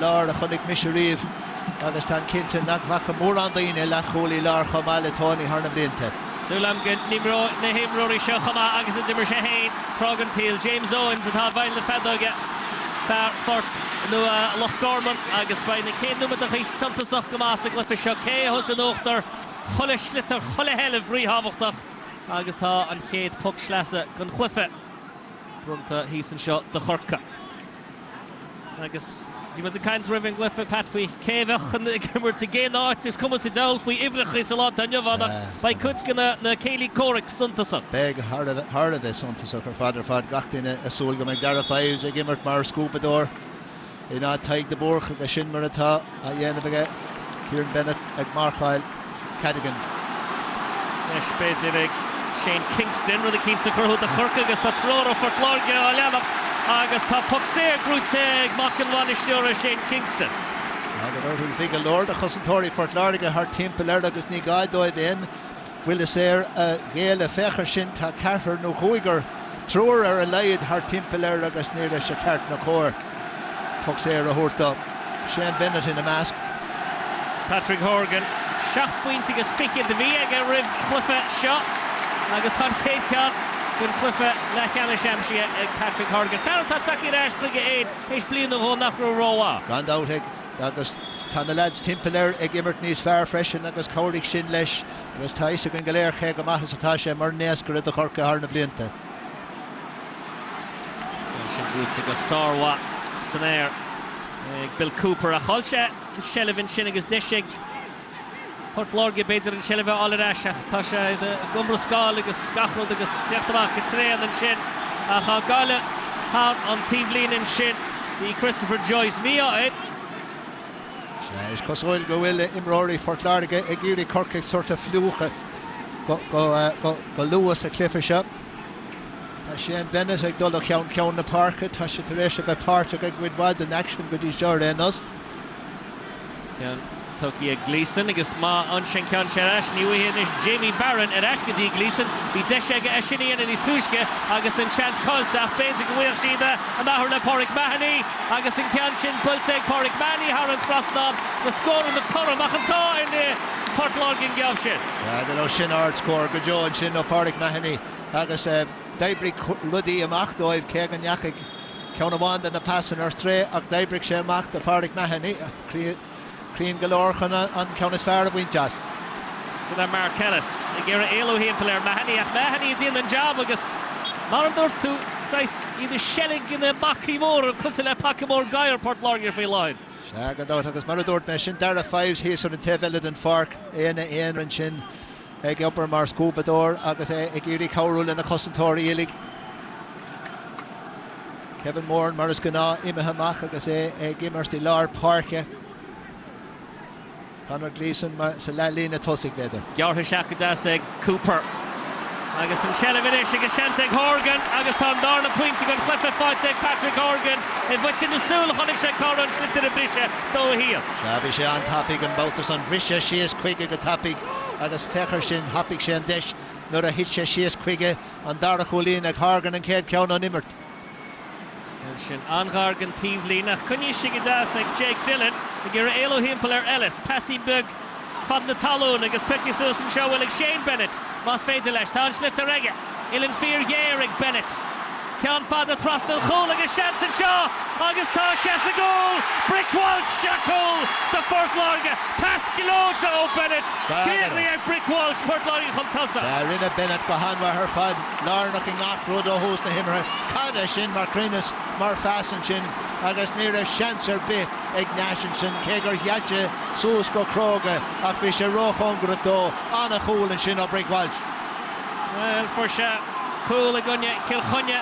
lár a chunig misisiríomh agus tá cinnte nach bhacha mór an daoine le cholaí lár chomáile tóí thna blianta. Súlam go nimró na himróí seo chama agus is immer sé hain Trogan Thiel James Owens atá bhain le fedóige Tá fort nó Loch Gorman agus bain na cé numad a chuí santasach go más a glyfa seo cé hos an óchttar cholle slitar cholle helle bríhabhachtach agus tá an chéad puck slasa gon chluife brunta hísan seo de chorca agus bhí mas a caint ribhin glyfa patfui céhach an gimir sa gé náit is cumas i dail faoi ibrach is a lá dainehana ba chut gona na céilí Cork suntasach. Beg hard of it suntasach ar fad gachtaine a súil go meid dara fáis a gimmert mar scúpador in á taig de borch agus sin mar atá a dhéanamh aige Kieran Bennett ag Marchail Cadigan. Yes, beidir Shane Kingston rud a cín sa churthú de chorca agus tá tróra for Clárge á leanach agus tá puck sé grúte ag machan bhain isteúra Shane Kingston. Agus orthúil bhí go Lord a chusantóirí for Clárge thar timpeall air agus ní gaiddóibh in bhfuil is éir a géal a fechar sin tá ceafar nó chuigar tróir ar a leiad thar timpeall air agus níor a se ceart na chóir puck sé ar a thuirta Shane Bennett in a mask. Patrick Horgan 7 points agus fiche de bhí ag a rib chluife seo agus tá chéad cean gon chluife le cheanna seamsí ag Patrick Horgan. Fear tá takeí reis chuige éad éis blian ó nach ro róá. Gandát agus tá na lads timpeall air ag immert níos fearr freisin agus cóirigh sin leis agus tá isa gon goléir ché go maithas atá sé mar néas go rud a chorca thar na blianta. Sin bút agus Sarwa san air ag Bill Cooper a choilse in Shelivin sin agus deisig Port Lorge beidir an Shelivin ála reisach tá sé de gumbra scáil agus scafrúd agus teachtamach go tréan an sin a chá gáile há an tíb lín sin í Christopher Joyce mí áid. Is cosúil go bhfuil imróirí for Clárge ag iúrí Cork ag sorta fluúcha go luas a clifa seo. Tá Shane Bennett ag dul a ceann na parcha tá sé tar éis a bheith páirteach ag bhid in action go dtí seir éanas. Tuki ag Gleeson agus má an sin ceann sé eis ní bhuihéan is Jamie Barron ar eis go dtí Gleeson bhí deise aige a sinnaíon in is túisce agus an seans coilte ach béidir go bhuiach siad an áthar le Pádraig Mahoney agus an ceann sin puilte ag Pádraig Mahoney thar an frasnán go scóran na coram ach an tá in Port Lorgan geamh sin. Go sin ard scór go Joe sin ó Pádraig Mahoney agus d'oibrigh rudaí amach dóibh cé an neachaigh ceann amháin na passan ar tré ach d'oibrigh sé amach de Pádraig Mahoney Crín galore chun an ceann is fearr a bhainte. Sin Mark Ellis ag ar éilúhíon peir Mahoney ach Mahoney a dtíon an job agus mar an dúirt tú iad shellig in a mací mór cos le paci mór gaiir Port Lorge fé láin. Se go dát agus mar a dúirt me sin dara fives híos an teheile an farc éana éanaran sin ag upper mar scúpador agus ag iúrí cabhrúil in a cosantóirí ilig. Kevin Moore mar is gná imimeach agus ag immertí lár parke. Conor Gleeson sa lelína tosig beidir. Geartha seacadas ag Cooper agus an Shelivin agus seans ag Horgan agus tá an darna pointe gon chluife fáilte ag Patrick Horgan i bhaid in na súil chunig sé cáir an slitir a brise dó a híal. Se bhí sé an tapig an boutas an brise síos chuige go tapig agus fechar sin hapig sé an deis nuair a hit sé síos chuige an dara cholín ag Horgan an céad ceann an immert. Sin anhargan tíomhlín ach chuní sigadas ag Jake Dillon ag ar éilúhíon peir Ellis pasí bug fad na talún agus pici sús an seo bhfuil ag Shane Bennett más féidir leis tá an slit a reige Ilan Fear Yéir ag Bennett ceann fad a trasnal chúl agus seans an seo agus tá seas a gól Brick Walsh seacúil de Port Lorge pas gilóta ó Bennett clearly ag Brick Walsh Port Lorge chun tosa. Rinne Bennett go hanmha ar fad lárnach in ngach rud ó hús na himre cada sin mar crinnes mar fasan sin agus níor a seansar bit ag náisian sin cé gur heaite sús go cróga ach bhí sé róchongra dó anna chúil sin ó Brick Walsh. Well, for se cúil a gunne Kilchunne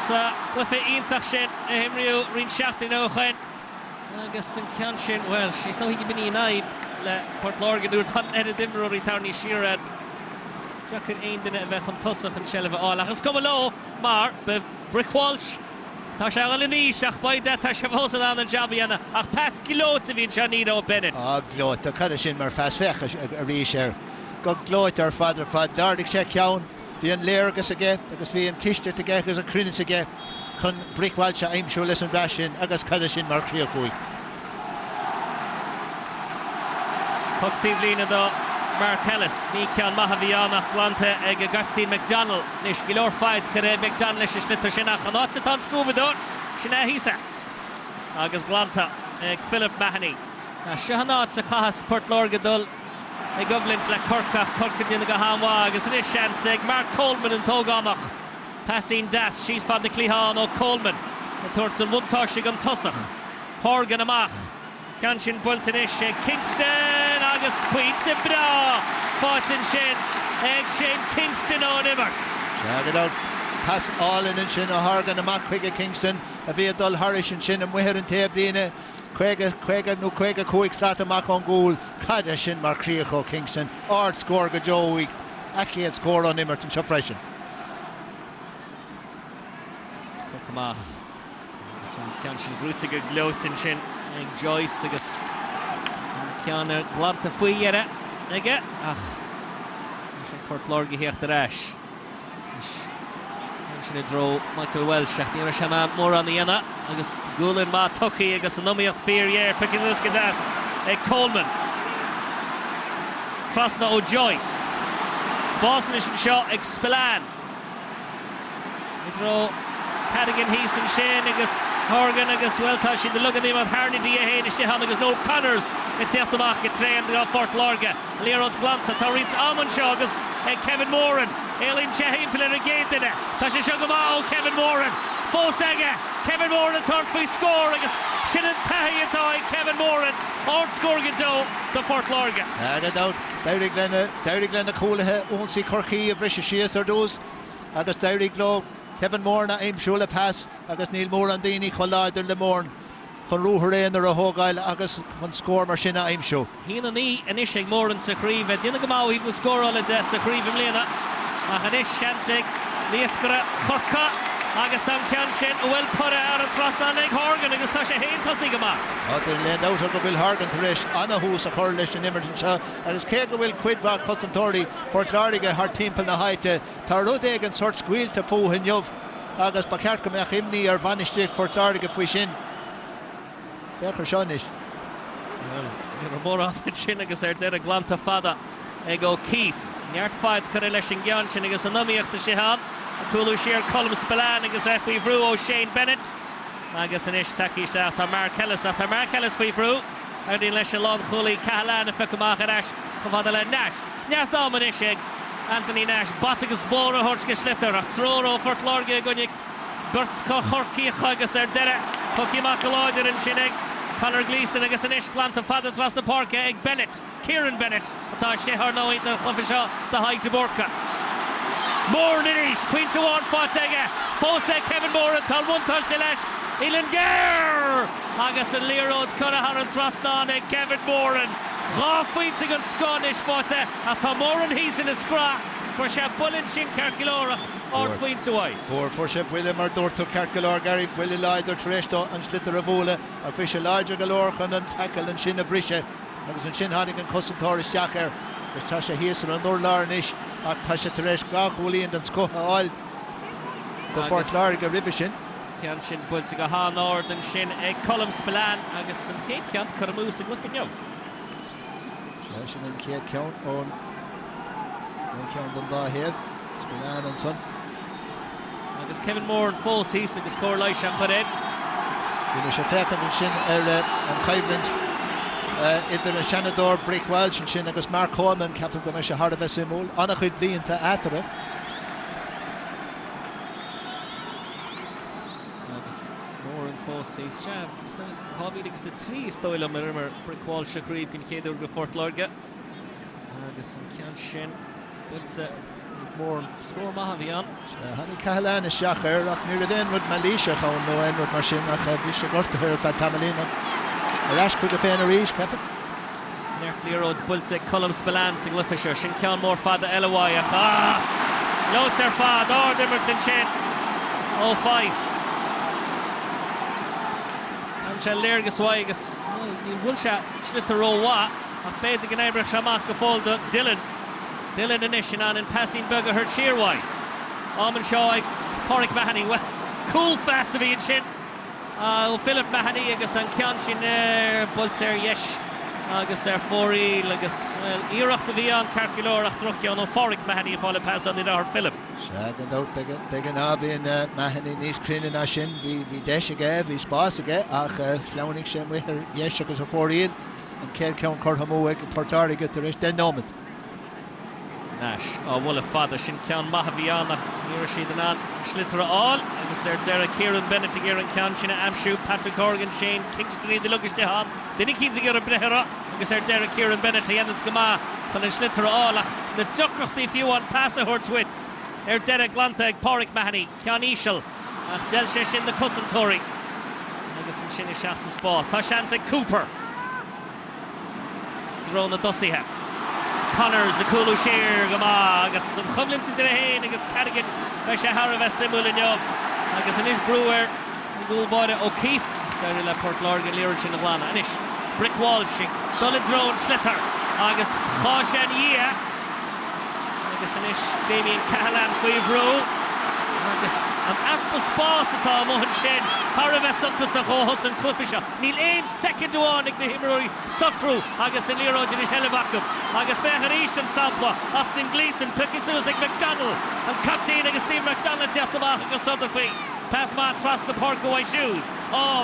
sa glyfa iontach sin a himriú rin seachtain ó chuin agus an cean sin well she's no higi bini naib le Port Lorge dúir fan edit imróí tarní siarad teachar aon duine a bheith chun tosach an Shelivin áil agus cum ló mar be Brick Walsh tá sé gal níos ach baide tá sé bhos an jobíanana ach pas gilóta bhín se níd ó Bennett. Glóit tá cada sin mar fas fecha a rís ar go glóit ar fad dardig sé ceann bhí an léir agus aige agus bhí an cliste aige agus an crinne aige chun Brick Walsh a aimsú leis an bheith sin agus cada sin mar críochuig. Puck Tivlina do Mark Ellis ní cean maithe glanta ag Gartine McDonald nis gilor fight cad McDonald is slitar sin ach an áit an scúba dó sin hísa agus glanta ag Philip Mahoney a sehanát sa chahas Port Lorgadul ag Goblins le Cork dina go hamá agus ris seans ag Mark Coleman an tógánach passing das she's fan the Clihan o Coleman towards an muntáisig an tosach Horgan amach Canshin Bultinish Kingston agus Puitse bra Fortin Shin ag Shane Kingston on Everts Shag it out pass all in and Shin o Horgan amach Quigga Kingston a bhí dul Harish and Shin and Muir and Tablina Quigga Coig slat amach on goal Cada Shin mar Creacho Kingston Art score go Joey Aki had scored on Everton suppression Amach Canshin Grútige glótin Shin ag Joyce agus ceanna glanta faoi dheire aige ach sin Port Lorga híocht arás sin I dro Michael Welsh ach níor sem mór an dhéana agus gúlann má tuchaí agus an nóíocht fíor picas go das ag Coleman trasna ó Joyce spásan is an seo ag Spillane I dro Cadigan Heath and Shane agus Horgan agus Welta sin de lugad im at Harney D.A. is han agus Noel Connors it's at the market train to Port Lorga Learod Glanta Torrance Almond agus Kevin Moran Elin Shahin Pilar again dinne Tasha Shogama Kevin Moran Fosega Kevin Moran third free score agus Shinnan Tahi Kevin Moran on score Gizo to Port Lorga doubt Derry Glenna Coolahe Onsi Corky of British Shears or those agus Derry Glow Kevin Moore na aimsúla pass agus Neil Moore and Dini choláidir le Moore chun rúthar ar a hógáil agus chun scór mar sin na aimsú. Hína ní inis ag Moore an sa chríomh dina go máu hín scór le de sa chríomh mléana ach inis seansig líoscara chorca agus an cean sin bhfuil pura ar an trasna ag Horgan agus tá sé héantasí go má. Tá le dáta go bhfuil Horgan taréis anna hús a chur leis an Imerton seo agus cé go bhfuil cuid bha costantóirí Port Lorga thar timpeall na haite tá rud ag an sort scuilte fóthain jobh agus ba ceart go meach imní ar bhainisteach Port Lorga faoi sin. Fechar seán is. Ar mór an sin agus ar dead a glanta fada ag O'Keefe. Neart fáid cad leis an gceann sin agus an nóíochta sihan Coolú siar Colm Spillane agus faoi bhrú ó Shane Bennett agus an isis takeí tá Mark Ellis faoi bhrú ar dín leis an lán chulaí Cahalán a feicamach arás go bhada le Nash. Neart dáman is ag Anthony Nash bat agus bóra thuirt go slitar ach tróró Port Lorga gonne Burt chorcaíoch agus ar deire chucíach go láidir an sin ag Conor Gleeson agus an isis glanta fada tras na parca ag Bennett Kieran Bennett atá sé thar nóid na chlufa seo de haid de Borca Moore Nish, Prince of One Fortega, Fosa Kevin Moore and Tal Muntosh Dilesh, Ilan Gare, Agus and Lerods Cunahan and Trasnan and Kevin Moore and Rafitzig and Scottish Forte, a Pamoran he's in a scrap for Shep Bullen Shin Kerkilora or Prince away. For Shep William or Dorto Kerkilor, Gary Willie Lider Tresto and Slitter Avola, a fish larger Galorcan and Tackle and Shin of Brisha, Agus and Shin Hannig and Custom Shaker. Tasha Heason and Norlarnish, Tasha Teresh Gachuli and Skoha Oil. The Port Lorga Ribishin. Canshin Bultiga Han Nord and Shin a Colum Spillane, Agus and Kate Count Karamoose and looking young. Shin and Kate Count on Count on Bahev, Spillane and Son. Agus Kevin Moore and Foss Heason to score Laisha Farid. Finish a second and Shin and Cleveland. Idir a Shanador Brick Welsh and Shin agus Mark Coleman Captain Gomesh hard of Simul Anna chud blianta atara agus Moore and Fossey Strab is na hobby agus it trí stoil am rimmer Brick Welsh chríb cin chéidir go Fort Lorga agus an cean sin but Moore score maha bhíán Hanny Cahalán is seachar ach níor den rud Malaysia chun nó ein rud mar sin ach bhí sé gortair fan Tamalina Lash could have been a reach, Pepper. Nearly roads built a Colum Spillane, Significher, Shin Count more Fada Elawaya. Loads are Fad, or Dimmerton Shin. Oh, fives. And shall Lergus Waigus. You will shot, slit the row wa. A bed again, Ibra Shamak, a fold Dylan. Dylan and Ishinan and passing Bugger hurt Shearway. Almond Shaw, Porrick Mahoney. Well, cool fast to be in Shin. Philip Mahoney agus an cean sin bultar yes agus fórí agus íirecht a bhí an Carculóach drochián ó Fáric Mahany fáil pass an idir Philip. Segan dát degan ábhíon Mahany níos crinne na sin bhí deis aige, bhí spás aige ach sláinnig sem muir dheis agus a fóríil an céad ceann corthamó ag Portáriga tar éis den nómad. Nash bhfuil a fada sin ceann maithe bhí annach níor siad an slitra áil agus deire Kieran Bennett ag an ceann sinna amsú Patrick Horgan Shane Kingston the lugus de han Dinnig kins ag ar brethera agus deire Kieran Bennett a ennis gama fan an slitra áil ach na ducrochtaí fiú an passa hortwits deire glanta ag Páric Mahany ceann ísel ach del sé sin na cusantóirí agus an sin is seasta spás tá seans ag Cooper drone na dosithe Connors a coolú sér gama agus an chumlinn sin héin agus Cadigan bei sé har a bheith simú in job agus an is Brewer an gúlbáide O'Keefe deir le Port Lorgan líir sin na bhlána anis Brick Walsh dul drone slither agus chá sé an dhia agus an is Damien Cahallan chuomhrú agus an aspa spás atá móhan sin har a bheith santas a chóhos an clufiise níl éim second doán ag na himróí socrú agus an líróid is helebacum agus bechar íst an sampla Austin Gleeson Picasús ag McDonald an captain agus Steve McDonald teachtamach agus Sutherfee pass má tras na Porco ai siúd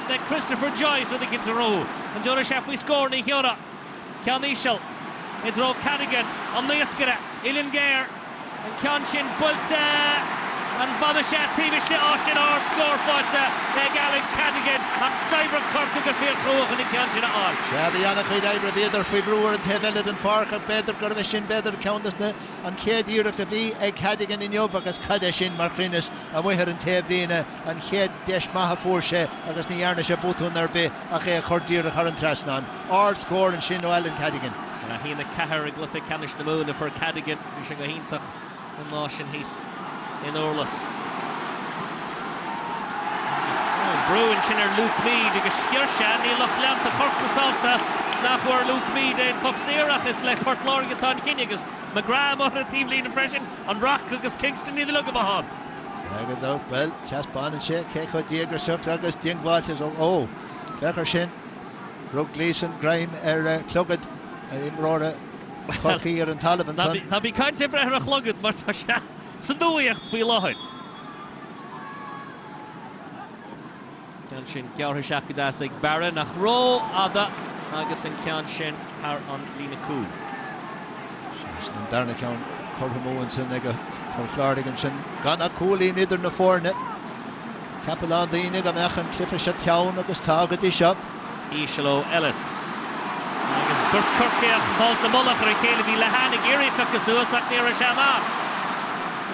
then Christopher Joyce rud ag ró an dúra sé faoi scór ní cheora ceann ísel i dro Cadigan an níoscara Ilin Gare an ceann sin builte and bother shot TV sin or score fáilte ag Alan Cadigan an Tybra Cork go fíor cruach an ceann sin all. Shabby anna chuid Ibra beidir faoi Brewer an tevelad an Park an beidir gur bheith sin beidir counttasna an chéad íireachta bhí ag Cadigan in job agus cade sin mar chrinas a muothar an taobhrína an chéad deis maithe fuair sé agus ní dhearna sé bútún ar bith a ché chuirdíire chu an trasnán. Ard scór an sin ó Alan Cadigan. Hína cethir ag glufa canis na múna for Cadigan bhí sé go híntach an lá sin hís in Orlas. Bruin sin Luke Mead agus sciirse ní loch leanta chorcasásta nachhuair Luke Mead in Foxéireach is le Port Lorgan tá chinne agus McGrath mar a tíim lína freisin an Rock agus Kingston ní lugam a hán. Agad out well chaspan and sé cé chu díagra sucht agus dingváiltas ó bechar sin Rug Gleeson Graham clogad imróra chochaí ar an Taliban son. Tá bhí caiint sé brethir a chlogad mar tá sé san dúíocht faoi láthir. Ceann sin geartha seacadas ag Barra nach ró ada agus an ceann sin ar an lína cúl. An darna ceann chorthamóin sin ag Folklárdigan sin gan a cúlaí idir na fórne. Capelán daoine go mechan clifa se teann agus tágad í seo. Íselo Ellis. Agus dúirt Corcaíoch bhil sa mulach ar a chéile bhí le hána géirí Picasús ach níor a sé ná.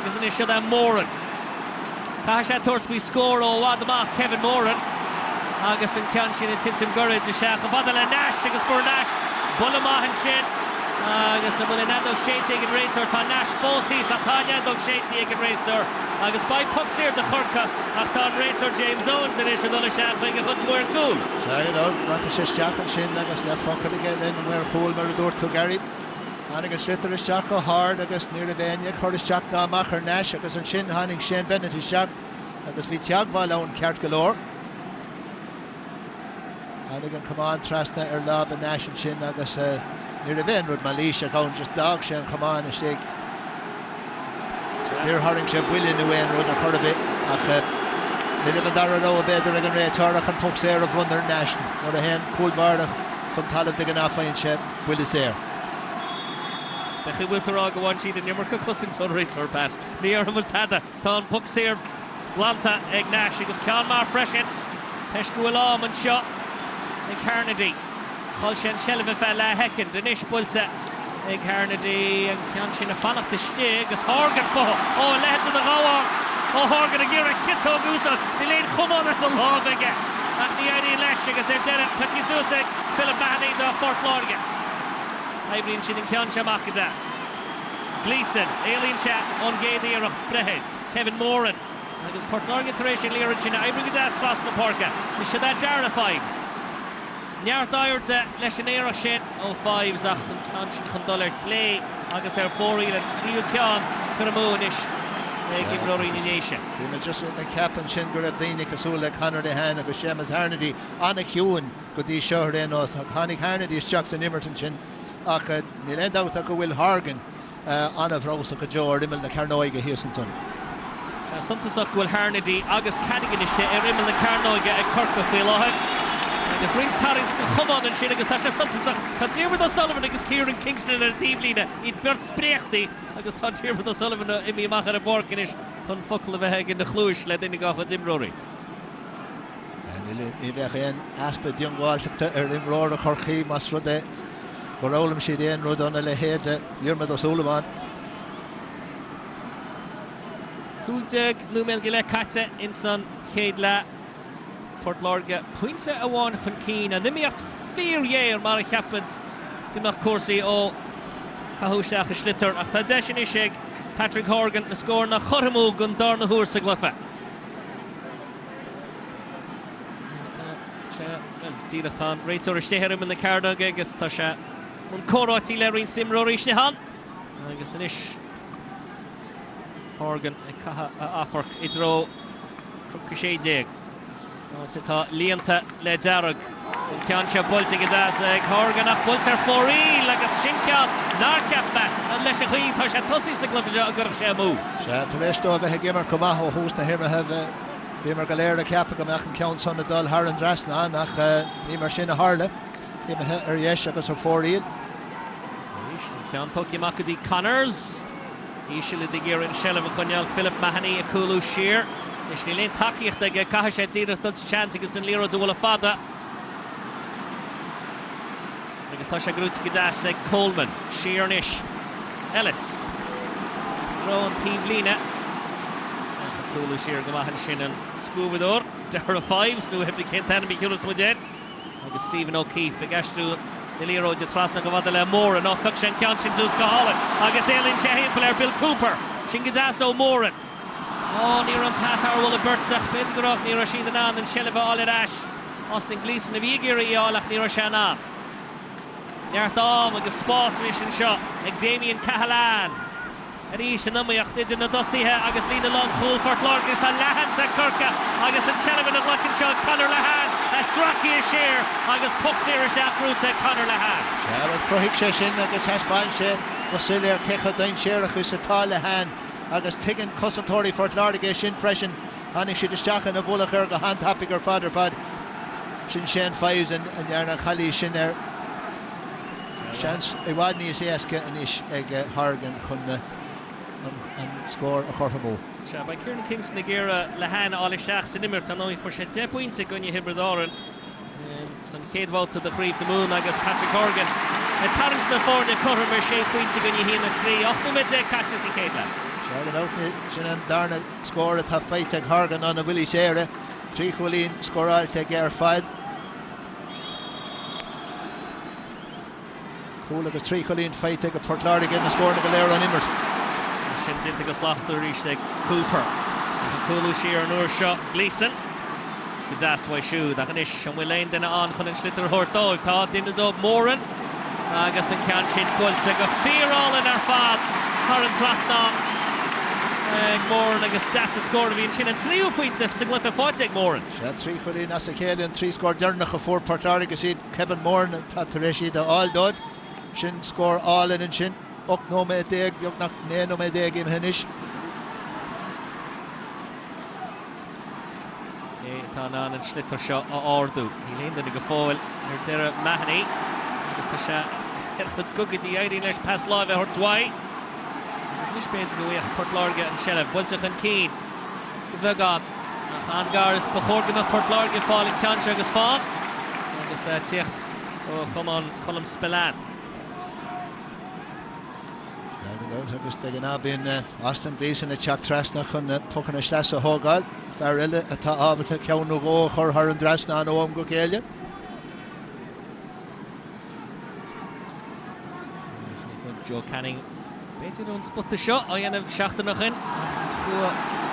Agus in is siad an Moran. Tá sé tuairt bhí scór ó bhád amach Kevin Moran agus an ceann sin in tinsim gurad de seach a bhada le Nash agus gur Nash bula maithan sin agus a bhfuil in adog séití ag an réitear tá Nash fósaí sa táine adog séití ag an réitear agus ba pucsair de chorca ach tá an réitear James Owens in is a dul seach ag a chud mór cúl. Seagan á rata sé steach an sin agus le focail ige le mar fúil mar a dúirt tú Gary. Hannig sitar is Jack O'Hard agus níor a bhéine chuir is Jack ná machar Nash agus an sin hannig Shane Bennett is Jack agus bhí teagháil ón ceart golóir. Hannig an cumán trasna ar láb a Nash an sin agus níor a bhéin rud malíise chun just dag sé an cumán is sig. Níor haring sé bhuiilin a bhéin rud a chuir a bit ach níl an dara ró a beidir ag an réiteach an fogsair a bhrunnar Nash mar a hen cúlbárdach chun talamh de an áfainn sé bhuiile séir. Bechi bhfuiltará go bhain siad in nimar go cusin son réitear Pat. Ní orthamas tada tá an pucsair glanta ag Nash agus ceann mar freisin peis go bhfuil am an seo ag Carnegie. Chol sin sellimh fel le hecin den is builte ag Carnegie an ceann sin a fannacht de sté agus Horgan fó ó lehead a gáháin ó Horgan a ggéir a chitó gúsan ní léon chumán ar do láb aige ach ní éirí leis agus deire Picasús ag Philip Mahany do Port Lorgan. Eibríonn sin an ceann seach adas. Gleeson, éilíonn se an géadíarach brehead. Kevin Moran agus Port Lorgan tar éis sin líorann sin eibríonn adas tras na Porca. Ní sé that dearna fives. Neart áirte leis an éireach sin ó fives ach an ceann sin chun dul ar chlé agus ar fóríil an tríú ceann chur amúin is Gimrory Nation. Just a cap and shin good at the Nicasula, Connor de Han, a Shemas Harnedy, Anna Kewen, good these show then us, Connie Harnedy's Chucks and Immerton Chin, Aka, Milend out of Will Hargan, Anna Vrosa, Kajor, Immel, the Carnoiga, Hessenson. Santasach Will Harnedy, August Cadigan is Immel, the Carnoiga, and Cork with Philohan. Agus rings tarings go chumán an sin agus tá sé Santasach tá Diarmuid O'Sullivan agus Kieran Kingston ar tíomhlíne iad beirt spríochtaí agus tá Diarmuid O'Sullivan imi amach ar a borcanis chun focail a bheith in na chlúis le duine gáfa Imróí. Ní bheith éon aspa diongháilteachta ar Imróir a Chorcaí mas rud é go rálam siad éon rud anna le héad Diarmuid O'Sullivan. Cúdeag númel go le caite in san chéad le Port Lorga pointe a bháin chun cín a nimíocht fíor mar a cheapad dimach cuasaí ó cathúisteach a slitar ach tá deisian isig Patrick Horgan na scór na choramú gon dar na húr sa glufa. Díratán réitor istéharm in na Cardag agus tá sé an córátí le rin Simróí Snehan agus inis Horgan a caha a afarc I dro trúcha sé déag. Tá líanta le dearag ceann se boilte go dáas ag Horgan ach boilt ar fóríl agus sin ceann nar ceappa leis a chuí tá sé tosaí sa glufa a gur sé mú. Se tuéistó a bheith gimar cumach ó hús na hirthe bhí mar go léir a ceappa go meach an ceann san na dul thar an drasna ach ní mar sin a tharla imethe ar dheis agus ar fóríl. Ceann tógí macadí Connors Ísile de géir an sellh a chuneal Philip Mahoney a cúlú siar. Is ní léon takeíocht ag caithe sé díreach dul chance agus an líróid a bhfuil a fada. Agus tá sé grúte go dáis ag Coleman, Shearnish, Ellis. Throw an tíom líne. Cúlú siar go maithan sin an scúbadór. Deir a 5, snú hibli céntainna bí ciúras mu déad. Agus Stephen O'Keefe a gasú na líróid a trasna go bhada le mór an áfach sin ceann sin sús go hálan. Agus élinn sé himpeall ar Bill Cooper. Sin go dáis ó móran. Níor an pass ar bhfuil a birtach beit gorach níor a siad an an sellh áil ar ais. Austin Gleeson a bhí géirí áil ach níor a se an an. Neart am agus spás leis an seo ag Damien Cahalán. A rís an amíocht idir na dosíthe agus lína lán chúl Port Lorga agus tá lehan sa Corca agus an sellh an lechan seo Conor Lehan a straci a séir agus pucsíir a seachrúta Conor Lehan. Prohic sé sin agus heaspain sé go silir cecha dain séir a chus atá Lehan agus tuigeann cosantóirí Port Lorga sin freisin tháinig siad isteach an a bhulach ar go handtapig ar fad sin sé an 5 an dearna chalí sin ar seans I bhhaid níos éasca inis ag Hargan chun an scór a chorthamó. Ba Kieran Kingston gira Lehan ála seach san imirt an óid for sé 10 pointe gonne hibredáran san chéadhváilta de chríomh na mún agus Patrick Horgan a tarins na fór na chortha mar 6 pointe gonne hína 3 8 mid catas I chéadla. Seagan outni sin an darna scór atá feite ag Hargan an a bhfuil séire 3 chulín scóráilte ag ar fáil. Cúil agus 3 chulín feite ag Port Lorga na scór na go léir an imirt. Sin dinta go slachtar ríiste ag Cooper. Cúlú siar an uair seo Gleeson. Go dasmhaid siúd ach inis an bhfuil léon duine an chun an slitar thuirtóg tá duine dóibh móran agus an ceann sin builte go fíorálinn ar fad thar an trasnán ag móran agus deas a scór a bhíonn sin an 3 pointe sa glufa fáilte ag móran. Se 3 chulín as a chéile an 3 scór dearnach a fór Port Lorga siad Kevin Moran tá tar éis siad a áil dóibh sin scór álinn an sin 8 nómé déag beag nach 9 nómé déag im hinis. Tá ná an slitar seo á áardú. Í léon duna go fáil ar tíre Mahoney agus tá sé ar chud gogadtí éirí leis pas láimh a thuirtmhaid. Agus níos béinte go bhíoh Port Lorga an sellh builteach an cín go bheagán ach angar is bachórgamach Port Lorga fáil in ceanse agus fád agus tíocht ó chumán Colm Spillane. Agus de gan abin Austin Gleeson a teach trasna chun tuchan a sleas a hógáil fear eile atá ábhailta ceann ó ghó chur thar an drasna an óam go céile. Joe Canning beidir an sputta seo a dhéanamh seachtainach in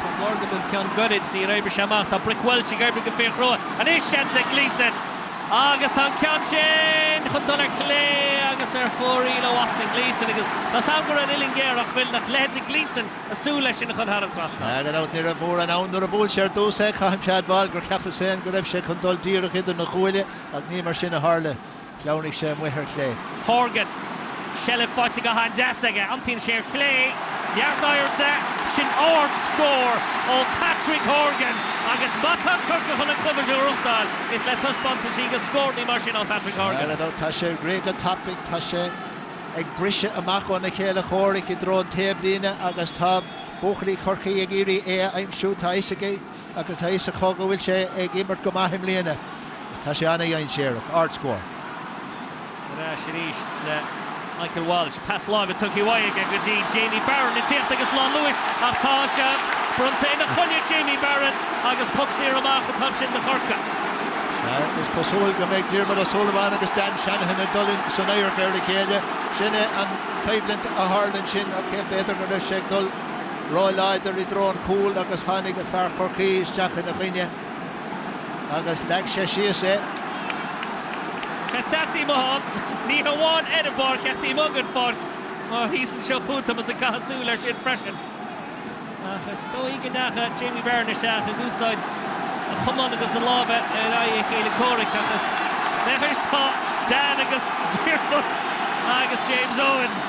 Port Lorga don ceann gorid ní raibh seamach tá bricwil si gaibh go féchró an is seansa Gleeson agus tá cean sin chun dul ar clé agus ar fórí le Austin Gleeson agus tá samgur an ilingéireach bhfuil nach leid Gleeson asúla sin chun thar an trasna. Gan out near a mór an ánar a búil sé dúsa chaim sead bhil gur ceafas féin go raibh sé chun dul díreach idir na chuile ag ní mar sin a tharla cleannig sé muithir clé. Horgan Shelley fighting a hand aige antin sé clé Yardairte sin score ó Patrick Horgan agus mata Corca chun an clubbe Ruchtdal is le tuspanta sí go scór ní mar sin á Patrick Horgan. Tá sé gréga topic tá sé ag brise amach na chéile chóirigh i drón téblíine agus tá buchraí Corcaí ag irí aimsú tá isige agus tá isa chó go bhfuil sé ag immert go maithim líana. Tá sé anna dhéon séireach score. Siríis le Michael Walsh pass lága tuí waige go dtí Jamie Barron in tíocht agus Lán Lewis ach tá se brunta ina chuine Jamie Barron agus puck siar amach go tan sin na Corca. Is cosúil go méid Diarmid O'Sullivan agus Dan Shanahan a dulin san éir fér le chéile sinne an taimhlint a Harlan sin a cé beidir go leis sé dul ráileidir i drón cúil agus tháinig a fear Corcaí isteach na chuine agus leag sé síos é. Tasí Mahon, ní bháin Edinburgh ceachtaí mugan fort mar hís an seo punta mas a casúil ar sin freisin. Agus tóí go necha Jamie Barron seach a gúsáid a chumán agus a lábhe ar a chéile Cork agus nefirstá Dan agus Diarmid agus James Owens.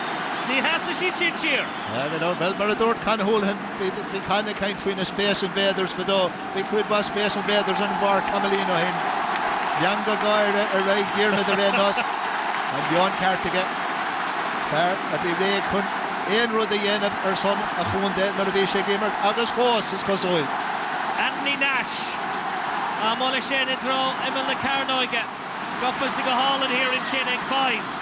Ní heasta siad sin siar. Well mar a dúirt canthúilhan bhí canna caint faoin na spéis an béadars fadó bhí cuid bá spéis an béadars an bhar Camelino hin. Younger Gaire a raig Diarmid a rénos and Bjorn Cartiga fair a bhí ré chun éon rud a dhéanamh ar son a chuan de nar a bhí sé gimmert agus fós is cosúil. Anthony Nash a mola sin i dro imil na Carnoige gopfuil go hálan here in sin ag fives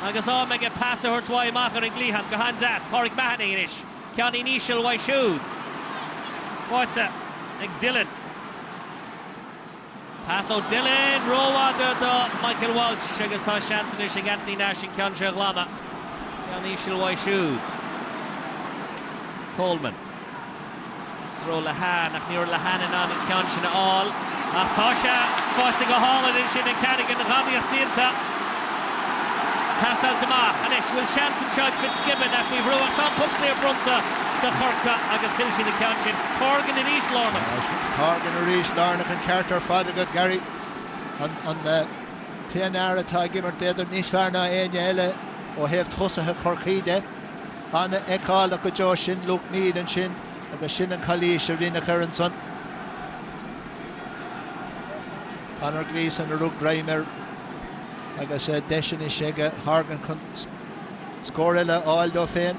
agus á me get pass a thuirtá machar an glíhan go handas Pádraig Mahoney inis ceannaí níisiil wai siúd Wáite ag Dillon Pass o Dillon, Rowan do Michael Walsh agus tá seansan is ag Anthony Nash in cean se ghlama. Cean ísisiil wai siúd. Coleman. Throw Lahan, ach níor Lahan in an cean sin all. Ach tá se fáite go hálan in sin in ceannig in na ghadaíocht tíanta. Pass out amach, and is bhfuil seansan seo Fitzgibbon ach bhí ruach tá puck sé brunta de Corca agus hill sin na cean sin. Corgan in East Lorna. Corgan in East Lorna and Carter fad a good Gary on the TNR atá gimmert beidir níos fearna aine eile ó heh tosathe Corcaíde anna eáil a go deo sin Luke Mead an sin agus sin an chalís a rinne Curranson Conor Gleeson a rug Grimer agus deisian is séige Horgan chun scór eile áil do féin.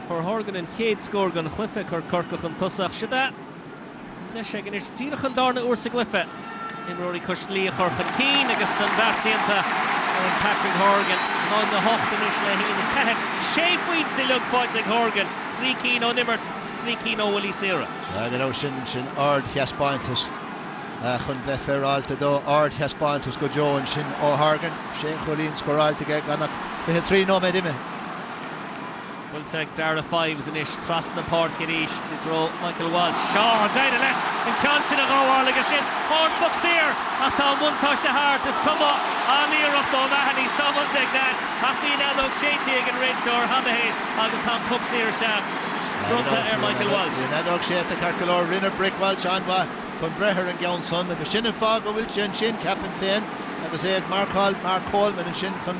For Horgan in chéad scór gan chluife chu Corcach an tosach sida. De sé gan is tíach an darna úrsa glyfe in roirí cos lí a chorchan cín agus san bhartíanta an Patrick Horgan ná na hochtan is le hína cethe sé faoin sa lug fáid ag Horgan 3 cín ó Nimmert 3 cín ó Willie Sera. Gan sin ard cheaspáintas chun bheith fearáilta dó ard cheaspáintas go Joe sin ó Horgan sé cholín scoráilta ge ganach bhí 3 nóméid ime. Well take Dara fives in ish trust na park in ish to throw Michael Walsh Shaw died a lesh and can't a go all like a shit on Fox here at the one touch the heart is come up on the ear of the Mahoney someone take that happy now dog shady again red or Hammerhead August Tom Fox here Sham Brunta Michael Walsh na dog shade the Carcolor rinner brick Walsh on wa from Breher and Johnson and the shin and fog will shin Captain Finn agus Mark Coleman and shin from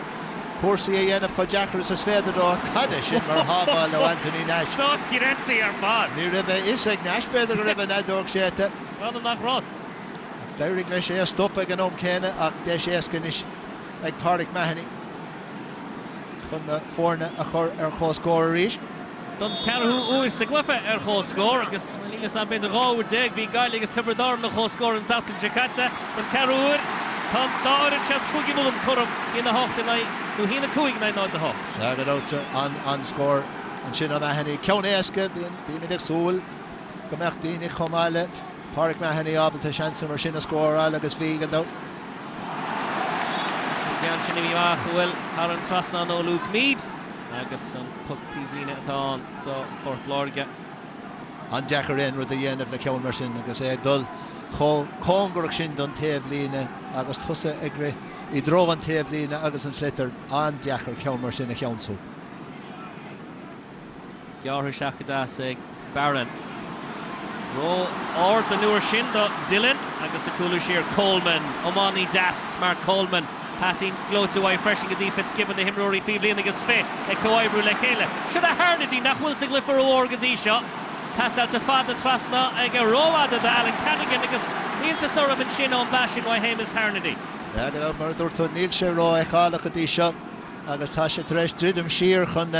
Corsi a dhéanamh chu Jackras is féidir dó cadiis sin mar hábáil ó Anthony Nash. Nó cirensaí ar fad. Ní raibh is ag Nash beidir go raibh na dóg séite. Well nach Ross. Deireadh lei sé stoppa an óm céine ach de sé éascanis ag Pádraig Mahoney. Chun na fórna a chur ar chóscóir arís. Don Carhu uair sa glufa ar chóscóir agus lílas an beidir gáhar déag bhí gaiil agus tibredar na chóscóir an Zaltan Jakarta don Carhu uair tá dáirin seas cúgi múlan chum ina hochta na nú hína cúig na náid a hoch. Sagad áta an scór an sin a Mahoney ceann éasca bí minic súil go meach daoine chomáile Pádraig Mahoney ábalta seansa mar sin a scóráil agus bhí an dó. Cean sin bhí maach bhfuil ar an trasna nó Luke Mead agus an puck píhíine atá do Fort Lorga. An Jackar in rud a dhéanamh le ceann mar sin agus é dul Cóngurach sin don taobh líne agus tusa ag I dro an taobh líne agus an slitter an deachar ceann mar sin a cheannsú. Geartha seachadas ag Barron. Ró or the nuair sin do Dillon agus a coolla siar Coleman. Omani Das mar Coleman. Passing close away fresh in the defense given the Himrory Feebly and against Spey. A Coibru Lekele. Should have heard it enough will sig for Orgadi shot. Pass out to Father Trasna ag a roa the Alan Cadigan agus into Soroman Shin on bashing why Hamus Harnedy. Ja, go mar dúirt níl sé rá ag chála go dtí seo agus tá sé treis dridum siar chun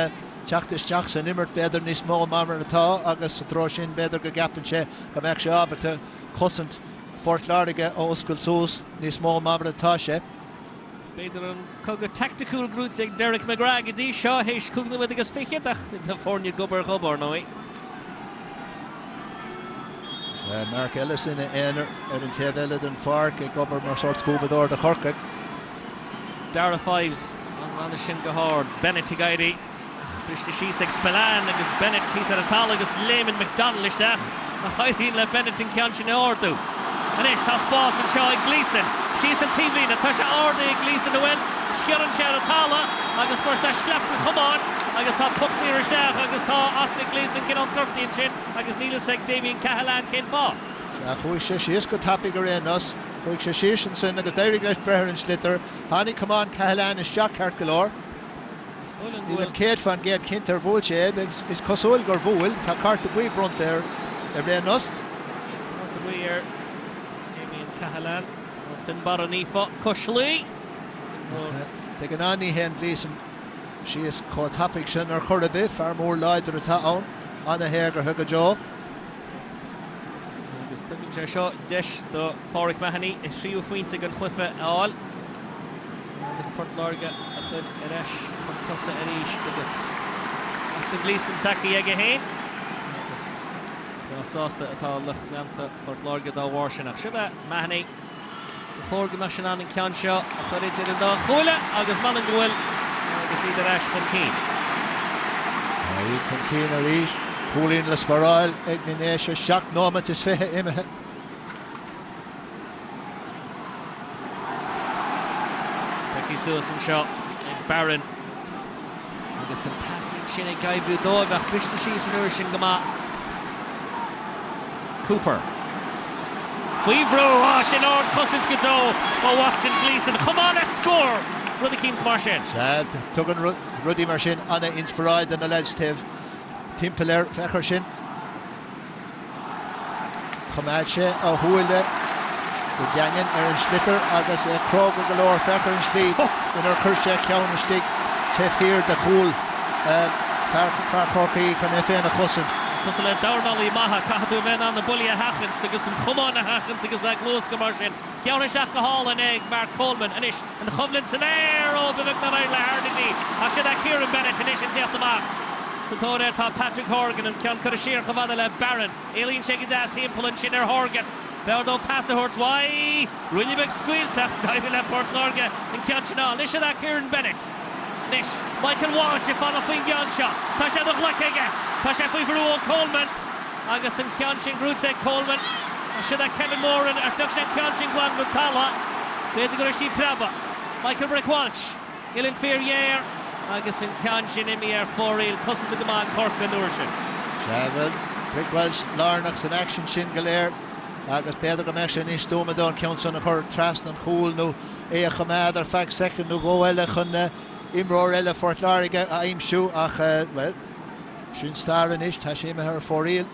teachtas san immert beidir níos mó mamar atá agus tró sin beidir go gapan sé go meach sé ábata cosint Fort Lardige ó Oscail Sús níos mó mamar atá sé. Beidir an cogad tactical grúd ag Derek McGrath i dtí seo héis cúgna with agus fichiach na fórne gobar chobar nói. Mark Ellis in an taobh eile den Fark ag gobar mar sort scúbadóir de Cork. Dara Fives an sin go hard. Bennett gaidi. Briste síos ag Spillane agus Bennett hís ar atá agus Lehman McDonald isteach. A haidhín le Bennett in ceann sin ordu. And it's tá spás an seo ag Gleeson. Síos an tíomhlína tá sé ordu ag Gleeson a bhfuil. Sciaran sé ar atála agus fuair sa sleapn chumán agus tá puxí ar seach agus tá Austin Gleeson cin an curtaín sin agus nílas ag Damien Cahalan cin fá. Chuig sé síos go tapig ar rénos. Chuig sé síos an sin agus deirig leis brethir an slitter. Hánig cumán Cahalan is seach ceart go leor. Níl céad fan géad cintar bhúil sé is cosúil gur bhúil tá carta buí brunt ar rénos. Carta buí ar Damien Cahalan. Fin Barony fo Coshley. Te gan aní hen Gleeson si is có tapig sin ar chur a bit far mór leidir atá ann anna hégur thug a jo. Agus tugann sé seo deis do Pádraig Mahoney is tríú faointe an chluife áil. Agus Port Larga a chud ar eis chun tusa ar éis agus Austin Gleeson tacaí ag a hain. Agus sásta atá leanta Port Larga dá bhharsinach. Siúda Mahoney Cork me sin an ceann seo a chuir idir an dá chúla agus man an ghfuil agus idir eis chun cín. Iad chun cín ar ís, cúlín le smaráil ag na néise seach nómat is fithe imethe. Becky Susan seo ag Barron agus an tasing sin ag gaibú dóibh ach briste síos an uair sin go maith. Cooper. Weebro, sin ord chusins go dó ó Austin Gleeson. Come on, a score! Ruddy Keane's mar sin. Sad, tugan Ruddy mar sin anna inspiráid an a leidstih timpelir fechar sin. Chumad sé a thuaile go deangan ar an slitter agus crog go leor fechar an slí in ar chuir sé ceann an stig tefhír de chúl car Corcaí chun féin a chusint. Cos le darnalí maithe caithú men an na bulí a hachans agus an chumán a hachans agus ag glús go mar sin. Gearna seach go hálan ag Mark Coleman inis an chumlinn san air ó bheith na rail le Harnedy a sin a Kieran Bennett inis in tíocht amach. Sa tóir tá Patrick Horgan an ceann chuir siar chomhada le Barron. Éilíonn sé go deas himpelann sin ar Horgan. Beardó passa hort wai. Really big squeal sacht taimh le Port Larga an ceann sin á. Nis a Kieran Bennett. Nis Michael Walsh a fan a fin gean seo. Tá sé do ghlacaige. Tá sé faoi brú ó Coleman agus an ceann sin grúd ag Coleman. A siad a Kevin Moran ar fioch sé ceann sin glan go talla. Beidir go sí praba. Michael Brick Walsh. Ilin Ferrier agus an ceann sin imi ar fóréil cosanta go man Cork an uair sin. Seven, Brick Walsh lárnach san action sin go léir agus beidir go meis sin is dómadán ceann san a chur trast an chúl nó é a chamad ar feag second nó go eile chun imróir eile Fort Larige a imsú ach well sin staran is tá sé ar fóréil.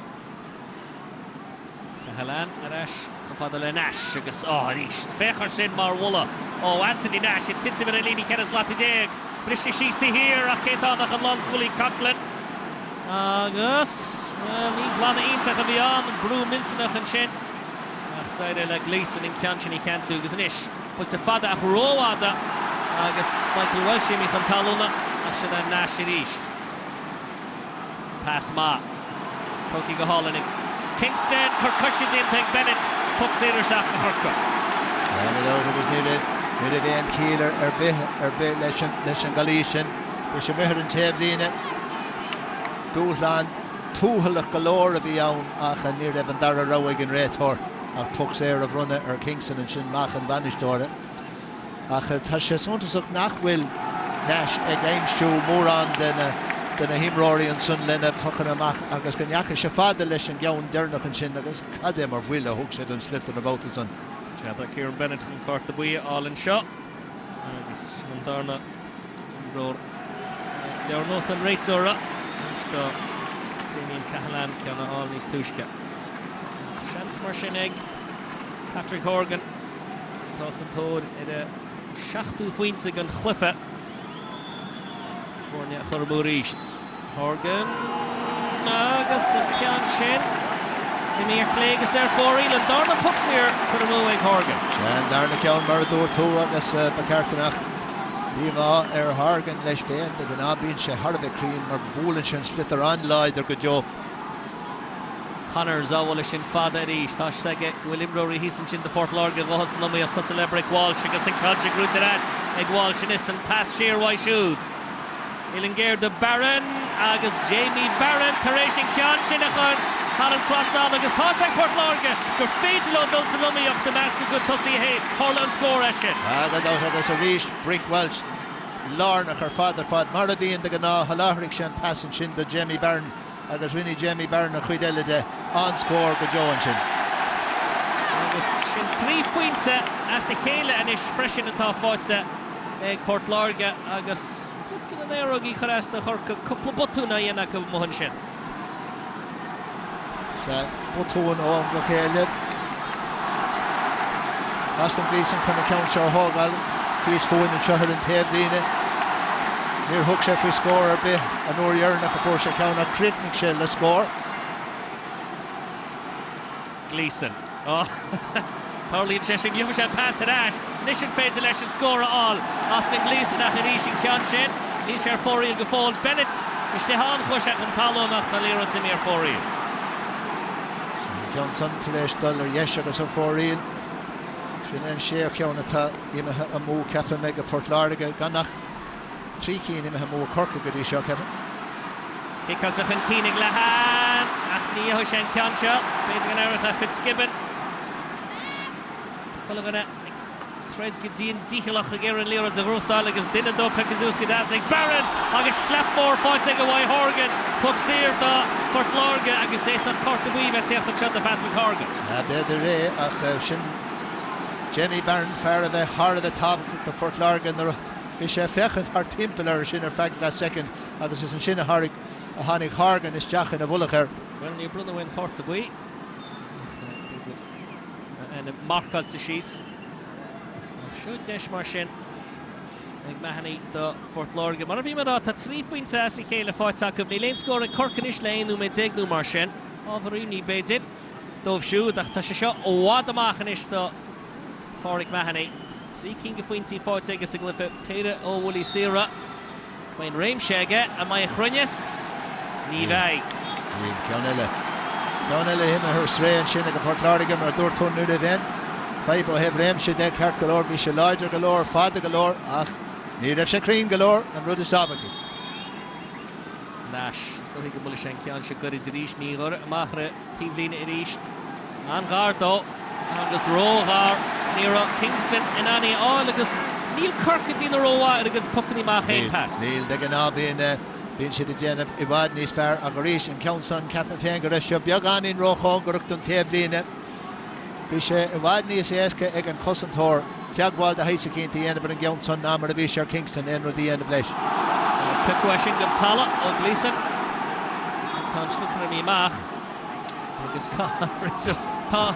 Cahalan ar eis chufada le Nash agus ríis fechar sin mar bhulla ó Anthony Nash in tinta mar a líní cheras láti déag briste síostí hir ach chétánach an lan chulaí Coughlin agus ní blána iontacha bhí an brú milsanach an sin ach taide le Gleeson in ceann sin í cheanú agus inis put sa fada a róáda agus Michael Walsh mi chun talúna ach sin a Nash i ríist. Pass ma Cokie go hálanig Kingston concussion in Peg Bennett pucks in seach na Cork. Agus ní a bhéon cílar ar bith leis an Galísin go sé mithir an taobh líne dúshlán túthalach go leor a bhí ann ach ní raibh an dara roigh an réitheoir ach pucks a runna Kingston and sin mach an banistóra. Ach tá sé suntasach nachhfuil Nash ag aimsú mór an den a himróí an sun lena tuchan amach agus go neacha sé fada leis an geann dearnach an sin agus cadé mar bhuiile thug sé an slitan about the sun. Cheadar Kieran Bennett an Cork the buí all in shot. Agus an darna roor. Leor not an réitsóra. Sto Damien Cahalan ceanna all níos túisce. Chance mar sin ag Patrick Horgan. Tás an tód a 7 pointe an chluife. Fornia churabú ríist. Horgan agus an cean sin. I mír clégus fóríl an darna puxir churabú ag Horgan. Sean darna ceann mar dúir tú agus becarcanach. Díomh Horgan leis féin de gná bíonn sé Harbheith crín mar búlann sin slitar an leidir go jo. Connor záhfuil sin fada ríist tá seige bhfuil imróí hísan sin de Fort Lorga bhas nóí a chus le Brick Walsh agus an cáte grúte ag Walsh sin is an pass siar wai siúd. Ilingéir de Barron agus Jamie Barron taréis sin cean sin a chun har an trasná agus tá ag Fort Lorga gur féidir dul sa lumíocht de meas go tosí hé hála an scór sin. Agus a ríist Brick Walsh lárnach ar fad mar a bhíon de gná haláthraigh sin passan sin de Jamie Barron agus rinne Jamie Barron a chuid eile de an scór go Joan sin. Agus sin 3 pointe as a chéile an is freisin atá fáilte ag Port Lorga agus it's gonna néróg í chorásta chorca cúpla botúna dhéanana go mohan sin. Botún ó go chéile. Aston Gleeson chuna ceann seo hágáil hís fóin an seo an taobhlíne. Níor thug sé faoi scór ar bith an uair dhearnach a fuair sé ceann a cricnic sé le scór. Gleeson. Harlíonn sé sin ghiúfa sé pass ar ais. Nis sin féidir leis an scór all. Aston Gleeson a chuirí sin ceann sin. Níl sé ar fóriil go fáil Bennett. Is sé hán chuiseach an talónach tá léireann sa míor fóriil. Ceann san taréis dul ar dheis agus an fóriil. Sin an sé ceann atá imethe a mú cefa me go Port Lorga gannach 3 cín imethe mú Cork go dtí seo cefa. Kickálsach an cínig lehan ach ní ho sé an ceann seo. Beidir an airach le Fitzgibbon. Chulagana Fred go dtíon díchalach a ggéir an líorann a bhrúchtál agus duine dó Pecazús go dáas ag Barron agus sleapmór fáilte go bhhaid Horgan tug sír do Fort Lorga agus déit an Cork the buí bheith tíocht an seanta Patrick Horgan. Beidir ré ach sin Jamie Barron fear a bheith thar a bheith tábhacht do Fort Lorga bhí sé fechad ar timpeall ar sin ar feicil le second agus is an sin a tháinig Horgan is deachan a bhulachar. Well, ní brunna bhain Cork the buí. En marcáil sa síos. Siú deis mar sin ag mehannaí do Fort Lorga. Mar a bhí mar tá 3 pointe as i chéile fáilte go bhí léon scór a Corcan is léonú mé déagnú mar sin. Ábharíní béidir dómh siúd ach tá sé seo óhád amachchan is do Pádraig mehannaí. 3 cín go pointí fáilte agus a glyfa téire ó bhfuilí sira. Main réimseige a mai chruinnes ní bheith. Ceann eile him a thur sréan sin go Port Lorga mar dúirtún nuair a bhein. Five ó heb réimse de ceart go leor bhí sé láidir go leor fada go leor ach ní raibh sé crín go leor an rud is sábhachtí. Nash, sto go bhfuil sé ceann se go idir ríist ní gur amachra tíomhlíne i ríist. An gáardó agus róghar sníra Kingston in aní áil agus níl Corkatí na róhá agus pucaní mach éon pass. Níl de gná bíonn siad a déanamh i bhfad níos fearr a go ríis an ceann san ceapan féin go raibh seo beag an in róchán go rucht an taobhlíne. Bhí sé i bhfad níos éasca ag an cosantóir teagháil a héise cinnta dhéanamh an ceann san ná mar a bhí sé ar Kingston in rudí dhéanamh leis. Pickwa sin go talla ó Gleeson. Tá slitar ní amach agus tá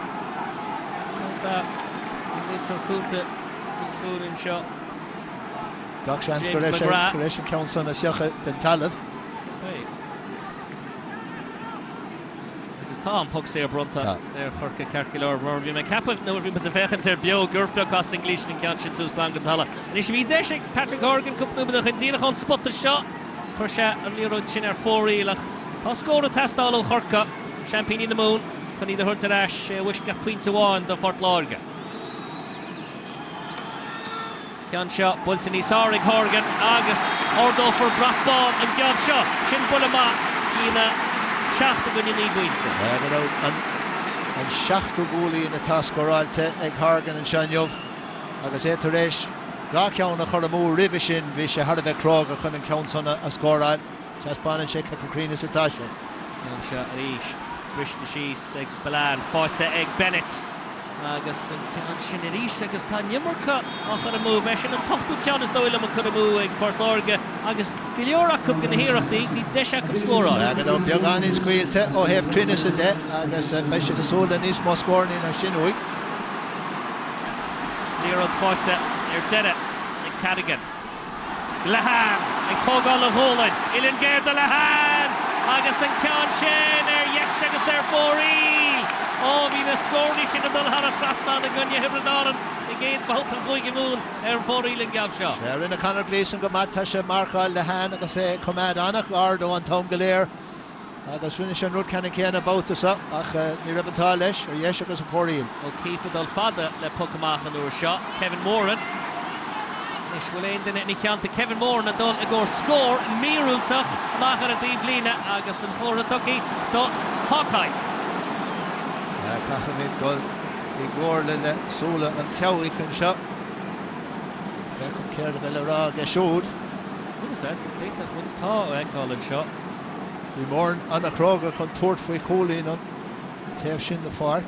lítar cúnta níos fúrin seo. Gach seans go raibh an ceann san a seocha den talamh. Agus tá an puck sé bronta ar chorca cearcileir mar bhí me capah nó bhí a fechan ar beo gurfla cost an Gleeson an ceann sin sús plan go talla. Ní sé bhí deis Patrick Horgan cúpnú a díach an spot a seo chuir sé an líróid sin ar fórílach. Tá scór a testáil ó chorca Champagne in the Moon chun iad a thuirt ar ais bhuis ga puinte bháin do Fort Lorga. Ceann seo bulta níos áraigh Horgan agus ordófar brathbáin an gceamh seo sin bula má hína 7 go ní buinte. an seachtú gúlaí in na tascóráilte ag Hargan an Seanniuh agus é tar éis gá ceann a chur mú ribh sin bhí sé har a bheith cróg a chun an ceann sanna a scóráil se spáin sé cecrína sa táisiú. An seo ríist brista síos ag Spillane fáilte ag Bennett agus an ceann sin a ríist agus tá nimmarcha a chur mú bheith sin an tochtú ceann is dóile a chur mú ag Port Lorga agus go leorach cub gan na híireachtaí ní deise go scóráil. Agus an beagán in scuilte ó hebh trína sa de agus me sé asúla níos má scórnaí na sin uig. Leorad fáilte ar deire ag Cadigan. Lehan ag tógáil a hólainn Ilan Géir de Lehan agus an ceann sin ar yes agus ar fóríl. Bhí na scórnaí sin a dul thar a trasna na gunne hibridáran I géad bháltas chuige mún ar fóríl an gabh seo. Ar ina Conor Gleeson go mad tá sé marcáil Lehan agus é cumad annach ardó an Tom Galéir agus rinne sin rud ceanna céanna bótasa ach ní rabantá leis ar yes agus an fóríl. Ó Keefe dul fada le pucamach an úr seo Kevin Moran. Nis bhfuil éon duine ní cheanta Kevin Moran a dul a gcóir scór míúilteach amach ar a dtí bliana agus an chóra tucaí do Hawkeye. Cacha mé gol I gcóir le súla an teamhaí chun seo. Chun céir a bheile rá a siúd. Who's that? Déitach muns tá ag cáil seo. Bhí Moran anna cróga chun tuairt faoi cholín an taobh sin na farc.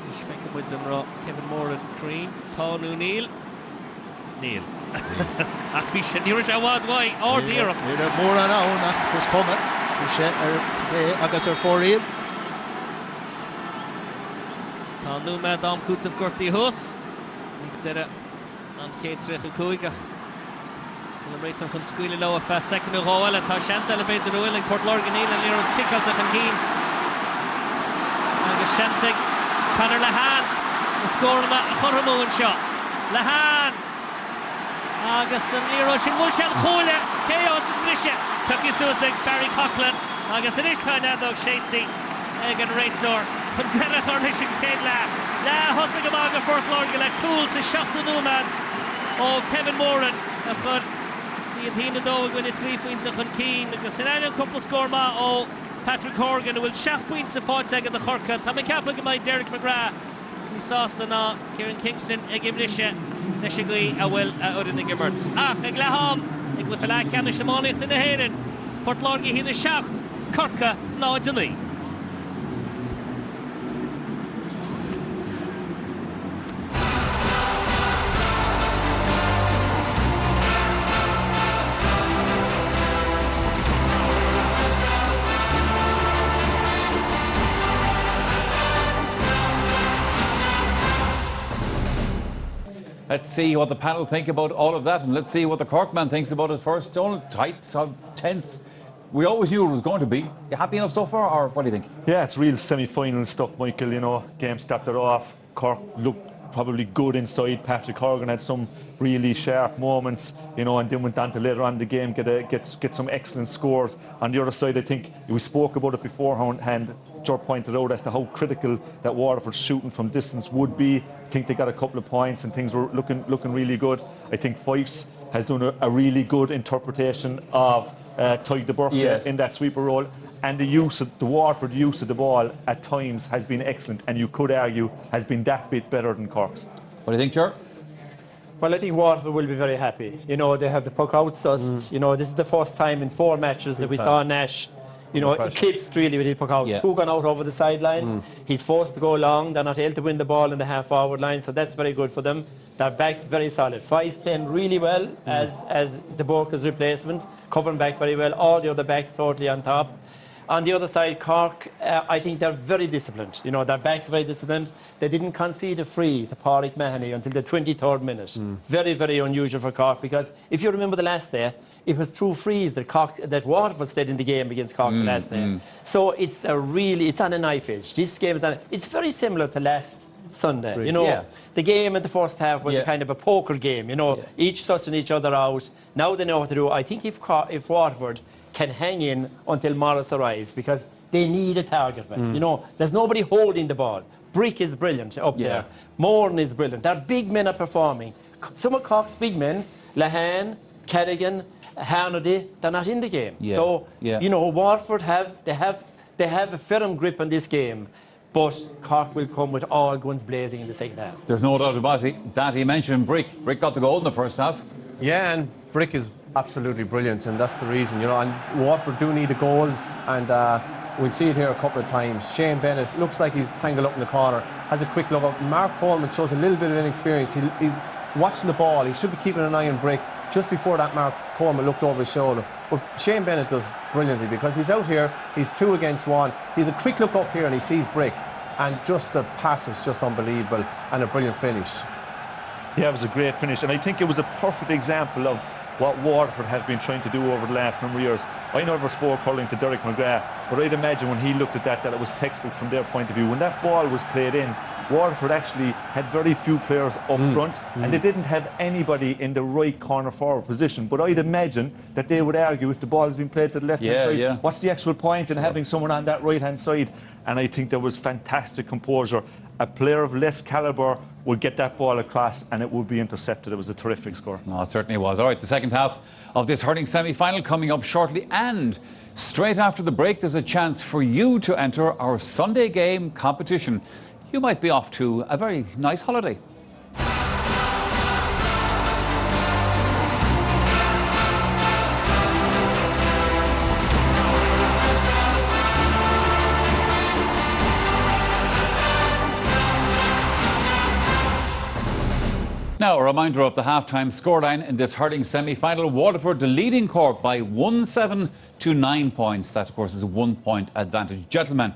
Is feice buid an rá Kevin Moran Green, Táú Níl. Níl. Ach bhí sé níor sé bhád mhaid ardíarach. Níor a mór an ann ach gus cuma. Bhí sé ar agus ar fóríl. Táú me dám cútamh gurtaí hús. Nig deire an chéad trich a cúigach. An réitim chun scuile le a fe second ó gáile tá seansa le beidir bhfuil ag Port Lorga níl an líorad kickalsa an cín. Agus seansaigh Conor Lehan na scórna a chorramú an seo. Lehan agus an líorad sin bhfuil sean chúile chaos an brise tucí suas ag Barry Coughlin agus an istá nadóg SHC ag an réitsór chun deire chuirla sin céad le thosa go mág a Port Lorga le cúil sa seachta númad ó Kevin Moran a chun Ní an dó gine 3 points chun cín agus in an cúpla scór má ó Patrick Horgan a bhfuil 7 points a fáilte ag an chorca. Tá mé ceapla go mbeidh Derek McGrath ní sásta ná Kieran Kingston ag imrise leis a gcuí a bhfuil a udan ag immert. Ach ag leán ag bhfuil le ceanna semánaíocht in na héireann. Port Lorga hína 7, Corca 9. Let's see what the panel think about all of that, and let's see what the Cork man thinks about it first. Donald, tight, tense. We always knew it was going to be. You happy enough so far, or what do you think? Yeah, it's real semi-final stuff, Michael. You know, game started off. Cork looked probably good inside. Patrick Horgan had some really sharp moments, you know, and then went on to later on in the game get some excellent scores. On the other side, I think we spoke about it beforehand. George pointed out as to how critical that Waterford shooting from distance would be. I think they got a couple of points and things were looking really good. I think Fifes has done a really good interpretation of Tadhg de Burke in that sweeper role. And the Waterford use of the ball at times has been excellent, and you could argue has been that bit better than Cork's. What do you think, Ger? Well, I think Waterford will be very happy. You know, they have the puck outsussed. You know, this is the first time in 4 matches that we saw Nash, you know, eclipsed really with his puck out. 2 gone out over the sideline. He's forced to go long. They're not able to win the ball in the half-forward line, so that's very good for them. Their back's very solid. Fi's playing really well as the Burke's replacement, covering back very well. All the other backs totally on top. On the other side, Cork, I think they're very disciplined. You know, their back's very disciplined. They didn't concede a free to Pádraig Mahoney until the 23rd minute. Very, very unusual for Cork, because if you remember the last day, it was through frees that Waterford stayed in the game against Cork the last day. So it's it's on a knife edge. This game is it's very similar to last Sunday. Really? You know, the game in the first half was a kind of a poker game. You know, each sussing each other out. Now they know what to do. I think if Waterford can hang in until Morris arrives, because they need a target man. You know, there's nobody holding the ball. Brick is brilliant up there. Moran is brilliant. Their big men are performing. Some of Cork's big men, Lehan, Cadigan, Harnedy, they're not in the game. So you know, Waterford have a firm grip on this game. but Cork will come with all guns blazing in the second half. There's no doubt about it. That he mentioned Brick. Brick got the goal in the first half. Yeah, and Brick is absolutely brilliant, and that's the reason, you know. And Waterford do need the goals, and we'll see it here a couple of times. Shane Bennett looks like he's tangled up in the corner, has a quick look up. Mark Coleman shows a little bit of inexperience. He's watching the ball. He should be keeping an eye on Brick. Just before that, Mark Coleman looked over his shoulder. But Shane Bennett does brilliantly because he's out here, he's 2 against 1. He's a quick look up here and he sees Brick. And just the pass is just unbelievable and a brilliant finish. Yeah, it was a great finish. And I think it was a perfect example of what Waterford have been trying to do over the last number of years. I never spoke hurling to Derek McGrath, but I'd imagine when he looked at that it was textbook from their point of view. When that ball was played in, Waterford actually had very few players up front, and they didn't have anybody in the right corner forward position. But I'd imagine that they would argue if the ball has been played to the left-hand side, what's the actual point in having someone on that right-hand side? And I think there was fantastic composure. A player of less calibre would get that ball across and it would be intercepted. It was a terrific score. No, it certainly was. All right, the second half of this hurling semi-final coming up shortly, and straight after the break there's a chance for you to enter our Sunday game competition. You might be off to a very nice holiday. Now, a reminder of the half-time scoreline in this hurling semi-final. Waterford leading Cork by 1-7 to 9 points. That, of course, is a 1-point advantage. Gentlemen,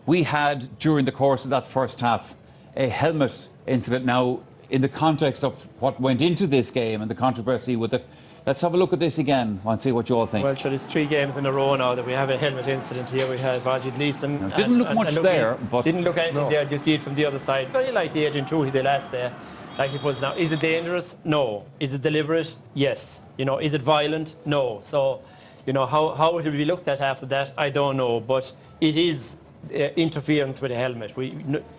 we had, during the course of that first half, a helmet incident. Now, in the context of what went into this game and the controversy with it, let's have a look at this again and see what you all think. Well, sure, there's 3 games in a row now that we have a helmet incident here. We had Vajid Leeson. Didn't look much there, but... Didn't look anything there. You see it from the other side. Very like the Adrian Trudy the last day. Like he puts now. Is it dangerous? No. Is it deliberate? Yes. You know, is it violent? No. So, you know, how it will be looked at after that, I don't know. But it is interference with the helmet.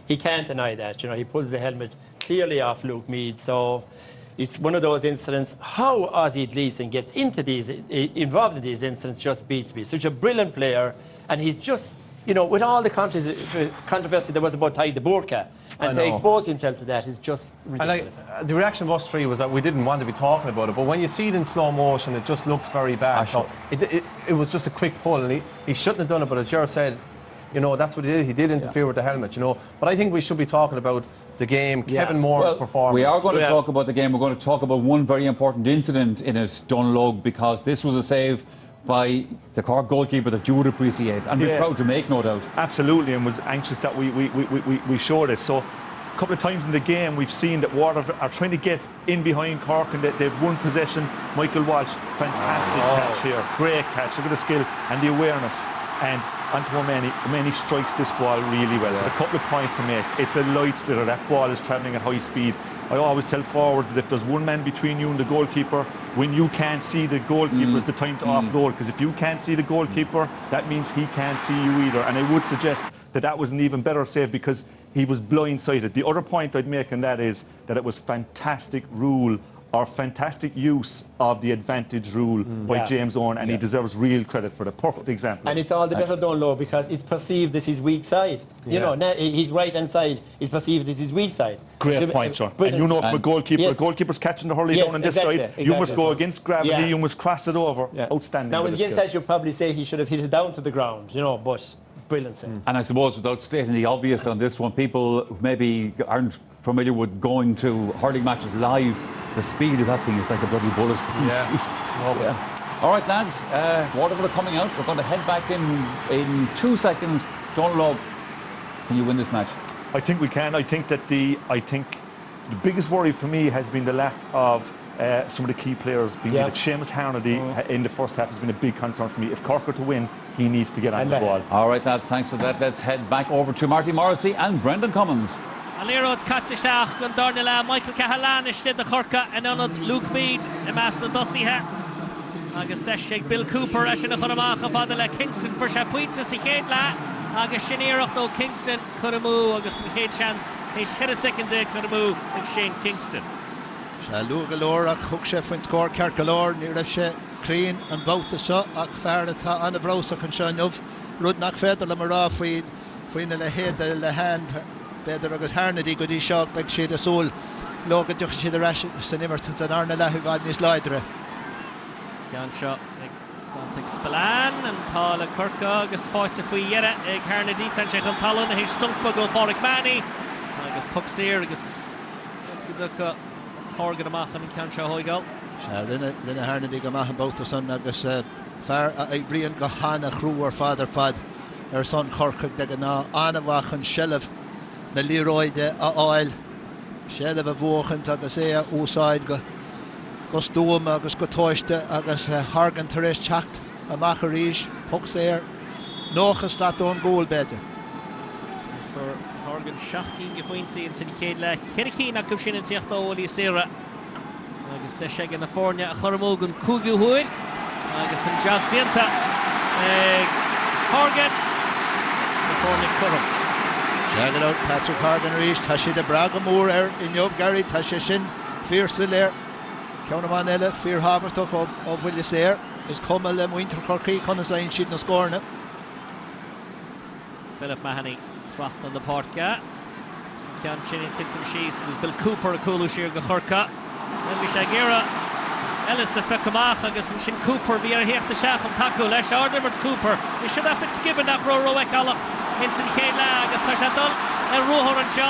He can't deny that. You know, he pulls the helmet clearly off Luke Meade. So it's one of those incidents. How Ozzy Gleeson gets into these, involved in these incidents, just beats me. Such a brilliant player, and he's just, you know, with all the controversy there was about Ty the Burka, and to expose himself to that is just ridiculous. And the reaction of us 3 was that we didn't want to be talking about it, but when you see it in slow motion, it just looks very bad. So it was just a quick pull, and he shouldn't have done it, but as Gerard said, you know, that's what he did. He did interfere with the helmet, you know. But I think we should be talking about the game, Kevin Moore's performance. We are going to talk about the game. We're going to talk about one very important incident in it, Dunlog, because this was a save by the Cork goalkeeper that you would appreciate and be proud to make, no doubt. Absolutely, and was anxious that we showed it. So a couple of times in the game we've seen that Waterford are trying to get in behind Cork, and they've won possession. Michael Walsh, fantastic catch here, great catch. Look at the skill and the awareness. And Antoine Many strikes this ball really well. A couple of points to make. It's a light sliotar. That ball is travelling at high speed. I always tell forwards that if there's one man between you and the goalkeeper, when you can't see the goalkeeper, it's the time to offload. Because if you can't see the goalkeeper, that means he can't see you either. And I would suggest that that was an even better save because he was blindsided. The other point I'd make on that is that it was fantastic rule or fantastic use of the advantage rule by James Owen, and he deserves real credit for the perfect example. And it's all the better done low because it's perceived this is weak side. You know, his right hand side is perceived as his weak side. Great point, Sean. And you know, from a goalkeeper, a goalkeeper's catching the hurley down on this side, you must go against gravity, you must cross it over. Outstanding. Now, against that, you'll probably say he should have hit it down to the ground, you know, but brilliant save. And I suppose, without stating the obvious on this one, people who maybe aren't familiar with going to hurling matches live, the speed of that thing is like a bloody bullet. All right, lads, Waterford are coming out. We're going to head back in 2 seconds. Dunlog, can you win this match? I think we can. I think the biggest worry for me has been the lack of some of the key players being in it. Seamus Harnedy in the first half has been a big concern for me. If Cork are to win, he needs to get on the ball. All right, lads, thanks for that. Let's head back over to Marty Morrissey and Brendan Cummins. Alirod Katisach Gondornila, Michael Cahalan is the Corka, and on Luke Meade, the Master Dossiha. August Deshig, Bill Cooper, Ashina Honamacha, Badala, Kingston for Shapuitza, Siketla, August Shinirach, no Kingston, Kudamu, August Mikhail Chance, he's hit a second day, Kudamu, and Shane Kingston. Shalugalora, Hookchef, and Score, Kerkalor, Nirafshe, Creen, and Bautasha, Akfarata, and the Brosa, Conshanov, Rudnak Fedder, Lamarafi. Faoine le héad le hand beidir agus Harnedy go dtí seach beag siad a súl lóga dúch siad a reis san immert san arna lethú bhad níos leidre. Gan seo ag Spillane an tá le Cork agus fáilte faoi dheire ag Harnedy tan sé an talún a hís sumpa go Pádraig Mahony agus puck séir agus go Horgan amach an cean seo hoigáil. Rinne Harnedy go maith an bóta san agus fear ag bríon go hána chrúar fáidir fad son Corcaigh de ná anamhach an sellh na líróide a áil sellh a bhuachant agus é úsáid go stúm agus go toiste agus Hargan tar éis teacht amach a ríis puck séir nóchas leatón gúil beidir. Horgan 16 go bhaintí in sin chéad le Chericín a cub sin an tíocht ólaí séra agus de sé gan na fórne a chormógan cúgiú húil agus an jab tíanta Horgan na fórne chorm. Seagan out Patrick Horgan ríis tá siad a braga mór in Job Gary tá sé sin fíorsa léir ceannaman eile fíor habartach ó bhuiile séir is cuma le muintear Corcaigh chuna saon siad na scórna. Philip Mahony thrust on the Portga. Cean sin in tintam síos agus Bill Cooper a cúlú siar go Chorca. Then bhí sé géire Ellis a fecamach agus an sin Cooper bhí ar héachta seach an taú leis Ardemert Cooper. Ní siad a fit skiban nach roiceálach in sin chéad le agus tá sé dul ar rúthór an seo.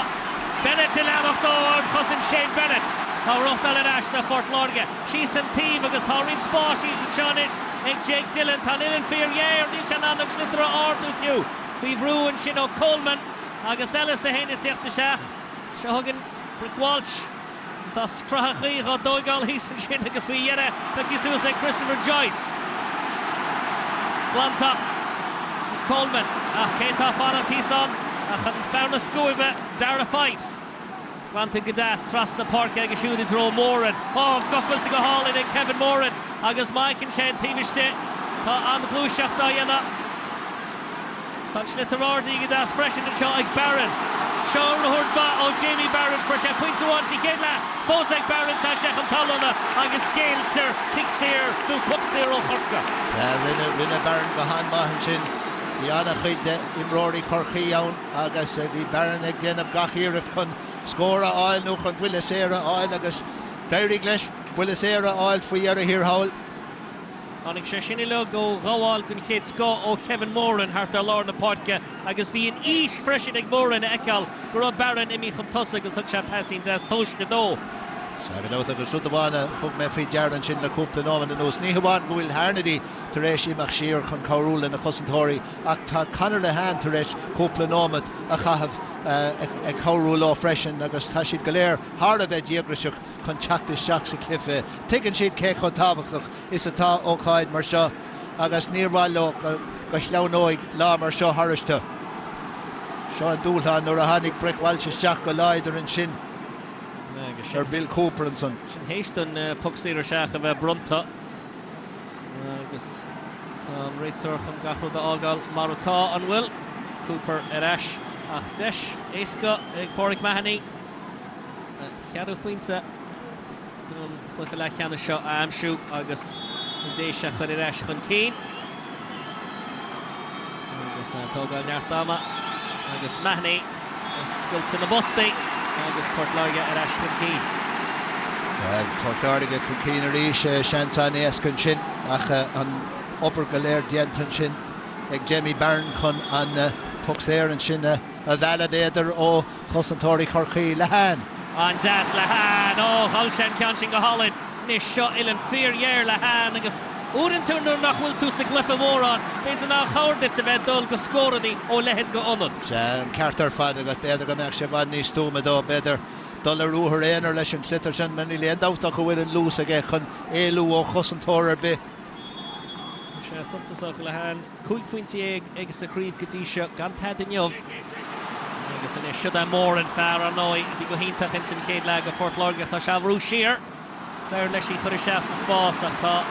Bennett i leanach dó chus in Shane Bennett. Tá rochtal ar eis na Fort Lorga. Síos an tíb agus tá rin spá síos an seanis ag Jake Dillon tá in fear éir níl se anam slitar ardú fiú. Bhí brú an sin ó Coleman agus Ellis a héine tíochta seach. Se thugann Brick Walsh. Tá scrachaí go dóigáil hís an sin agus bhí dheire beag sús ag Christopher Joyce. Glanta Coleman ach céntá fan an tíán ach an fearna scúibe Dara Fipes. Glanta Gadas tras na park agus siúd I dro Moran. Gofuil go hálinn ag Kevin Moran agus Mike an sé tíbiste tá an glúiseach dá dhéana. Stan slitar ordaí Gadas freisin an seo ag Barron. Sean Hurdba ó Jamie Barron for sé points a once chéad le fós ag Barron tá sé an talúna agus Gailter Tigsir dú Puxir ó Chorca. Rinne Barron go hanmahan sin bhí anna chuid de imróí Corcaigh ann agus bhí Barron ag déanamh gachíirecht chun scóra áil nó chun bhuiile séra áil agus deirí leis bhuiile séra áil faoi ar a hirthail. Annig sé sinna le go gháil gon chéad scó ó Kevin Moran thart ar lár na Portga agus bhí an ís freisin ag Moran a eiceáil go raibh Barron imi chun tosa agus thug sé passin des tóiste dó. Seagan out agus rudamhána thug mé faoi dearan sin le cúpla nóman an nús. Ní hamháin go bhfuil Harnedy tar éis imach siar chun cabhrúla na cosantóirí ach tá canar le hand tar éis cúpla nómad a chahabh ag cabhrú lá freisin agus tá siad go léir thar a bheith díograseach chun teachtas seach sa cliffe. Tuigeann siad cé chun tábhachtach is atá ócáid mar seo agus níormhail go sleanóig lá mar seo thariste. Seo an dúltha nuair a tháinig Brick Walsh seach go láidir an sin. Ar Bill Cooper an son. Sin héistan puxíir seach a bheith brunta. Agus tá an réitor chun gachú de ágáil mar atá an bhfuil. Cooper ar eis ach deis éasca ag Pádraig Mahony. Cheadú faointe chlucha le cheanna seo amsú agus déise chun ar eis chun cín. Agus tógáil neartdáma agus Mahony sculta na bostaí agus Port Larga ar eis chun cín. Port Larga chun cín ar ríis seansán éas chun sin ach an opair go léir diantan sin ag Jamie Barron chun an puxéir an sin a bheile béidir ó chosantóirí Corcaigh le háin. An das le háin hall sé cean sin go hallin ní seo ilan fíor le háin agus úrin túnú nach bhfuil tú sa glypa mórán beidir ná cháirdit sa bheith dul go scóraí ó lehéad go ionad. Se an ceartar fad agus beidir go meach sé bhd níos túma dó beidir dul ar rúthar éonar leis an clitar sin man í léon dáta go bhfuil an lús aige chun éalú ó chosantóir be. Se suntasach le háin cúig faointí ag sa chríomh gotí seo gan tad in jobh. Agus in siúd a mór an fear an nói bhí go híntaach in sin chéad le go Port Larga tá seahrú siar. Deir leis í chuir sé sa spás ach tá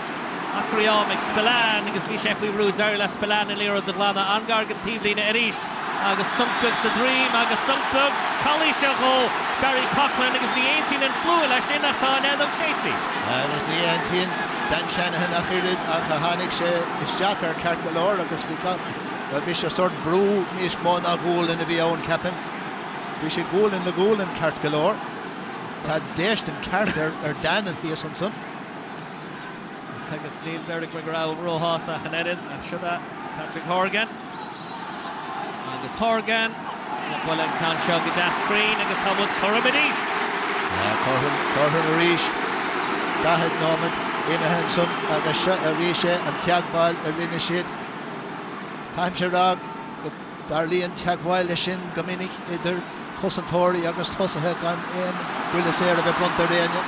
acraíám ag Spillane agus bhí sé faoi brú deir le Spillane in líra de glána angargan tíomhlína ar ís agus sumptug sa Dream agus sumptug chalí se go Barry Coughlin agus ní aontín an slúil leis sin ach tá an éadach sétí. Agus ní aontín Dan Shanahan a chirid ach a hánig sé isteach ar ceart go leir agus bhí Well, Bishop sort of brew Nish Mona Goul in the Vion Captain. Bishop Goul in the Goul and Cart Galore. Tad Desht and Carter or Dan and Pearsonson. Agus Neil Derek McGraw Rojas na Hanedin Shada Patrick Horgan. Agus Horgan. Well, and can show Gadas Green agus Thomas Corabadish. Corhan Arish. Dahad Norman. Emma Hanson. Agus Arisha and Tiagbal Arinashid. Hamsharag. Darlene Tiagwal Lishin Gaminik Ider. Cosantori agus Tosahegan in Willis Air of a Blunterania.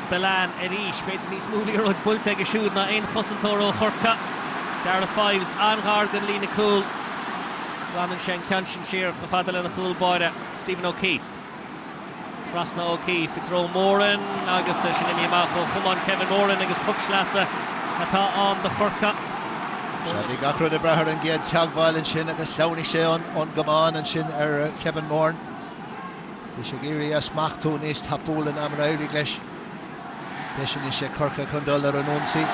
Spillane Erish, Bates Lee Smoothly Roads Bulteg Shoot na ein Cosantoro Corka. Dara Fives, Angargan Lena Cool. Raman Shen Kanshin Shear, Fadal and Cool Boyda, Stephen O'Keefe. Frosna O'Keefe, Pedro Moran, Agus Shinimi Mafo, come on Kevin Moran, Agus Pukshlasa, Ata on the Corka. Shabby Gakra de Brahar and Ged Tagbal and Shin, Agus Lowny Sheon on Gaman and Shin Kevin Moran. Ishagiri Asmachtu Nis Tapul and Amrairi Glesh. Deshin is Corka Condola Renunci.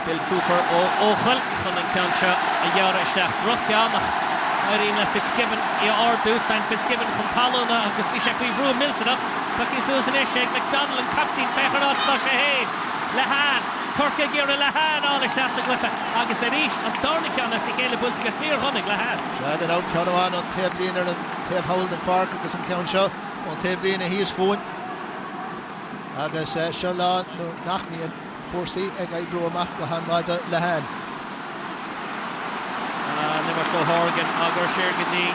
Bill Cooper Ochel, Conan Kansha, Ayara Shach, Rockama, Irina Fitzgibbon, Eor Boots and Fitzgibbon from Talona, Agus Bishakwi Brew Milton, Bucky Susan Ishak, McDonald and Captain Pecharot Stashahe, Lahan, Corka Gira Lahan, all the Shasta Glippa, Agus Erish, and Dornican as Sikela Bulska, Fear Hunning Lahan. Shad out Conawan on Tabliner and Tab Holden Park, Agus and Kansha, on Tabliner, he is phone. Agus Shalon, Nachmi and Horsey, Egg Brew Machbahan Wada Lahan. Nimmerso Horgan, Agur Shergadi,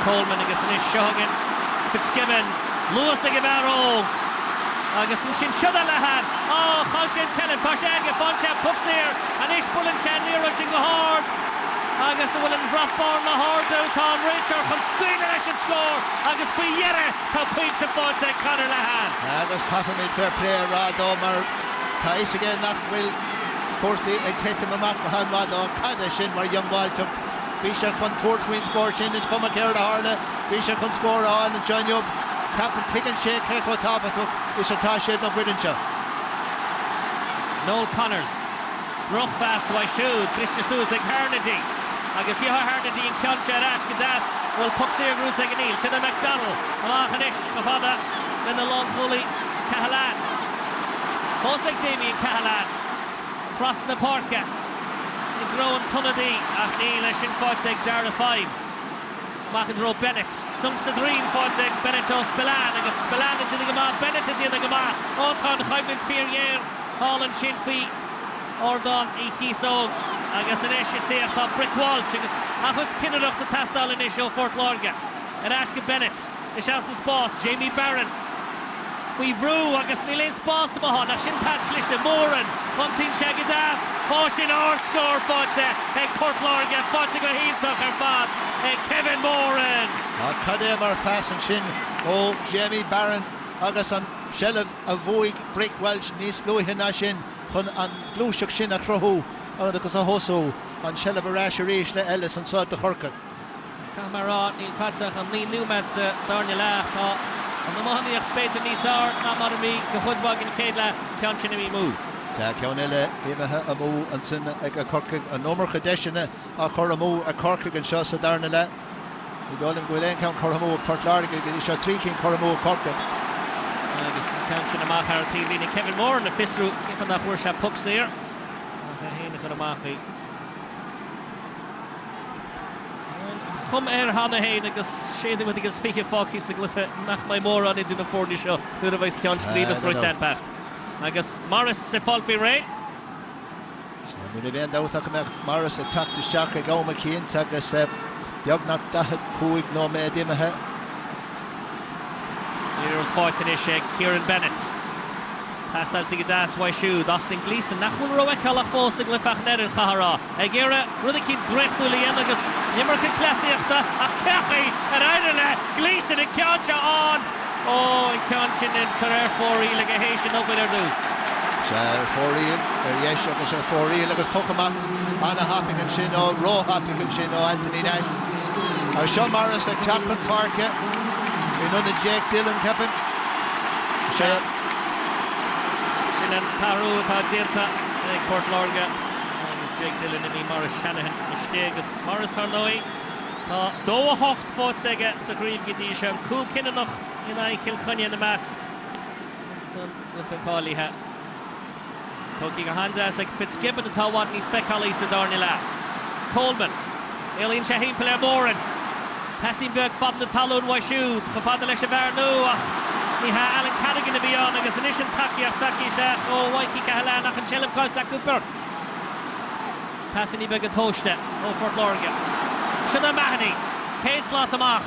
Coleman, Agus and Shogan, Fitzgibbon, Lewis Agavaro, Agus and Shin Shudalahan, oh, Khalshin Tellin, Pashaga, Foncha, Puxir, and Ish Bullen Chandler, Rushing the Horde, Agus the Willen Rothborn, the Horde, Tom Ritzer, from Squealer, I should score, Agus Priera, to Pete Support, Connor Lahan. Agus Pafamid fair play, Rod Omar, Kais again, Nach will. Corsi, I take him a mark behind Wada, Kadashin, where young Wild took Bisha con tour twin score, Shin is come a care to Harla, Bisha con score on, and John Yob, Captain Tick and Shake, Heko Tabato, is a Tashed no Bridinsha. Noel Connors, Bruch fast, Waishood, Krishna Suzik, Hernady, Agus Yaha Hernady and Kyansha, Ash Gadas, Will Puxir, Roots Eganil, Chida McDonald, Malachanish, Mafada, then the long Holy Cahalan, Hosek Damien Cahalan. Frost na Porca, it's Rowan Tunnady, Neil Shin Fortseg, Dara Fives, Macandro Bennett, some Sadreen Fortseg, Benetto Spillane, Agus Spillane into the Gama, Bennett into the Gama, Oton, Chaimins Pierre, Holland Shinfi, Ordon, Ichiso, Agus an SHC, Brick Walsh, Agus Ahuts Kinneruch, the Tasdal in Isho, Fort Lorga, and Ashka Bennett, Ishas's boss, Jamie Barron. We brew Agus Nilis possible on a Shin Pass Clishta Moran, Montin Shagadas, Hoshin Ort score Fodze, and Port Lorga, Fodze go Heathcock or Fod, and Kevin Moran. Kadem or Fass and Shin, oh, Jamie Barron, Agus on Shelev, Avoig, Brick Welsh, Nis Luhinashin, Hun and Glushuk Shin a Crohu, Agus a Hoso, and Shelev Arasharish, Ellis and Sod the Horka. Cameron, Neil Patzach, and Neil Newmans, Darnila. And the Mahani of Peter Nisar, Namarami, the Huzbog in Kedla, Kanchinimi move. Kaunilla, Imaha Amu, and Sin a Cork, a number Kadeshina, a Coramu, a Cork and Shasa Darnilla. We go in Gwilen Count Coramu, Portlarg, and Isha 3 King Coramu, Cork. This is Kanchinamahar TV, and Kevin Moore, and the Fistru, given that worship pucks here. Come Hanna Hain, agus Shane with the speaking Focky, Siglifa, Nach my more on it in the 40 show, who the vice can't leave us right hand back. Agus Morris Sepulpi Ray. When we end out, Morris attacked the Shaka Gomaki in Tagas, Yognak Dahat Puig no Medimaha. Here was Fortinish, Kieran Bennett. Pass out to Gadas, Waishood, Austin Gleeson, Nachmul Roekalach Bosig Lefachner and Kahara. Agera, Rudikin Drechtuli, Agus, Yimmerka Classiachta, Akachi, and Ireland, Gleeson and Kyansha on. Oh, and Kyanshin and Career 4E, like a Haitian up with their dues. Share 4E, yes, Agus 4E, Agus Tokaman, Anna Hopping and Shino, Ro Hopping and Shino, Anthony Nash. Sean Morris at Chapman Park, in under Jake Dillon, Kevin. Share. Shinan Taru, Tadzienta, Port Lorga, Jake Dillon and Morris Shanahan Ishtagus Morris Harloy Do a hocht fótsige sa gríomh Gadisha an cúl cinnach in Eichel Chunne na Mask san na Ficálíthe Tugi go handas ag Fitzgibbon atá bhaid ní specálí sa darna le Coleman Éilíonn sé himpeall Moran Tassin Bug fad na talún waisiúd go fada leis a bhar nó ní ha Alan Cadigan a bhí an agus inis an takeíach ó Waikiki Cahalán nach an Shellam Cáilteach Cooper Tassin í Bug an tóiste ó Fort Lorga Siad Mahoney cé slát amach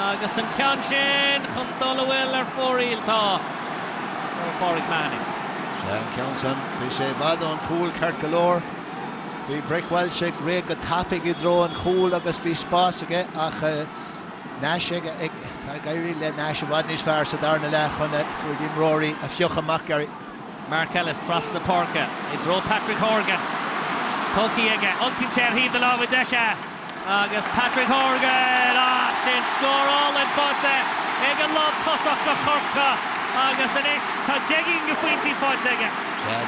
agus an ceann sin chun dul bhfuil ar fóríl tá ó Pádraig Mahoney Sean Counson, we say Madon cool Kirkalore. We break well shake reg a tapping it draw and cool agus be spas again. Ach Nash Gary le Nash Wadnish Fars at Darna Lech on it within Rory a Fiocha Macari. Mark Ellis thrust the Porca. It's Roe Patrick Horgan. Pokey again. Unting chair heave the law with Desha. Agus Patrick Horgan. Shin score all in Fotze. Egan love Tossach the Cork. Agus an ish, tá degging go pointí fáteige.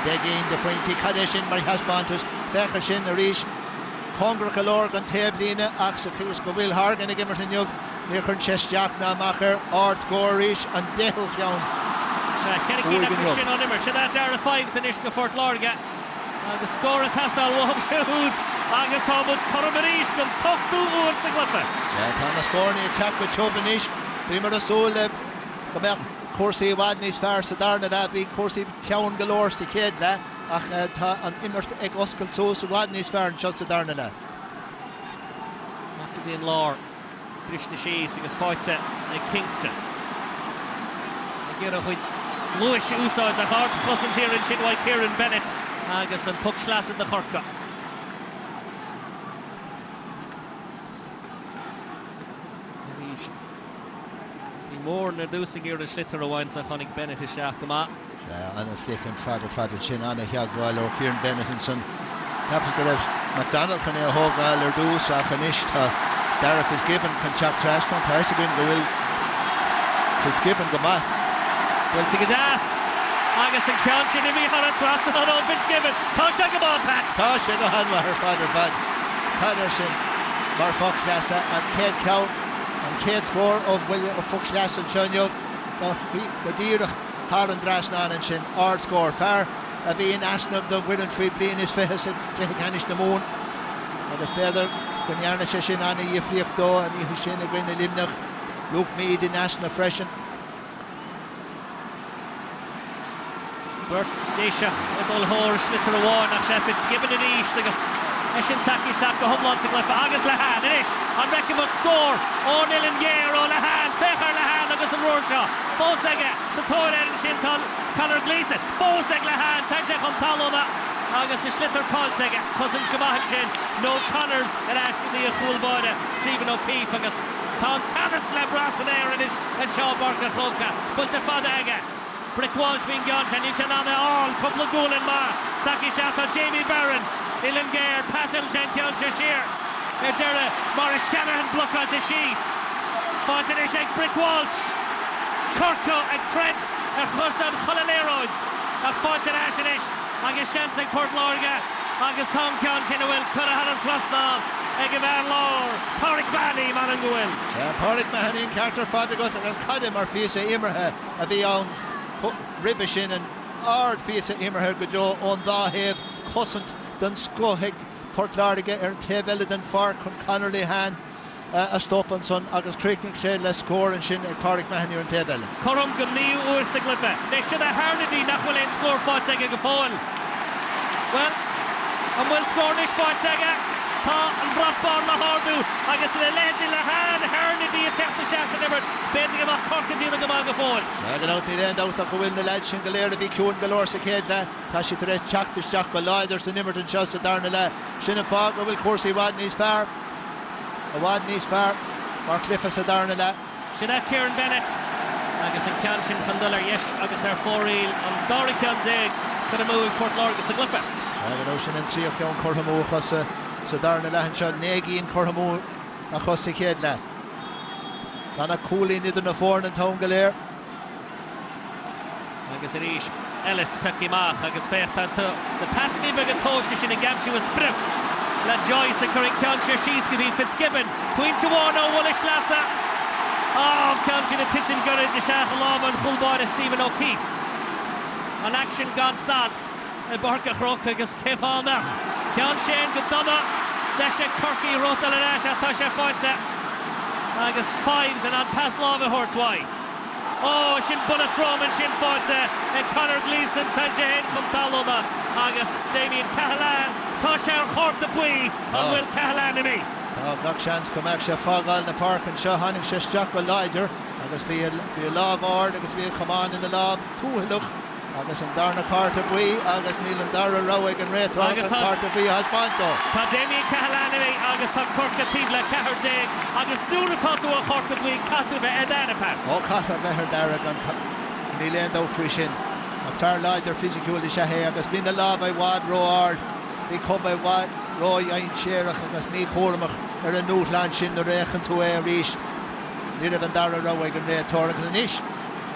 Degging the pointí cadé sin mar hasbantas fechar sin a rís Congra Calor gan teblíne ach sa chus go bhfuil Hargan ag immert an jog ní chun seisteach ná machar ard scór rís an dehil cheann. Chenig ína sin an immer, sin that dar a 5 san ish go Fort Lorga. Agus scór a tastal wahab siúd agus tá bud cormaríis gan tochtú úr sa glyfa. Tá na scórní attack with Chobaníis, bí mar a sól le go meach Corsi Wadnish Fars at Darna that big Corsi Town Galore to kid la ach an immert ag Oscar so Wadnish Fars just at Darna la Macadine Lore Drish the Shees agus Poitse ag Kingston Agera chuid Lewis úsáid a hard cosint here in Shinwai Kieran Bennett agus an puck schlas in the Chorca More na dúsa gear a slitter a wine sa Chonig Bennett is seach gama. Anna flicking father chin Anna Hiagwal or Kieran Bennett and son. Captain Gareth McDonald can a hogal or do Sachanish Dareth is given can chat trash on Taisabin go will Fitzgibbon gama. Well to get ass. Agus and count should be on a thrust on Fitzgibbon. Tasha gama Pat. Tasha go han her father bad. Patterson Mar Fox Lassa and Kate Count. Kate score of William of Fuchslas and Shunjov. He the deer hard and Drasnan and Shin ard score far a being asking of the winning free playing his face and Hanish the moon. And the feather when Yarna Shin Anna Yifliakdo and Hushin again the Limnach Luke Mead in Asna Freshen. Bert Desha with all horse slitter a war nach Shepard's given it east because Eshin Taki Shak go home once again for Agus Lahan and ish on record score O'Neill and Yer o Lahan Fechar Lahan agus an Rorshaw Fosega Sator and Shinton Conor Gleeson Foseg Lahan Tajek on Talona Agus a Schlitter Colsega Cousins Gamahan Shin no Connors and Ashkin the Achul Boda Stephen O'Keefe agus Tom Tanis Lebrasa there and ish and Shaw Barker Cloka but the Fadaga Brick Walsh being gone and Ishanana all couple of goal in Ma Taki Shaka Jamie Barron Ilan Gare, Pasel Shankion Shashir. Edera, Morris Shanahan block on the Shees. Fontanish Brick Walsh. Corko and Trent and Chosan Cholaleroids. And Fontanash Agus Shansig Port Lorga. Agus Tom Kion Chinawil could have had him thrust on. Egevan Lore. Pádraig Mahoney Mananguil. Pádraig Mahoney and Carter Fadagot and Kadim or Fisa Immerha a beyond Ribishin and Ard Fisa Immerha Gojo on the Have Cosant. Dun Skohig Port Lorga Tevelle den Far Connerly Han a stop on son Agus Creaking Shell less score and Shin Pádraig Mahoney and Tevelle. Corum Gumni or Siglipa. They should have Harnedy Nachwell and score Fotsega Gafon. Well, and will score Nish Fotsega. And Brockborn Mahardu. Agus the Lady Lahan Harnedy attempt the shots and ever bending him off Cork and dealing him on Gafon. Nagan out the end out of Will the Ledge and Galera be Kuhn Galore Sakeda. Tashi Tre Chak to Shak Balai. There's an Immerton shots at Darnala. Shinapog will Corsi Wadney's far. Wadney's far. Mark Cliffus at Darnala. Shinak Kieran Bennett. Agus and Kanshin Fanduller Yesh. Agus our Foreel and Dorican Zig. Could have moved Port Lorga Saglipa. Nagan Ocean and Trio Kion Corhamu. So Darnala and Sean Nagy in Corhamu. Acosta Kedla. Donna Cooley near the Naforn and Town Galere. Agus Irish Ellis Pekimach agus fécht the passing bag of Tosh in a gamshi was sprint. La Joyce and Cork County she's getting Fitzgibbon. Twin to one, Wallish Lassa. Oh, County the Titton got it to Shachalom and Fullboy Stephen O'Keefe. On action gone start. Barca Croca agus Kevana. Count Shane Godonna. Dasha Corky Rotal and Asha Tasha Fonta. Agus Fives and on pass Lava Horts wide. Oh, Shin Bullet Rom and Shin Fonta. And Connor Gleeson, Tanjahin Kumtaloma. Agus Damien Cahalan. Tasha Cork the Pui. And Will Cahalan to me. Gach chance come actually Fogal in the park and Shahaning Sheshak will Liger. Agus be a lob ord, agus be a come on in the lob. Two look. Agus and Darna Carter Bui, Agus Neil and Dara Rowig and Ray Carter Bui has Banto. Tá Damien Cahalan to me. Agus tá Cork the Tibla Caharday. Agus Nuna Tatu a Cork the Pui. Katu be Erdanapan. Oh, Kata Beher Darag and Neil Endo Frishin. A fair Liger physical Shahe. Agus been the lob by Wad Roard. They come by Wad Roy Ein Sherach. Agus me Cormach. A new launch in the Rechen to a reach. Neil and Dara Rowig and Ray Torres and Ish.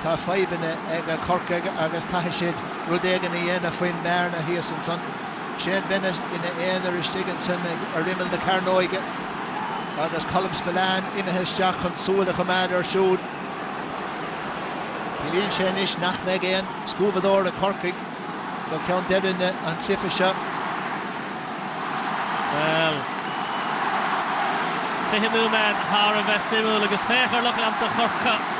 Tá 5 in a Cork agus Cahishid Rudegan Iena Finn Marna Hiesenson Shane Bennett in a Ainer Stigenson or Rimmel the Carnoige agus Colum Spillane Imahis Jack and Sula Commander Shoot Killian Shanish Nachme again Scubador the Corkig go count dead in the and Cliffisher. Well the Hindu man Hara Simul agus Fecher look at the Cork.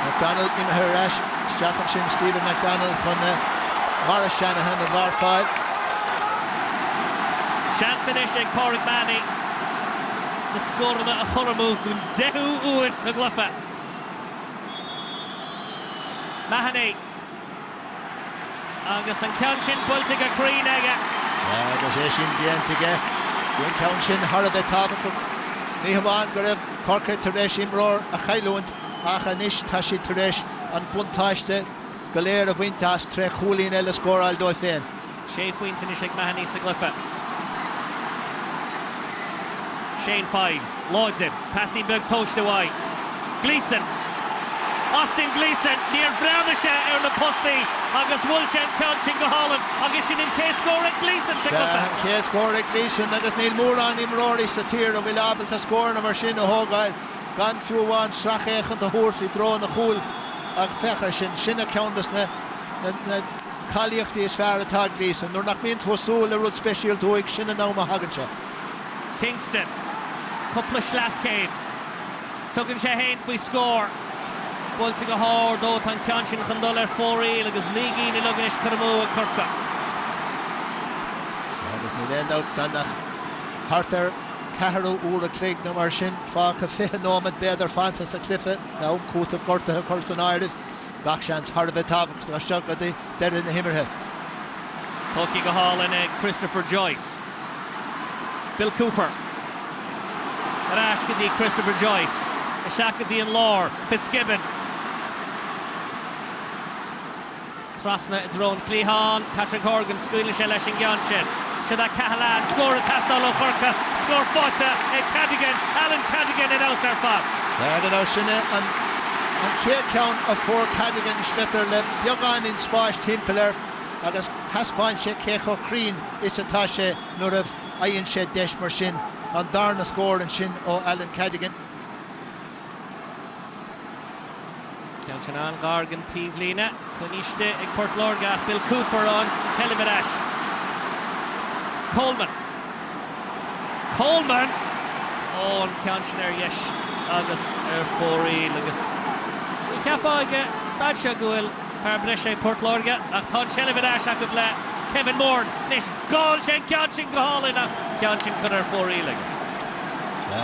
McDonald in her rash, Stephenson, Stephen McDonald from Morris Shanahan of Var 5. Shansanishik, Porrick Manny. The score of the Hurramuk, Dehu Uwis Saglafa. Mahoney. Agus and Kanshin Pulsiga Greenega. Agus Eshin Diantiga. Din Kanshin Harabet Tabakuk. Nihawan Garev, Corker Tereshim Roar, Achailuant. Achanish Tashi Teresh and Buntaste Galera Wintas Tre Hulin Ellis Goral Doifen. Shane Quintonishik Mahoney Saglafa. Shane Fives, Lloyds it, passing big touch the wide. Gleeson, Austin Gleeson near Brownisha er the Pusti, Agus Wulshan Counchin Gohalan, Agus in case score at Gleeson Saglafa. Case score at Gleeson, Agus Neil Moran in Rory Satir and will able to score in a machine of Hogai. Gan few one Strachech and the horse he drawn the hole and Fecher Shinna Countess na Kaliach the Sfara Tag Gleeson nor not mean to a soul a road special to ik Shinna now Mahagancha. Kingston couple of Slaskane Tugan Shaheen we score Bolting a hard out on Kanshin Khandoller 4-8 agus Nigi ni Lugnish Karamo and Kirka. Agus ni end out Danach Harter Caharo Ura Craig no Marshin, Faka Fihan Nomad Beder Fantas a Clifford, now Coat of Gorta Corton Ireland, Bakshans Harbet Tabak, the Shagadi, dead in the Himmerhead. Hockey Hall and Christopher Joyce. Bill Cooper. Rashkadi Christopher Joyce. Shakadi and Lore. Fitzgibbon. Trasna it's Rowan Clehan, Patrick Horgan, Squealish Eleshing Yanshin. Shada Cahalan, score at Castelo Corca, score Fota, and Cadigan, Alan Cadigan and Ausarfa. There the notion and Kate count of 4 Cadigan Schmetter le Biogan in Swash Timpeler, Agus Haspan She Kecho Kreen, Isatashe, Nurev, Ayan Shed Desh Marshin, and Darna scored and Shin o Alan Cadigan. Counchan Gargan Tivlina, Kunishte, Port Lorga, Bill Cooper on Televirash. Coleman. Oh, and Councillor Yesh Agus 4-8 Agus. Capaga Stadsha Guil Carbreshe Port Lorga Achton Shelevirash Akubla Kevin Moore Nish Gol Shen Counchin Gohalin Counchin Cunner 4-8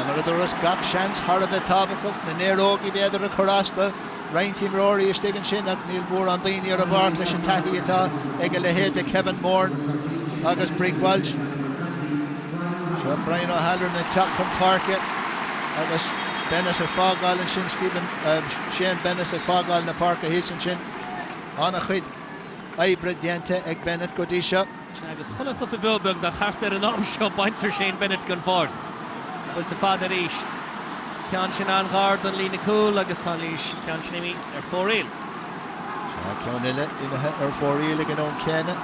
Maraduras Gak Shans Harabet Tabakuk the Nerogi Bedra Korasta Ryan Team Rory is taking Shin Neil Moore on Dini or a Barclash and Tahiata Egalehead to Kevin Moore Agus Brick Welch Brian O'Halloran and Chuck from Parkett Agus Bennett of Fogal and Shin Stephen Shane Bennett of Fogal in the Park of His and Shin Anachid Ibra Diente Eg Bennett Godisha Agus Hulach of the Vilbug the Harter and Omshaw Boinser Shane Bennett gone forward but to Father East Canshin on guard and Lena Cool Agus Talish Canshinimi they're 4-8 Ceanile imethe fóríile gan ón céine.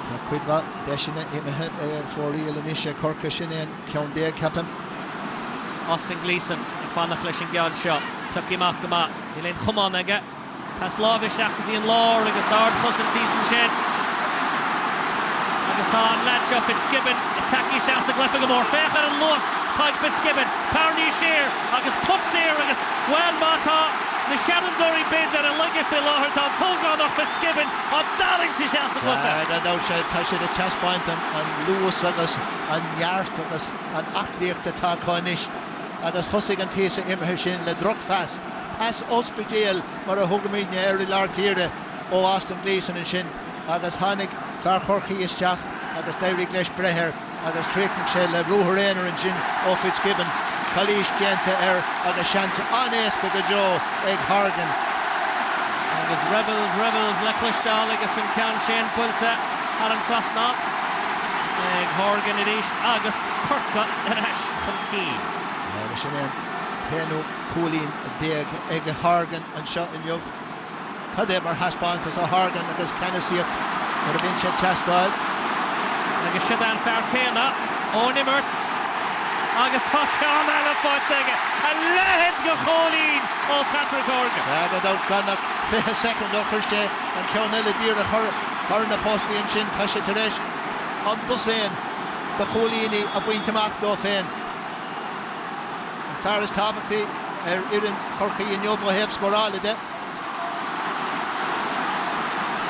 Tá cuidba deisina imethe fóríile mise Corca sin éon ceann déag capam. Austin Gleeson fannach leis an geall seo. Tucíach go maith. Ní léon chumán aige. Tá slábhaisteach go dtí an lár agus ard chusan tísan sin. Agus tá an leat seo Fitzgibbon tací seas a glyfa go mór. Fechar an luas Paig Fitzgibbon. Parní sér agus puck sér agus well mátá na Shannon-Dory bids ar a luige fi láthir tá tógáin nach Fitzgibbon an daring sa seas a glyfa. Tá sé tá sé de chestpoint an luas agus an neart agus an achlíocht atá cáinis agus chusig an tíosa imethe sin le droch fast. As ospidéal mar a thugamíne ar i láirtíre ó Austin Gleeson in sin agus tháinig fear chorcaí isteach agus d'éirigh leis brethir agus críochnigh sé le rúthar éanaar in sin ó Fitzgibbon chalís déanta agus seans anéas go Joe ag Hargan. Agus rebels le chluisteáil agus an ceann sin puilte ar an trasná ag Hargan i ríis agus Corca ar eis chun cí. Sin éon péanú cúlín déag ag Hargan an seo in jog. Tá é mar haspáintas a Hargan agus Canasíoch mar a bhíonn sé teascáil. Agus siad an fear céanna ó Nimmerts agus tá ceann eile fáilte aige a lehead go cholín ó Patrick Horgan. Go dá gannach 20 second ó chuirte an ceann eile díre chur na postíonn sin tá sé tar éis an doséin de cholíní a bhaointeach dó féin. Fear is tábhachtaí ar irin chorcaí in jobh hebh scorála de.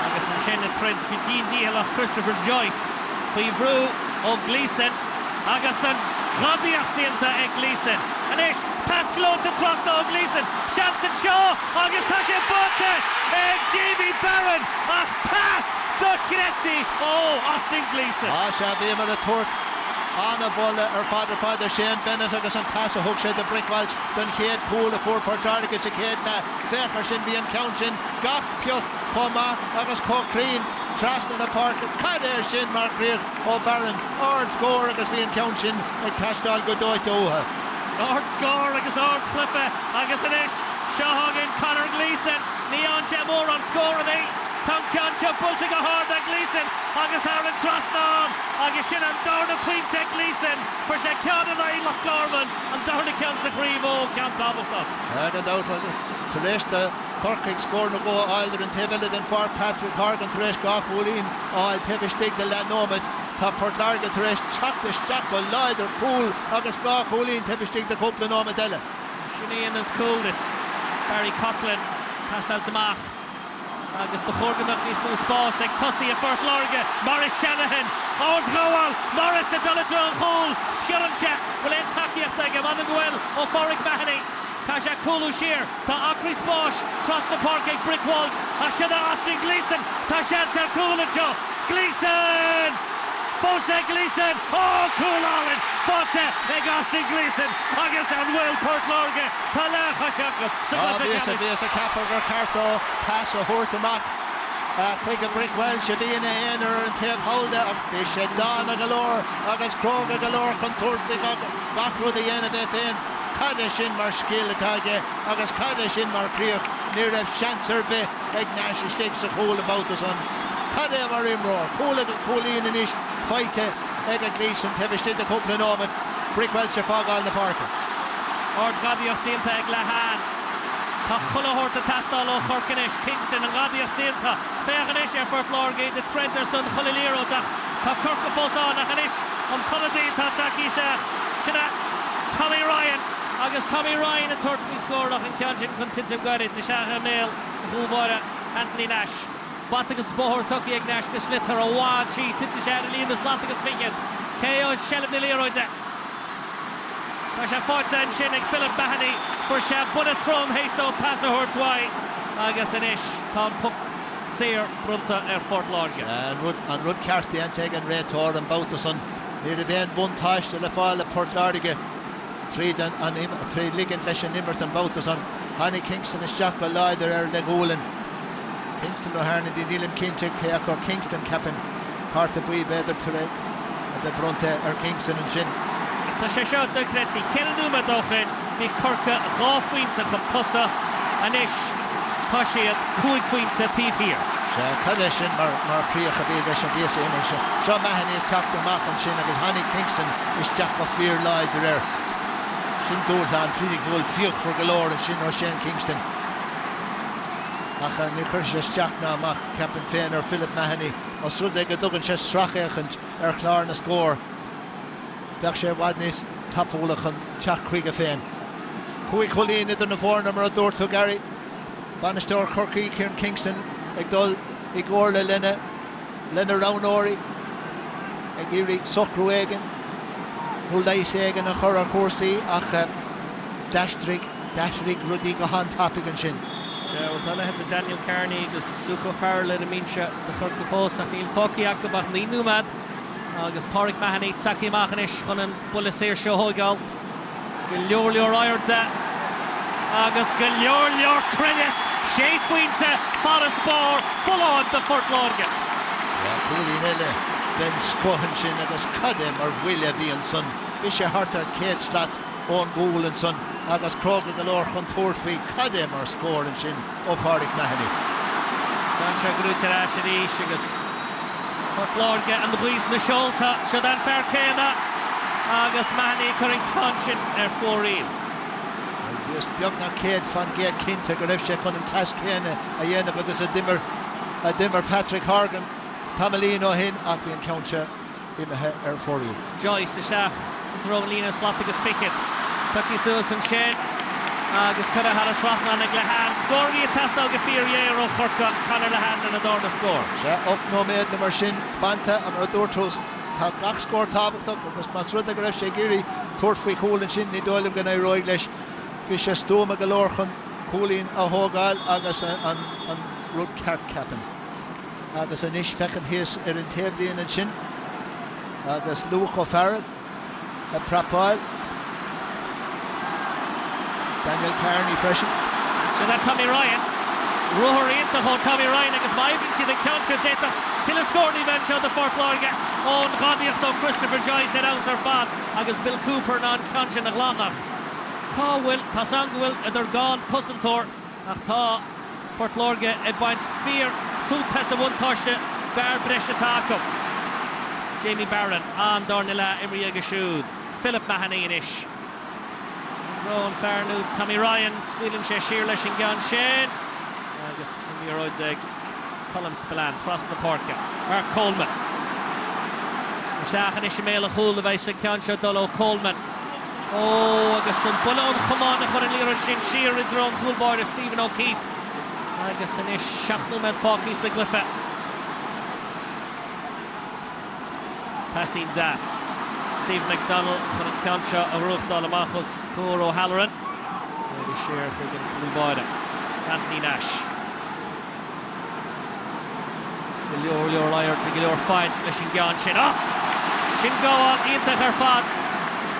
Agus an sin an treds go dtí díalach Christopher Joyce faoi bhrú ó Gleeson agus an ghadaíochtaíonta ag Gleeson. Anis, pasclónta trasna ó Gleeson, seansan seo agus tá sé bóta ag Jamie Barron ach pass do Chiretzi ó Austin Gleeson. Se bhí mar a tuairt Anna bolle fáidir Shane Bennett agus an tas a thug sé de brickwalch don chéad cúil a fuór Portláir agus a chéad na fechar sin bhí an count sin gach pioch chomá agus cócrín trasna na park cadéir sin mar chríoch ó Barron ard scór agus bhí an count sin ag taistáil go dóit óthe. Ard scór agus ard chlufa agus inis seo hagan Conor Gleeson ní an sé mór an scór a Tá ceann seo bulta go hard a Gleeson agus ar an trasnám agus sin an darna puinte Gleeson for sé ceann an aí Loch Lomond an darna ceann sa chríomh ó ceann tábhachtach. An dát agus taréis de Corcaigh scór na go áilir an teile den far Patrick Horgan taréis gachúlín áil teibistigh de lenóid tá Portláir go taréis teachtasteach go leidir cúil agus gachúlín teibistigh de cúpla nóid eile. Siníon an cúlit Barry Coughlin tásáiltamach agus bechorgamach níos mó spás ag tosaí a Portláirge Maurice Shanahan ón gháil Maurice a dul an chúl sciaranse bhfuil éon takeíocht aige man an ghuiil ó Fáric Mahony tá sé cúlú siar tá acrí spás tras na park ag Brickwalch a siad a Austin Gleeson tá seans ar cúlan seo Gleeson fósa Gleeson cúlálinn fáte ag Austin Gleeson agus an bhfuil Portláirge tá lecha seachas Bhís a capar gur cartó pas a thuirtamach chuig a Brickwalch a bhíonna éonar an taobh holda ach bhí sé dána galóir agus cróga galóir chun tuairtlaigh gachrúd a dhéanamh é féin Cada sin mar scéal atáige agus cada sin mar críoch ní raibh seansar bith ag náis istigh sa chúl a boutas an cada mar imróir cúlíon inis feite ag a Gleeson teibistigh de cúpla nóid Brickwalch a fágáil na parka. Ard gadaíochtaíonta ag Lehan tá chulathirta tastáil ó Chorcanis Kingston an gadaíochtaíonta féchanis ar Portláirge de Trenterson chulilíróach tá Corca fósáin a chanis an taladaí tá takeíise sinna Tommy Ryan agus Tommy Ryan an tuairtí scóirach an ceann sin chun tinsam gairid sa seacha méil dhúbáire Anthony Nash bat agus bóthir tucaí ag Nash go slitar ó bhád sí tinsa sé ar líon slát agus fichiad cé ó sealamh na líróide tá sé fáilte an sin ag Philip Mahony for sé buna trom héistó pass a thuirtmhaid agus inis tá an puck séir brunta ar Portláirge. An rud ceartí an teag an réitóir an boutas an ní a bhéon buntáiste le fáil a Portláirge trí ligand leis an Nimmert an boutas an Hanny Kingston is seach go leidir ar le gúlan Kingston ó hána dí nílim cinnte céach ó Kingston capan páirta buí beidir de brunta ar Kingston an sin. Tá sé seo do Gretzi chéanúma dóchan bhí Corca gáfuoinsa go tusa anis Toshi Cúig Queensa Pete here. Cadishin mar Priya Khabir Vision Visa Immersion. Sean Mahoney attacked the Macam Shin agus Honey Kingston is Jack of Fear Lied there. Shin Dolan, physical field for galore and Shin O'Shane Kingston. Acha Nicholas is Jack now Mach Captain Fane or Philip Mahoney. Osrudeg a Duggan Chess Strachech and Clarn a score. Dakshe Wadnis Tapulach and Jack Quiga Fane. Cúig Colleen in the four number of door to Gary. Bannister Corky Kieran Kingston. Igdol Igor Lena Raunori Igiri Sokruegen Huldaisegen and Chora Corsi Ach Dashrig Rudy Gohan Topigan Shin. So we're had to Daniel Carney, gus Luca Farrell in the Minsha, the Churka Post, Neil Pocky Akabach Ni Numad, Agus Porrick Mahoney, Taki Machanish, Conan Bullisir Shohogal, Gillior Iredza, Agus Gillior Krillis. Shea Queensa, Forest Bar, full on the Fort Lorgan. Cooley Nille, then Squahan Shin, Agus Kadem or Willia V and Son, Bisha Harter, Kate Slat, Owen Gould and Son, Agus Krogan Galore, Huntortwi, Kadem or Score and Shin, O'Parrick Mahoney. Gansha Grutzer Asheri, Shigas Fort Lorgan and the Breeze in the Sholta, Shadan Farkena, Agus Mahoney, Curring Conshin, for real. Just Bjogna Cade fan Gate Kinta Gorefshe Conan Cash Kane a yen of agus a dimmer Patrick Horgan Tamalino hin Aklian Counter Imahe for you. Joyce the Shach Romalina Sloppy the Spicket Pucky Susan Shane Agus could have had a cross on Glahan scoring a test out Gafir Yero Corka Connor Lahan and a door to score. Yeah, up no made the machine Fanta and Rodortos Gach score Tabak was Masruda Gorefshe Giri Tortwi Cool and Shin Nidolim Gana Roiglish. Bisha Stoma Galorchan, Coolin a Hogal, Agus an Rud Cappin. Agus an Ish Feckham his in Tablian and Shin. Agus Luke O'Farrell, a Prapile. Daniel Carney freshen. So that Tommy Ryan, Rory into Tommy Ryan, Agus Maibin see the counter data. Till a scoring event showed the Fort Lorga. Oh, Godiach no Christopher Joyce at Ouser Fan. Agus Bill Cooper non Conscian of Lamach. Will Pasangwil they're gone Pussentor Achta Fort Lorga advance fear Sul Tessa one Torsha Bar Brescia Takum Jamie Barron and Dornilla Imria Gashud Philip Mahoney Ish Thrown Farnu Tommy Ryan Squealing Shashir Leshingan Shane Agus Simiroidzeg Colum Spillane Frost the Porca Mark Coleman Shachan Ishmael Hul the Vice Concha Dolo Coleman. Oh, agus some Bullon Chaman a chun Lear Shin Shear is wrong cool border Stephen O'Keefe. Agus an ish Shachnul Med Pocky Siglyfa. Passing Das. Steve McDonald chun Concha a Ruch Dalamachos Cor O'Halloran. Maybe Shear friggin cool border. Anthony Nash. Gillior Liar to Gillior finds Lishin Gan Shin. Oh! Shin go on into her fan.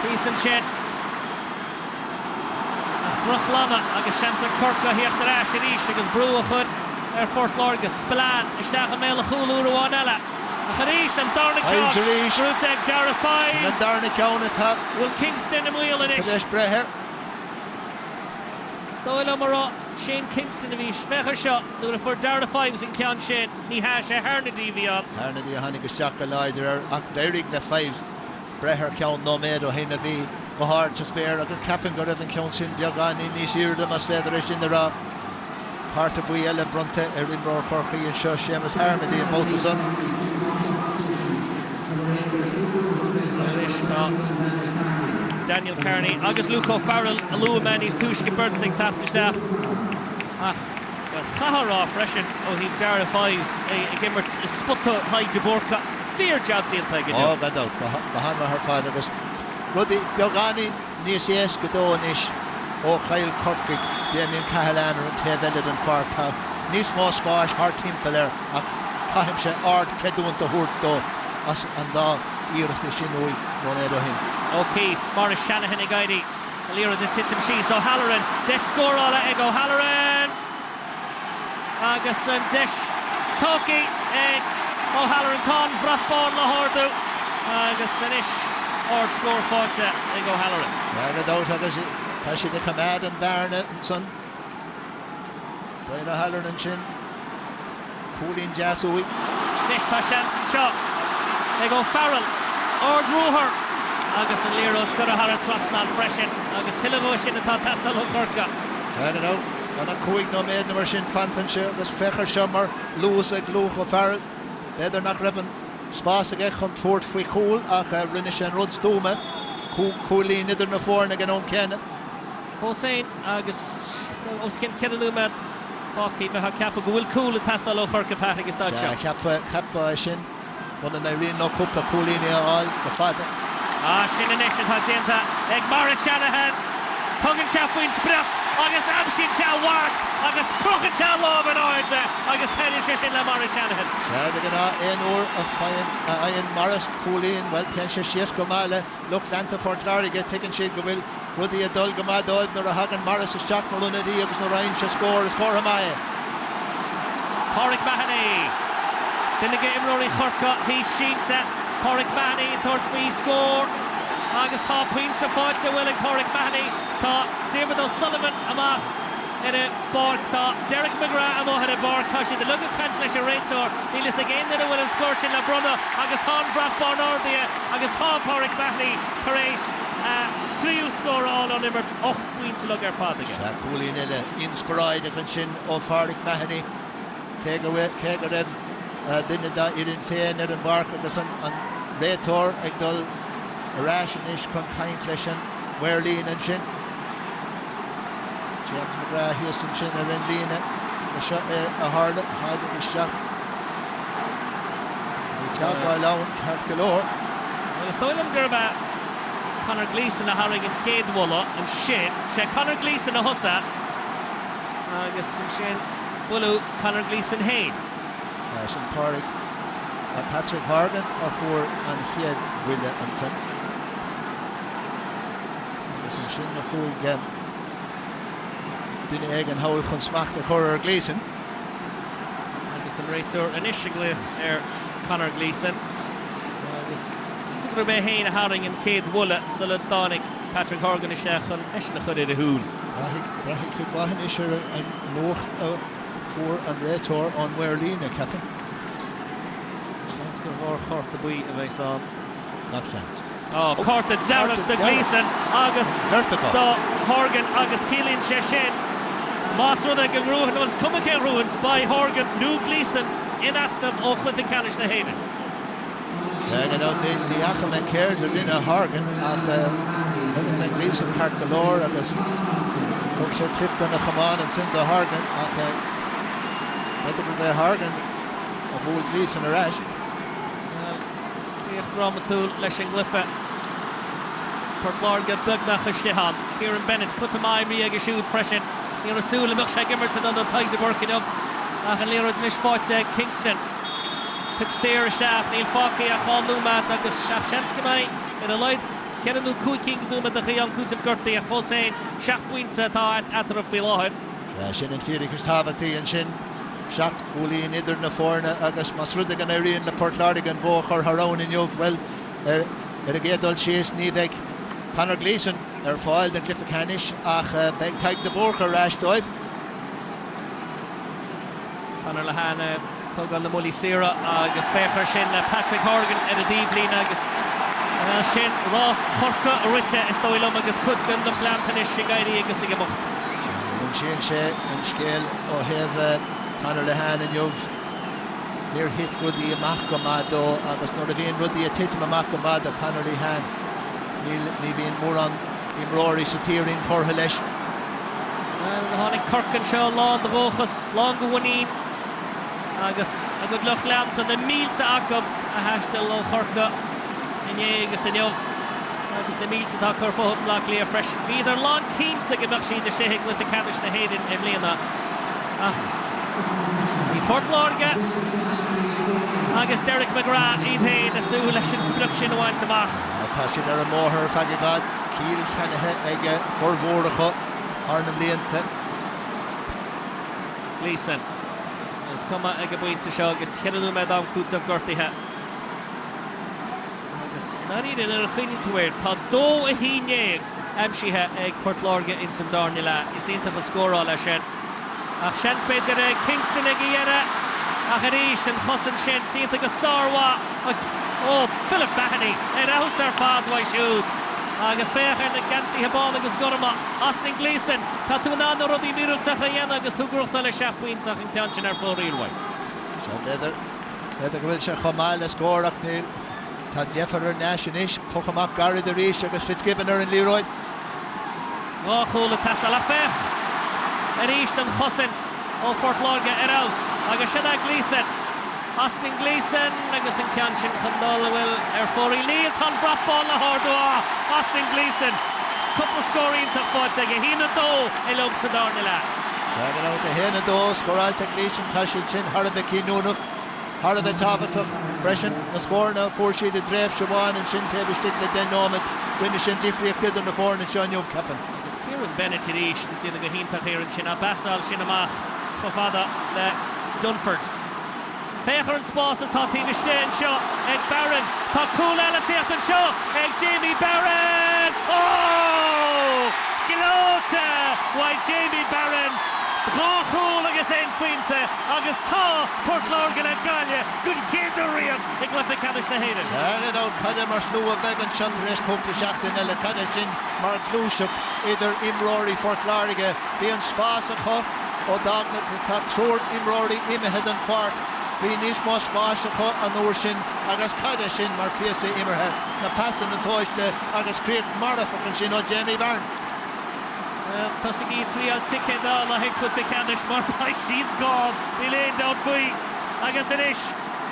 Peace and Shin. Drochlama agus Shansa Corka heachtar Asherish agus Brew chud Fort Lorga Spillane Ishach a mele chulú Ruanella Acharish and Darnicon Bruteg Dara 5 and Darnicon at top Will Kingston and wheel in it Kadesh Breher Stoila Mara Shane Kingston of Ish Mecher shot Lura for Dara 5s in Kian Shane Ni hash a Hernady Vion Hernady a Hanig Shaka Lider Derek the 5s Breher Count no made o Hinavi go hard to spare a good captain got even Counsin Biagani Nishir the Masvedrish in the rock part of Buella Bronte Edinburgh Corky and Shush Seamus Harmony and both of them Daniel Carney Agus Luco Farrell a Luaman he's Tushki Birdsing Tafter Staff Chahara freshen oh he Dara 5s a Gimmert Sputta High Jaborka fear job deal play oh God out behind her father was Ruddy Biogani Nisies Gadonish O Kyle Corky Damien Cahalan and Tavelid and Farta Nis Moss Bosh Hart Timpeler Kahimshe Art Kedun to Hurto as and da Iris the Shinui Monedo him Okay Morris Shanahan a guidey Lira the Titim She so Halloran Desh score all Ego Halloran Agus and Desh Toki O'Halloran Con Brathborn Lahordu Agus Sanish or score Forza Ego Halloran yeah the doubt Agus Pashi the command and Barna and son Brian O'Halloran and Shin. Cooling Jasui. Nish tá Shanson Shaw. They go Farrell. Ord Ruher. Agus and Lero's could have had a thrust on freshen. Agus Tillavo Shin and Tastal O'Corca. I don't know. And a quick no made number Shin Fanton agus Fecher Summer. Lewis a Gluch of Farrell. Better not Revan. Spas again come toward Fui Cool. Aka Rinish and Rod Stoma. Cooling either na four and again on Ken. Hossein Agus. Oskin Kedaluma. Faki me ha Kappa Will Cool at Tastal O'Corca Patrick is not sure. Kappa Shin. One and Irene no Kupla Cooling all the father. Shin and Nation had Zinta. Egg Morris Shanahan. Puggin Shapuin Sprach. August Amshin shall work. August Crooked shall love and Orza. August Penny Shishin La Morris Shanahan. They're going to Enor of Ian Morris Cooling. Well, Tensha Shies Gomala. Look, Lanta Fort Larry get taken shade Gomil. Would the adult Gomado, nor a Hagan Morris is Jack Malunadi. Agus no Ryan score is Corhamaya. Porrick Mahoney. Then the game Rory Churka. He's Sheetsa. Porrick Mahoney towards me score. August top points of fights willing Porrick Mahoney. Tá David O'Sullivan amach in a bark. Tá Derek McGrath amach in a bark. Tá she the look of cancellation rates or Nilis again that will score in La Bruna. August Tom Brathborn Ordia. August Tom Porrick Mahoney. Correct. Trio score all on Immers. 8 points look at Paddy. Cooling inspired the Shin of Porrick Mahoney. Kegarev. Didn't that in Fain and Bark agus an Rator Egdol Rashinish con Kindleshan Werleen and Shin James McGrath Hughes and Shin and Lena a hard the shot the job alone had galore. Well it's Doyle Gerba Conor Gleeson a Harrigan Cadewolla and Shin Conor Gleeson a Hussa agus Shin Bulu Conor Gleeson Hain Shin Porrick Patrick Horgan for and Head Willa Anton. Shin na chuig duine ag an hawl chun smacht a choir Gleeson. Agus an réitear initially Conor Gleeson. Agus gur be héin a haring an chéad wolle sulla dánig Patrick Horgan is chun na chuide a húl. Brahig could wahan is an locht for an réitear on Werleen a captain. Chance go bhór chort the bui a bheith on. Not chance. Oh, Court the Darragh the Gleeson agus the Horgan agus Keelan Sheshin Master the Ruhan was coming in ruins by Horgan new Gleeson in Aston of Clifton Canish na Hayden. Yeah, on the Acham and Caird was in a Horgan and Gleeson Park Galore agus Coach Clifton a Chaman and send the Horgan better than the Horgan of old Gleeson a rash. Dramatul Leshin Gliffa Portlarga Bugna Khashihan Kieran Bennett Kutamai Riega shoot pressure Near Rasul and Milkshake Emerson on the tight to working up Achan Leroy's Nish Sports Kingston took Sarah Shaf Neil Faki Achan Numat Agus Shachenskamai in a light Keranu Kuking Numa the Khiam Kutab Gurti Hossein Shach Puinsa Tat Atraf Filohan Shin and Fury Kristavati and Shin Shot Uli in Idr na Forna agus Masrudig and Irene na Portlardigan Voch or her own in Yov well a Gaedol Chase Nivek Conor Gleeson foiled the Clifton Canish ach beg tag the Borker rash dive Conor Lahana Togal na Mully Sira agus Fecher Shin Patrick Horgan in a deep lean agus Shin Ross Chorka Ritza is Doilum agus Kutzgan the Plantanish Shigairi agus Igamocht and Shin She and Scale or have Conor Lehan and Yov near hit Ruddy Machgamado agus nor bhíon Ruddy a Titima Machgamado Conor Lehan ní bhíon mór an Rory Satírin Corhalesh the Honey Cork and Shaw Lawn the Rochas Long Winning agus a good luck lamp to the Meals Akab a hashtag low Corka in Yegas and Yov agus the Meals and Akar for Black Lear Fresh either Lawn Keens a Gabakshi the Shehik with the Canish the Hayden Emlena the Portlarga agus Derek McGrath in Hayden a Sue Leshin Struction once a mach Tashin er a moher fagibad Kiel Kanahe Ege for Vordacho Arnhem Liente Gleeson has come at Ege Buin to show agus Hiranu Madam Kutz of Gortiha agus Nari in a Chinin to wear Ta do a Hineg Amshiha Eg Portlarga in Sandarnila is into the score all Ashen ach sean beidir Kingston ag iarra ach arís an chosan sin tínta go sárha Philip Mahoney aus ar fad wa siúd agus féchar na gansaí hebáil agus gorma Austin Gleeson tá tú ná na rudí míúlteach a dhéana agus tú gruachta le seapuintach an tean sin ar fóríilhaid. Se beidir go bhfuil se chomáil le scóraach níl tá Jeffar Nationis tuchamach Gary de Rís agus Fitzgibbon ar an Leroy. Chúla testa le fech arís an chosins ó Fort Lorga aus agus sinna Gleeson Austin Gleeson agus an cean sin chundal bhfuil ar fórí líl tan brapáil le hárdá Austin Gleeson cuppa scóírítach fáilte go hína dó é log sa darna le. Segan out a hína dó scóráilte Gleeson tá sin Harabh cíúnach Harabh tábhaach freisin na scórna fórsíad a dréibh seáin an sin tebh stig le den nómad rinne sin difriíoch cuidir na fórna seanneomh capan. Is Kieran Bennett arís na tíana go híntach ar an sin a basáil sin amach go fada le Dunford. Féchar an spás atá tína stéin seo ag Barron tá cúil eile tíocht an seo ag Jamie Barron Gilóta why Jamie Barron Chúil agus ein faointe agus tá Port Lorgan a gaile go chéidiríam ag glufa canis na héidir. Segan out cadidir mar slú a bheith an seantaréis cúpla seachtain eile cadidir sin mar glúiseach idir imróirí Port Lorga bhí an spás a chu ó dágna tá trúir imróirí imethe an fart bhí níos má spás a chu an uair sin agus cadidir sin mar fiasa imirthe na passan an tóiste agus críoch marafach an sin ó Jamie Barron. Tá sa gí tríal ticket dá le heicú picanis mar pai siad gáb i léon dá faoi agus inis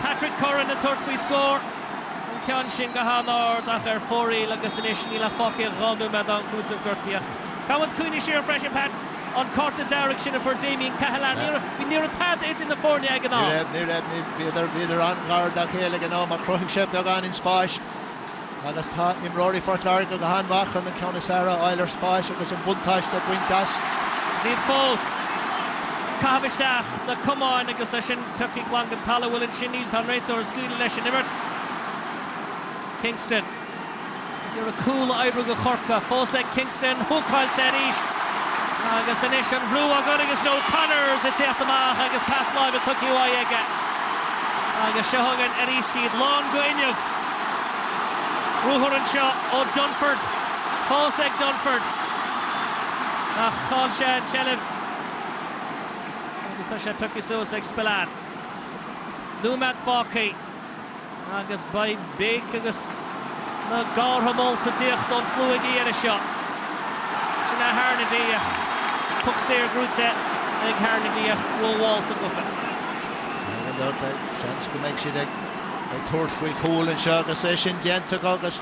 Patrick Curran na tuairt faoi scór an cean sin go hánáir ach ar fórí agus inis ní le foci ranú me an cúta gortaíach. Camas cúine siar freisin Pat an corta deireg sin for Damien Cahallan hí níor tad it in na fórne ag an á. Ní raibh viidir an gáir a chéile an á mar cruthing sib beag an in spáis agus tá imróirí Fort Lorga go hanmach an ceanna sfera Eiler spáis agus an buntáiste buintas. Zíad fós Cahabaisteach na cumáin agus lei sin tucií glang an talhfuil an sin níl tan réit ó scúil leis an Immert. Kingston You're a cool Ibra go Corca fós ag Kingston thuáil sé ríist agus inis an bhrú agad agus nó Connors a tíocht amach agus pass live a tuciú aige agus seogan a ríist siad lán go inniuh Rúthar an seo ó Dunford fós ag Dunford ach cáil sé an Shelib agus tá sé tuciú suas ag Spillane Númad Fácaí agus baid béc agus na gártha molta tíocht don slú ag íana seo sin a Harnadíach tuc séir grúte ag Harnadíach Rollwall sa gufan. Seans go méid siad ag tuairt faoi cúil an seo agus é sin déantach agus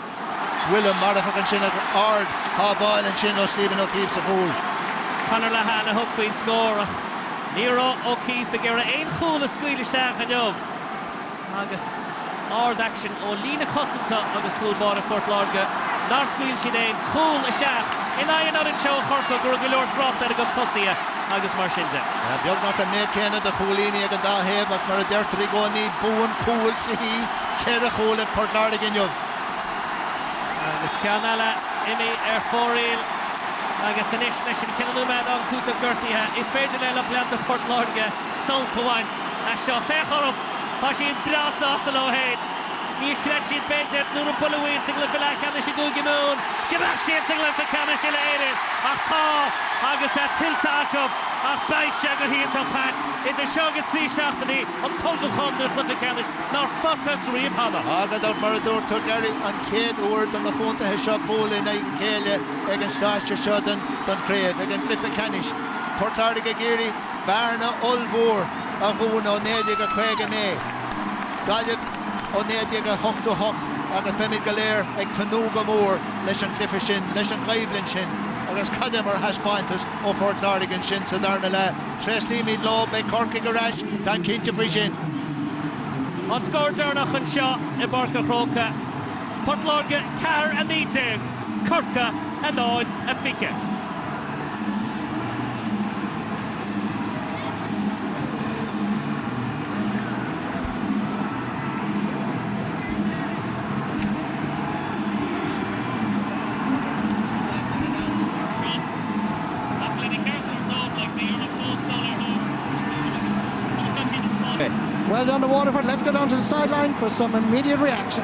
bhuiile marafach an sin ard tábáil an sin ó Stephen O'Keefe sa bhúil. Conor Lahan a thug faoin scór Nero O'Keefe ag ar aon chúil a scuileisteach an jobh agus ard action ó lína cosanta agus cúlbáir a Fort Lorga nar scuil sin éon cúil a seach in aon an seo Corca gur go leor trácht ar a go cosaí agus mar sin de. Beag nach an méid céanna de chúlíní ag an dáhéamh ach mar a deirtar i gcónaí búin cúil hí ceir a chúil ag Port Lorga inniuh. Agus cean eile imi ar fóréil agus inis leis sin cinúméid an cúta gortaíthe is féidir le leanta Port Lorga sulpahaint a seo fechorm tá siad brasás na lóhéid ní chreid siad beidir nuair an pulúin sa glyfa le canna si dúgi mún gibach siad sa glyfa canna si le éidir ach tá agus a tilta acum ach baith se go híon tá pat idir seo go trí seachtaí an tulga chundra glyfa canna nar focus riomh hana. Agad out mar a dúir tuair Gary an céad uair don na chuntathe seo búla ag chéile ag an stáiste seo don créamh ag an glyfa canis. Port Lorga géirí Barna Olmór a bhún ó 9-5 Galibh ó 9-8 agus Bemid Galéir ag tanú go mór leis an clifa sin, leis an ghaibhlinn sin agus cadam ar haspáintas ó Port Lorga sin sa darna le tres límid lob ag Cork go rais tan cinnte brí sin. An scór dearnach an seo i Barca Croca Port Lorga car a níteag Corca a náid a fiche. Well done to Waterford. Let's go down to the sideline for some immediate reaction.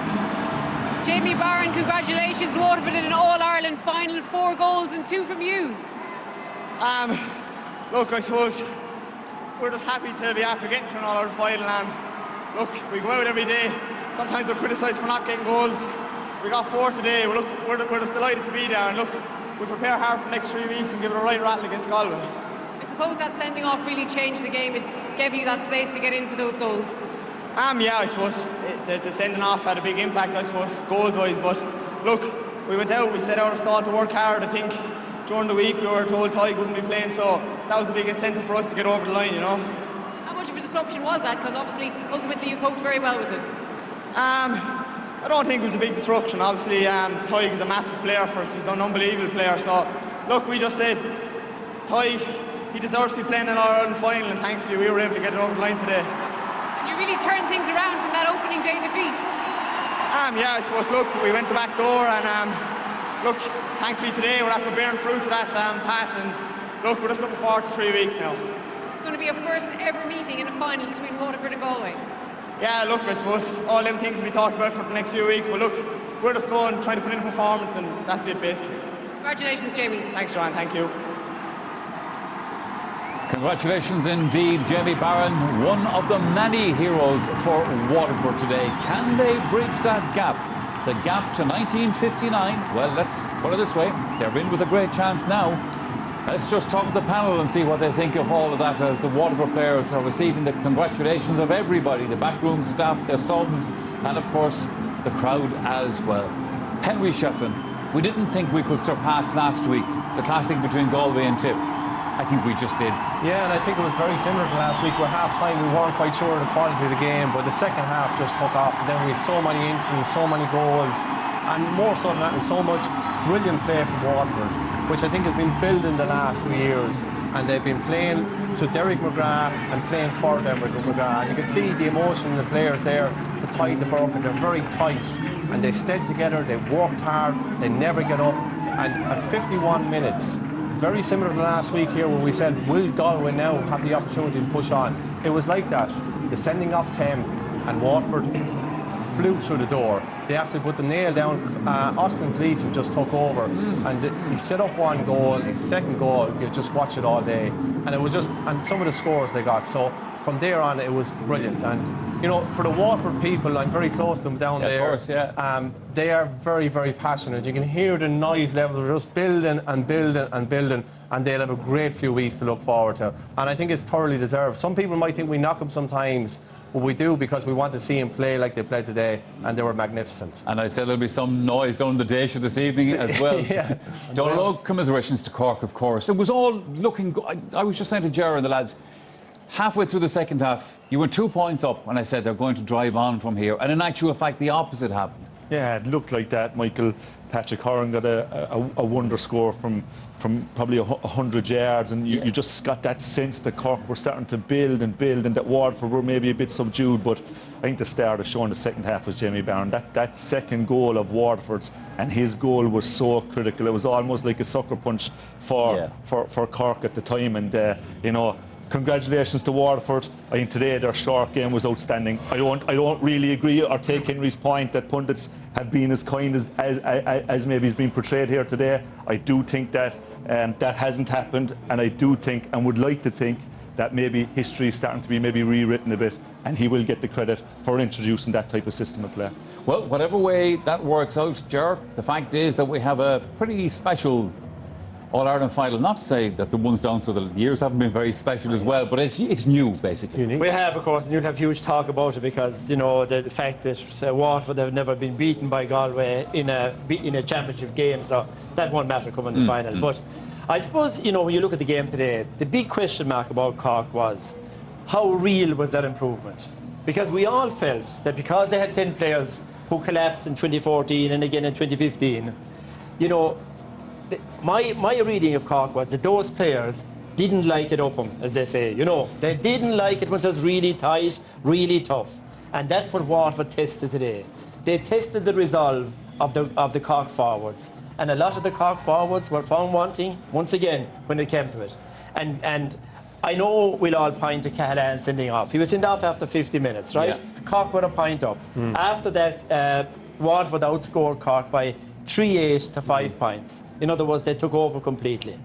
Jamie Barron, congratulations. Waterford in an All-Ireland final, 4 goals and 2 from you. Look, I suppose we're just happy to be after getting to an All-Ireland final. Look, we go out every day. Sometimes we're criticised for not getting goals. We got 4 today. Look, we're just delighted to be there. And look, we prepare hard for the next 3 weeks and give it a right rattle against Galway. I suppose that sending off really changed the game. It gave you that space to get in for those goals. Yeah, I suppose the sending off had a big impact, I suppose, goals-wise. But look, we went out, we set out our stall to work hard. I think during the week we were told Tyke wouldn't be playing, so that was a big incentive for us to get over the line, you know. How much of a disruption was that? Because obviously, ultimately, you coped very well with it. I don't think it was a big disruption. Obviously, Tyke is a massive player for us. He's an unbelievable player. So, look, we just said, Tyke, he deserves to be playing in our Ireland final, and thankfully we were able to get it over the line today. And you really turned things around from that opening day defeat. Yeah, I suppose, look, we went the back door, and look, thankfully today we're after bearing fruits of that patch, and look, we're just looking forward to 3 weeks now. It's going to be a first ever meeting in a final between Waterford and Galway. Yeah, look, I suppose all them things will be talked about for the next few weeks, but look, we're just going, trying to put in a performance, and that's it basically. Congratulations, Jamie. Thanks, Joanne, thank you. Congratulations indeed, Jamie Barron, one of the many heroes for Waterford today. Can they bridge that gap? The gap to 1959? Well, let's put it this way, they're in with a great chance now. Let's just talk to the panel and see what they think of all of that as the Waterford players are receiving the congratulations of everybody, the backroom staff, their subs, and of course, the crowd as well. Henry Shefflin, we didn't think we could surpass last week, the classic between Galway and Tip. I think we just did. Yeah, and I think it was very similar to last week. With half-time, we weren't quite sure of the quality of the game, but the second half just took off. And then we had so many incidents, so many goals, and more so than that, and so much brilliant play from Waterford, which I think has been building the last few years. And they've been playing to Derek McGrath and playing for Derek McGrath. And you can see the emotion in the players there to tie the bucket. They're very tight, and they stayed together, they worked hard, they never get up. And at 51 minutes, very similar to last week here when we said, will Galway now have the opportunity to push on? It was like that. The sending off came and Waterford flew through the door. They absolutely put the nail down. Austin Gleeson just took over and he set up one goal, his second goal, you just watch it all day. And it was just, and some of the scores they got. So from there on, it was brilliant. And, you know, for the Waterford people, I'm very close to them down there. Of course, yeah. They are very, very passionate. You can hear the noise level. They're just building and building and building. And they'll have a great few weeks to look forward to. And I think it's thoroughly deserved. Some people might think we knock them sometimes, but we do because we want to see them play like they played today, and they were magnificent. And I said there'll be some noise down the Dacia this evening as well. Yeah. Donald, commiserations to Cork, of course. It was all looking good. I was just saying to Gerard and the lads, halfway through the second half, you were 2 points up, and I said they're going to drive on from here. And in actual fact, the opposite happened. Yeah, it looked like that, Michael. Patrick Horan got a wonder score from probably 100 yards, and you just got that sense that Cork were starting to build and that Waterford were maybe a bit subdued. But I think the start of showing the second half was Jamie Barron. That second goal of Waterford's, and his goal was so critical. It was almost like a sucker punch for Cork at the time, and you know. Congratulations to Waterford. I think today their short game was outstanding. I don't really agree or take Henry's point that pundits have been as kind as maybe has been portrayed here today. I do think that that hasn't happened, and I do think and would like to think that maybe history is starting to be maybe rewritten a bit, and he will get the credit for introducing that type of system of play. Well, whatever way that works out, Ger, the fact is that we have a pretty special All-Ireland final. Not to say that the ones down through the years haven't been very special as well, but it's new, basically. Unique. We have, of course, and you'll have huge talk about it because, you know, the fact that Waterford have never been beaten by Galway in a championship game, so that won't matter coming the final. But I suppose, you know, when you look at the game today, the big question mark about Cork was how real was that improvement? Because we all felt that because they had 10 players who collapsed in 2014 and again in 2015, you know, my reading of Cork was that those players didn't like it up them, as they say. You know, they didn't like it when it was really tight, really tough. And that's what Waterford tested today. They tested the resolve of the Cork forwards. And a lot of the Cork forwards were found wanting, once again, when it came to it. And I know we'll all point to Callahan sending off. He was sent off after 50 minutes, right? Yeah. Cork were a point up. After that, Waterford outscored Cork by 3-8 to 5 points. In other words, they took over completely.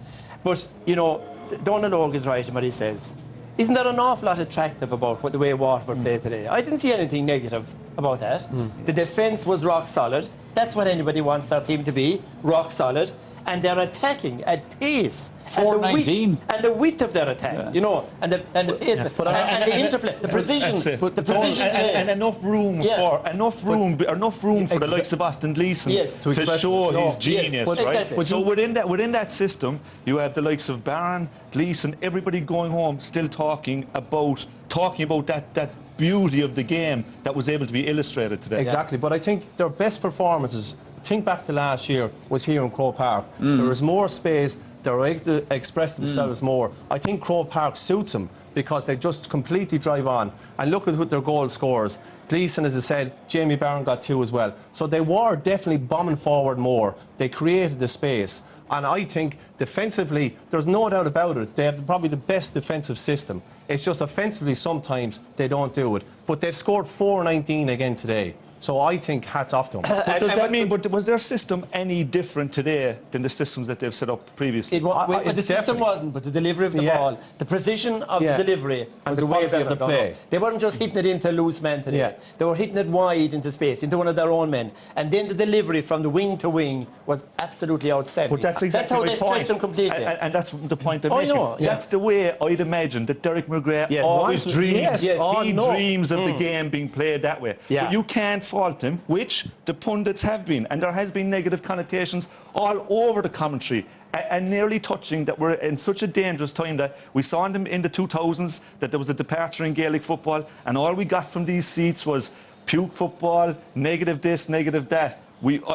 But, you know, Donald Oak is right in what he says. Isn't there an awful lot attractive about the way Waterford played today? I didn't see anything negative about that. The defence was rock solid. That's what anybody wants their team to be, rock solid. And they're attacking at pace. 4-19. And the width of their attack, you know, and the pace, and the interplay, the precision, the precision, and enough room for the likes of Austin Gleeson to show his genius, right? Exactly. So within that system, you have the likes of Barron, Gleeson, everybody going home, still talking about that beauty of the game that was able to be illustrated today. Exactly, but I think their best performances, think back to last year, was here in Croke Park. There was more space, they were able to express themselves more. I think Croke Park suits them because they just completely drive on. And look at their goal scorers. Gleeson, as I said, Jamie Barron got 2 as well. So they were definitely bombing forward more. They created the space. And I think defensively, there's no doubt about it, they have probably the best defensive system. It's just offensively sometimes they don't do it. But they've scored 4-19 again today. So I think hats off to them. But does that mean, but was their system any different today than the systems that they've set up previously? The system wasn't, but the delivery of the ball, the precision of the delivery was the way quality better. of the play. They weren't just hitting it into a loose man today. They were hitting it wide into space, into one of their own men. And then the delivery from the wing to wing was absolutely outstanding. But that's exactly how they stretched them completely. And that's the point I'm making. That's the way I'd imagine that Derek McGrath always dreams. He dreams of the game being played that way. But you can't fault him, which the pundits have been, and there has been negative connotations all over the commentary, and nearly touching that we're in such a dangerous time that we saw in the 2000s that there was a departure in Gaelic football, and all we got from these seats was puke football, negative this, negative that.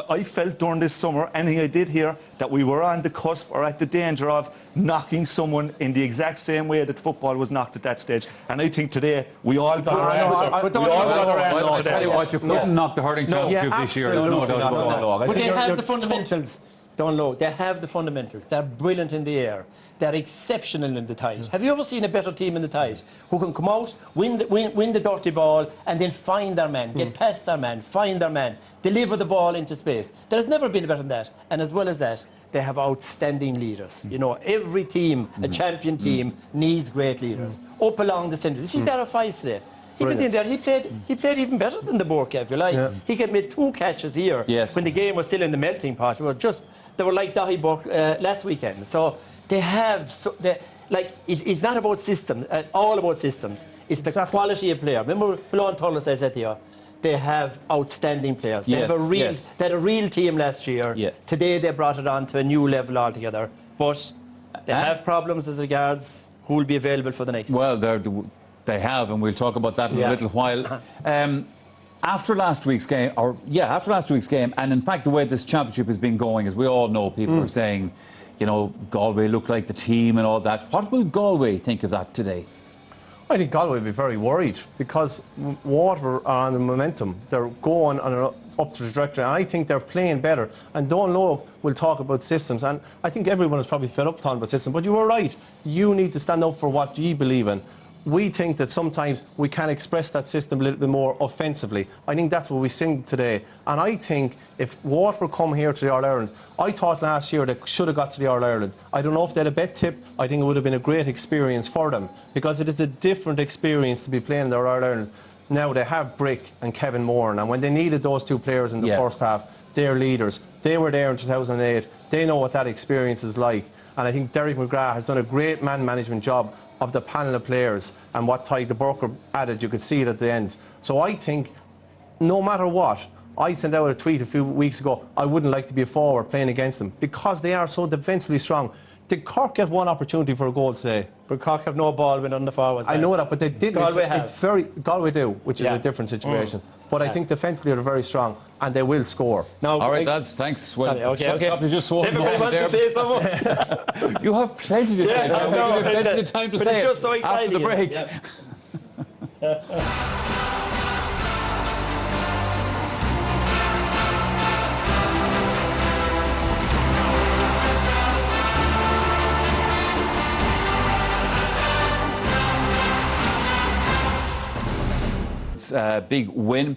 I felt during this summer, anything I did here, that we were on the cusp or at the danger of knocking someone in the exact same way that football was knocked at that stage. And I think today we all got our answer. I'll tell you what, you couldn't knock the hurling championship this year. No doubt about that. But they have the fundamentals. Don't know. They have the fundamentals. They're brilliant in the air. They're exceptional in the ties. Have you ever seen a better team in the ties who can come out, win the dirty ball, and then find their man, get past their man, find their man, deliver the ball into space? There's never been better than that. And as well as that, they have outstanding leaders. You know, every team, a champion team, needs great leaders. Up along the centre. You see Darragh Fice today. He went in there. He played even better than the Borka, if you like. He could make 2 catches here when the game was still in the melting pot. They were like Dahiborg last weekend. So they have, it's not about systems, all about systems. It's the quality of player. Remember, Bilal Tullis, I said to you, they have outstanding players. They have they had a real team last year. Today they brought it on to a new level altogether. But they have problems as regards who will be available for the next. Well, they have, and we'll talk about that in a little while. After last week's game, and in fact the way this championship has been going, as we all know, people are saying, you know, Galway look like the team and all that. What will Galway think of that today? I think Galway will be very worried because Waterford are on the momentum. They're going on an up to the trajectory, and I think they're playing better. And Don Lowe will talk about systems, and I think everyone is probably fed up talking about systems, but you were right. You need to stand up for what you believe in. We think that sometimes we can express that system a little bit more offensively. I think that's what we sing today. And I think if Waterford come here to the All-Ireland, I thought last year they should have got to the All-Ireland. I don't know if they had a bet tip. I think it would have been a great experience for them because it is a different experience to be playing their All-Ireland. Now they have Brick and Kevin Moran, and when they needed those 2 players in the first half, they're leaders. They were there in 2008. They know what that experience is like. And I think Derek McGrath has done a great man management job of the panel of players, and what Ty Burker added, you could see it at the end. So I think, no matter what, I sent out a tweet a few weeks ago, I wouldn't like to be a forward playing against them because they are so defensively strong. Did Cork get 1 opportunity for a goal today? But Cork have no ball when on the forwards. I know that, but they didn't. Galway do, which is a different situation. But I think defensively they're very strong, and they will score. Now, all right, lads, thanks. Well, okay. Just everybody wants to say something. You have plenty to say. I know. Plenty of time to say it's just so after the break. this big win.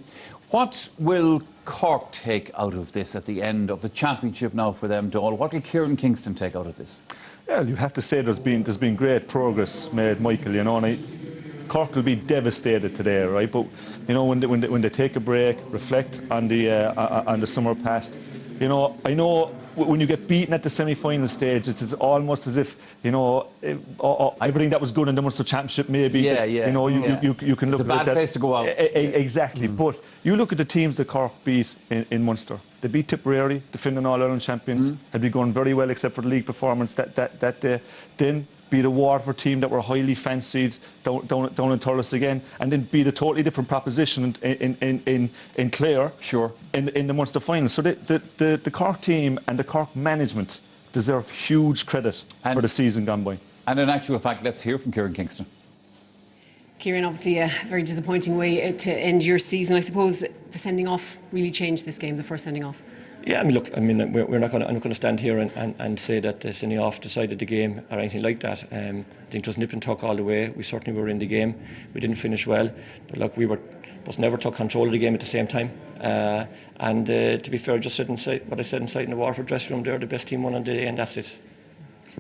What will Cork take out of this at the end of the championship now for them, Dáil? What will Kieran Kingston take out of this? Yeah, you have to say there's been great progress made, Michael. You know, and Cork will be devastated today, right? But you know, when they take a break, reflect on the summer past. You know, I know when you get beaten at the semi-final stage, it's almost as if, you know, everything that was good in the Munster Championship maybe. Yeah. You know, you can look at that. It's a bad place to go out. Exactly. But you look at the teams that Cork beat in Munster. They beat Tipperary, defending All-Ireland champions. Had been going very well except for the league performance that day. Then beat a Waterford team that were highly fancied down in Thurles again, and then beat a totally different proposition in Clare. Sure. In the Munster final. So the Cork team and the Cork management deserve huge credit for the season gone by. And in actual fact, let's hear from Kieran Kingston. Kieran, obviously a very disappointing way to end your season. I suppose the sending off really changed this game, the first sending off. Yeah, I mean, look, I'm not going to stand here and say that the sending off decided the game or anything like that. I think it was nip and tuck all the way. We certainly were in the game. We didn't finish well, but look, never took control of the game at the same time. And to be fair, just said inside what I said inside in the Waterford dressing room there, the best team won on the day, and that's it.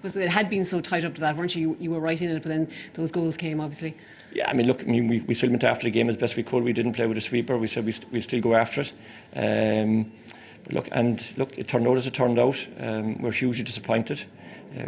Well, so it had been so tight up to that, weren't you? You were right in it, but then those goals came, obviously. Yeah, I mean, look, we still went after the game as best we could. We didn't play with a sweeper. We said we'd still go after it. But look, it turned out as it turned out. We're hugely disappointed.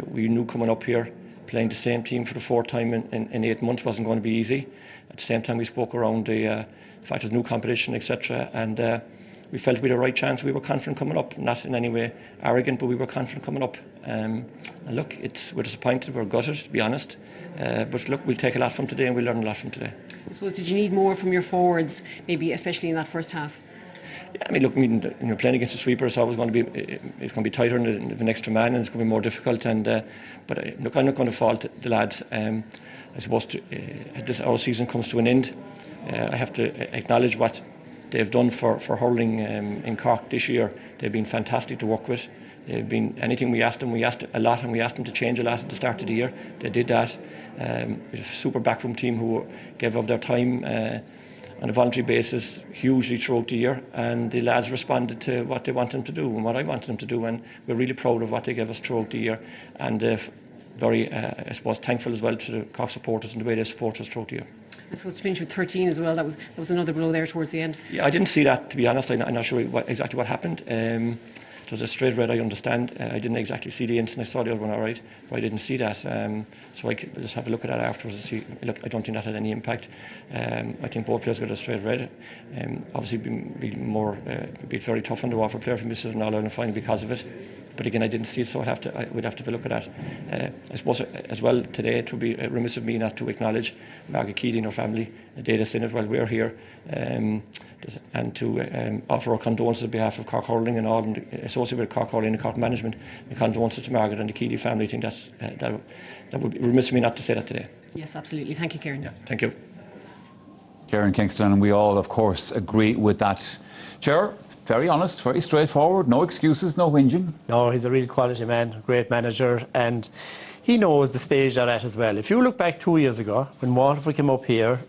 We knew coming up here, playing the same team for the fourth time in 8 months wasn't going to be easy. At the same time, we spoke around the fact of new competition, etc. And we felt we had a right chance. We were confident coming up, not in any way arrogant, but we were confident coming up. And look, we're disappointed, we're gutted, to be honest. But look, we'll take a lot from today and we'll learn a lot from today. I suppose, did you need more from your forwards, maybe especially in that first half? Yeah, I mean, look, playing against the sweeper is always going to be tighter in the extra man, and it's going to be more difficult. And but look, I'm not going to fault the lads. I suppose our season comes to an end. I have to acknowledge what they've done for hurling in Cork this year. They've been fantastic to work with. They've been anything we asked them. We asked a lot, and we asked them to change a lot at the start of the year. They did that. It's a super backroom team who gave of their time on a voluntary basis hugely throughout the year, and the lads responded to what they wanted them to do and what I wanted them to do, and we're really proud of what they gave us throughout the year, and very, I suppose, thankful as well to the Cork supporters and the way they support us throughout the year. I suppose to finish with 13 as well, that was another blow there towards the end. Yeah, I didn't see that, to be honest. I'm not sure exactly what happened. It was a straight red, I understand. I didn't exactly see the incident. I saw the other one all right, but I didn't see that. So I could just have a look at that afterwards and see. Look, I don't think that had any impact. I think both players got a straight red. Obviously, be very tough on the Waterford player for missing an All-Ireland final because of it. But again, I didn't see it, so we'd have to have a look at that. I suppose as well today, it would be remiss of me not to acknowledge Margaret Keady and her family, Data Sinnott, while we're here, and to offer our condolences on behalf of Cork Hurling and all associated with Cork Hurling and Cork management. And condolences to Margaret and the Keady family. I think that would be remiss of me not to say that today. Yes, absolutely. Thank you, Kieran. Yeah, thank you. Kieran Kingston, and we all, of course, agree with that. Chair, very honest, very straightforward, no excuses, no whinging. No, he's a real quality man, great manager, and he knows the stage they're at as well. If you look back 2 years ago, when Waterford came up here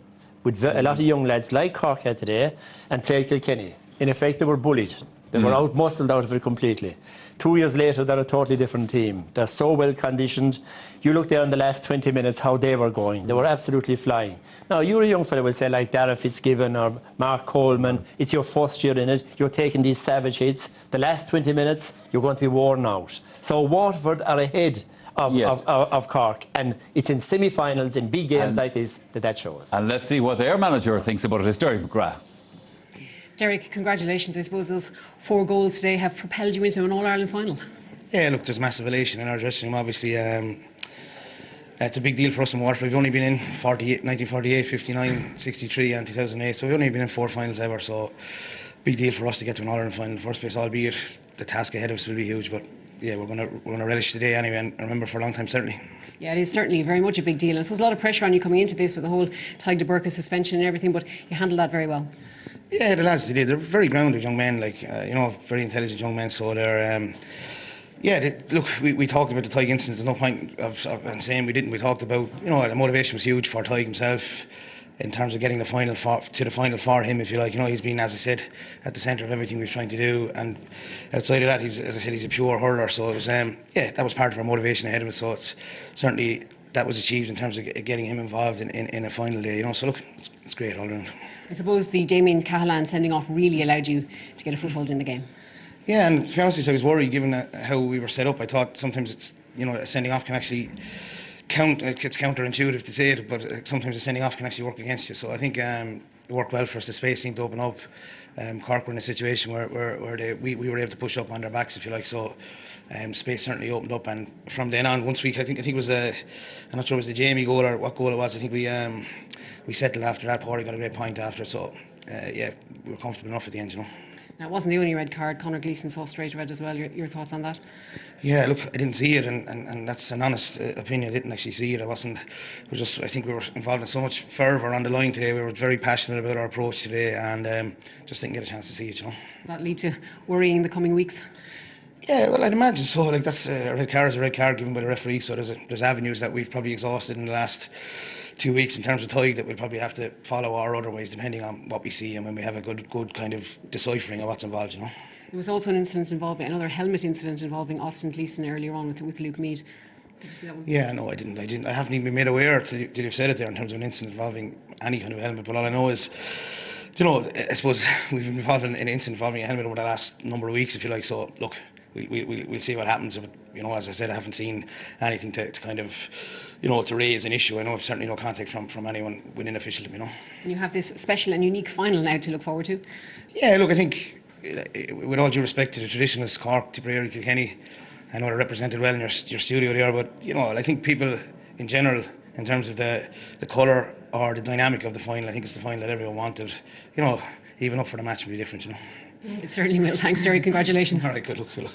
with a lot of young lads like Cork had today and played Kilkenny, in effect they were bullied. They were out-muscled out of it completely. 2 years later, they're a totally different team. They're so well conditioned. You look there in the last 20 minutes how they were going. They were absolutely flying. Now, you're a young fellow, will say, like Dara Fitzgibbon or Mark Coleman. It's your first year in it. You're taking these savage hits. The last 20 minutes, you're going to be worn out. So Waterford are ahead of Cork, and it's in semi-finals in big games like this that shows. And let's see what their manager thinks about it. It's Derek McGrath. Derek, congratulations. I suppose those 4 goals today have propelled you into an All-Ireland final. Yeah, look, there's massive elation in our dressing room, obviously. It's a big deal for us in Waterford. We've only been in 1948, 59, 63 and 2008, so we've only been in 4 finals ever, so big deal for us to get to an All-Ireland final in the first place, albeit the task ahead of us will be huge, but yeah, we're going to relish today anyway, and remember for a long time, certainly. Yeah, it is certainly very much a big deal. I suppose a lot of pressure on you coming into this with the whole Tadhg de Burca suspension and everything, but you handled that very well. Yeah, the lads did. They're very grounded young men, very intelligent young men. So they're, look, we talked about the Tadhg incident. There's no point of saying we didn't. We talked about, the motivation was huge for Tadhg himself. in terms of getting to the final for him, if you like. You know, he's been, as I said, at the centre of everything we've trying to do, and outside of that, as I said, he's a pure hurler. So it was, that was part of our motivation ahead of it. So it's certainly that was achieved in terms of getting him involved in a final day. You know, so look, it's great all around. I suppose the Damien Cahalane sending off really allowed you to get a foothold in the game. Yeah, and to be honest with you, I was worried given how we were set up. I thought sometimes it's, you know, a sending off can actually it's counterintuitive to say it, but sometimes the sending off can actually work against you. So I think it worked well for us. The space seemed to open up. Cork were in a situation where we were able to push up on their backs, if you like. So space certainly opened up, and from then on, once I think it was I'm not sure it was the Jamie goal or what goal it was. I think we settled after that. Paulie got a great point after. So we were comfortable enough at the end, you know. Now, it wasn't the only red card. Conor Gleeson saw straight red as well. Your thoughts on that? Yeah, look, I didn't see it, and that's an honest opinion. I didn't actually see it. I think we were involved in so much fervour on the line today. We were very passionate about our approach today, and just didn't get a chance to see it, you know. Will that lead to worrying in the coming weeks? Yeah, well, I'd imagine so. Like, that's a red card is a red card given by the referee. So there's avenues that we've probably exhausted in the last 2 weeks in terms of Tide that we'll probably have to follow or otherwise, depending on what we see and when we have a good kind of deciphering of what's involved, you know. There was also another helmet incident involving Austin Gleeson earlier on with Luke Meade. Did you see that one? Yeah, no, I didn't. I haven't even been made aware till you've said it there in terms of an incident involving any kind of helmet. But all I know is, you know, I suppose we've been involved in an incident involving a helmet over the last number of weeks, if you like. So look, we'll see what happens. But, you know, as I said, I haven't seen anything to kind of, you know, to raise an issue. I know I've certainly no contact from anyone within officialdom, you know. And you have this special and unique final now to look forward to. Yeah, look, I think, with all due respect to the traditionalists, Cork, Tipperary, Kilkenny, I know they're represented well in your studio there, but, you know, I think people in general, in terms of the colour or the dynamic of the final, I think it's the final that everyone wanted. You know, even up for the match will be different, you know. It certainly will. Thanks, Jerry. Congratulations. All right, good luck.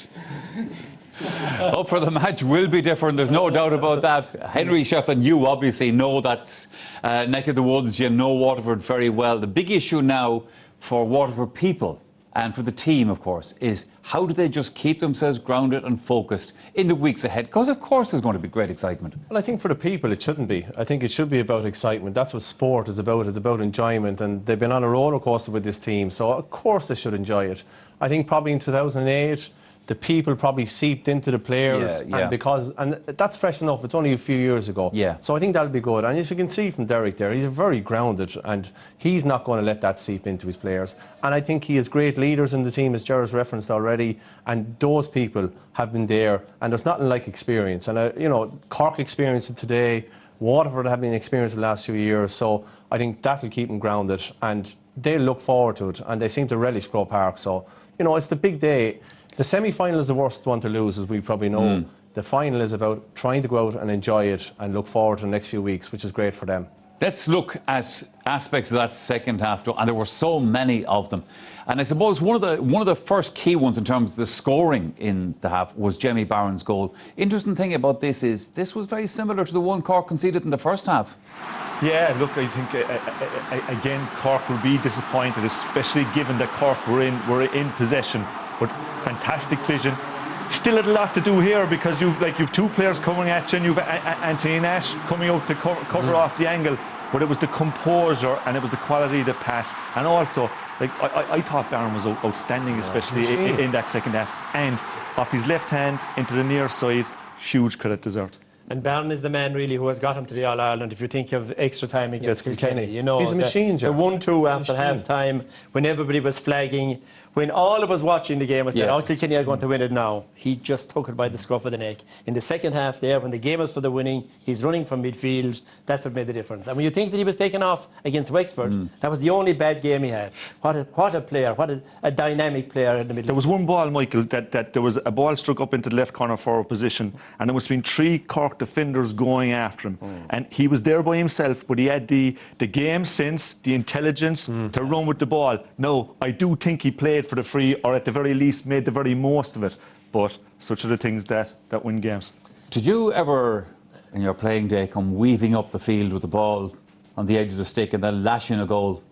Up for the match will be different, there's no doubt about that. Henry Shefflin, you obviously know that neck of the woods, you know Waterford very well. The big issue now for Waterford people and for the team, of course, is how do they just keep themselves grounded and focused in the weeks ahead? Because, of course, there's going to be great excitement. Well, I think for the people, it shouldn't be. I think it should be about excitement. That's what sport is about. It's about enjoyment. And they've been on a roller coaster with this team, so of course they should enjoy it. I think probably in 2008, the people probably seeped into the players, and that's fresh enough. It's only a few years ago. Yeah. So I think that'll be good. And as you can see from Derek there, he's very grounded, and he's not going to let that seep into his players. And I think he has great leaders in the team, as Gerard's referenced already, and those people have been there. And there's nothing like experience. And you know, Cork experienced it today. Waterford have been experienced the last few years. So I think that'll keep them grounded, and they'll look forward to it. And they seem to relish Croke Park. So, you know, it's the big day. The semi-final is the worst one to lose, as we probably know. The final is about trying to go out and enjoy it and look forward to the next few weeks, which is great for them. Let's look at aspects of that second half, and there were so many of them. And I suppose one of the first key ones in terms of the scoring in the half was Jamie Barron's goal. Interesting thing about this is this was very similar to the one Cork conceded in the first half. Yeah, look, I think again Cork will be disappointed, especially given that Cork were in possession, but fantastic vision. Still had a lot to do here because you've two players coming at you, and you've Anthony Nash coming out to cover off the angle. But it was the composure and it was the quality of the pass, and also I thought Barron was outstanding, especially in that second half. And off his left hand into the near side, huge credit deserved. And Barron is the man really who has got him to the All-Ireland. If you think of extra time against Kilkenny, you know, he's a machine, the 1-2 after half-time, when everybody was flagging, when all of us watching the game was saying, oh, Kilkenny are going to win it now. He just took it by the scruff of the neck. In the second half there, when the game was for the winning, he's running from midfield. That's what made the difference. And when you think that he was taken off against Wexford, that was the only bad game he had. What a player, what a dynamic player in the middle. There was one ball, Michael, that there was a ball struck up into the left corner forward position, and there must have been 3 Cork defenders going after him. And he was there by himself, but he had the game sense, the intelligence to run with the ball. No, I do think he played for the free, or at the very least made the very most of it. But such are the things that win games. Did you ever, in your playing day, come weaving up the field with the ball on the edge of the stick and then lashing a goal?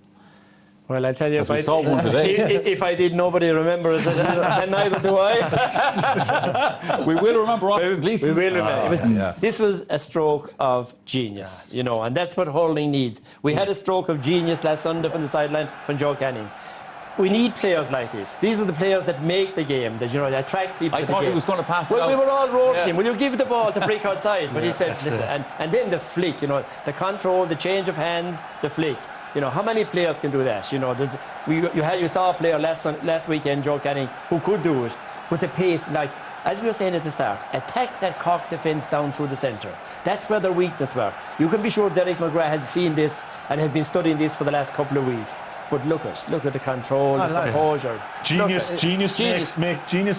Well, I'll tell you, we saw one today. if I did, nobody remembers it, and neither do I. We will remember Austin Gleeson. We will remember. This was a stroke of genius, you know, and that's what hurling needs. We had a stroke of genius last Sunday from the sideline from Joe Canning. We need players like this. These are the players that make the game, that, you know, they attract people. I thought he was going to pass it out. Well, we were all roaring him. Will you give the ball to Brick outside? But he said, and then the flick, you know, the control, the change of hands, the flick. You know, how many players can do that? You know, you saw a player last weekend, Joe Canning, who could do it. But the pace, like, as we were saying at the start, attack that Cork defence down through the centre. That's where their weakness were. You can be sure Derek McGrath has seen this and has been studying this for the last couple of weeks. But look at the control, the composure. Genius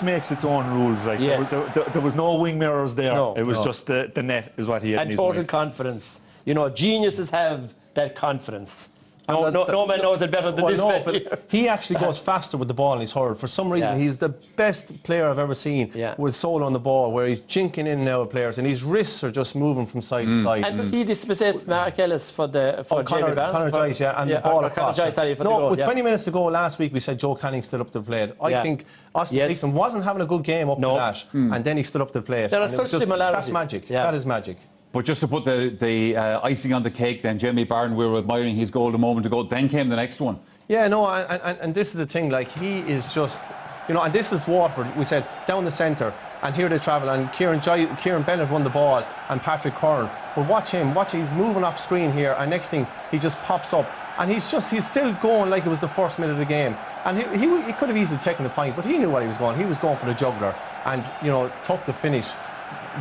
makes its own rules. Like there was no wing mirrors there. It was just the net is what he had. And total confidence. You know, geniuses have that confidence. No man knows it better than this man. But he actually goes faster with the ball in his hurl. For some reason, he's the best player I've ever seen with soul on the ball, where he's jinking in and out of players, and his wrists are just moving from side to side. And to see this possessed Mark Ellis for Jamie Barron. Conor Joyce, and the ball across. With 20 minutes to go last week, we said Joe Canning stood up to the plate. I think Austin Gleeson wasn't having a good game up to that, and then he stood up to the plate. There are such similarities. That's magic. That is magic. But just to put the icing on the cake, then Jamie Barron, we were admiring his goal a moment ago. Then came the next one. Yeah, no, and this is the thing. Like, he is just, you know, and this is Waterford. We said down the centre, and here they travel. And Kieran Bennett won the ball, and Patrick Curran. But watch him. He's moving off screen here, and next thing he just pops up, and he's still going like it was the first minute of the game. And he could have easily taken the point, but he knew what he was going. He was going for the juggler, and you know, took the finish.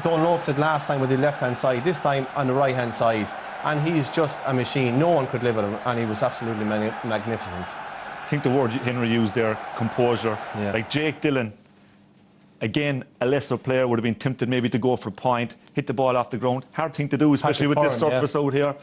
Donloe said last time with the left-hand side, this time on the right-hand side, and he's just a machine. No one could live with him, and he was absolutely magnificent. I think the word Henry used there, composure. Like Jake Dillon, again, a lesser player would have been tempted maybe to go for a point, hit the ball off the ground. Hard thing to do, especially with this surface out here.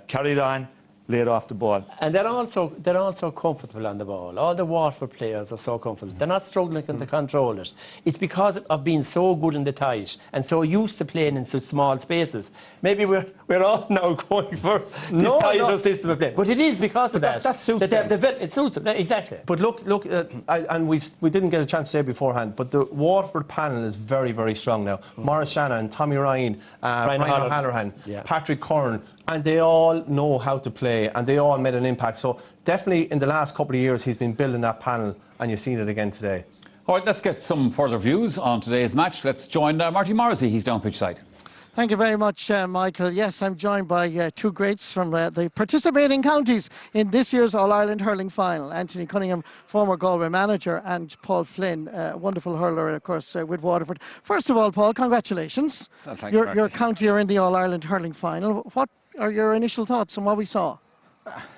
Carried on, laid off the ball. And they're also comfortable on the ball. All the Waterford players are so comfortable. They're not struggling to control it. It's because of being so good in the tight and so used to playing in such small spaces. Maybe we're all now going for this tighter system of play. But it is because of that. That suits them. It suits them, exactly. But look, and we didn't get a chance to say beforehand, but the Waterford panel is very, very strong now. Maurice Shannon, Tommy Ryan, Brian O'Halloran, Patrick Curran, and they all know how to play, and they all made an impact. So definitely in the last couple of years, he's been building that panel, and you've seen it again today. All right, let's get some further views on today's match. Let's join Marty Morrissey. He's down pitch side. Thank you very much, Michael. Yes, I'm joined by two greats from the participating counties in this year's All-Ireland hurling final. Anthony Cunningham, former Galway manager, and Paul Flynn, wonderful hurler, of course, with Waterford. First of all, Paul, congratulations. Oh, thank you, your county are in the All-Ireland hurling final. What are your initial thoughts on what we saw?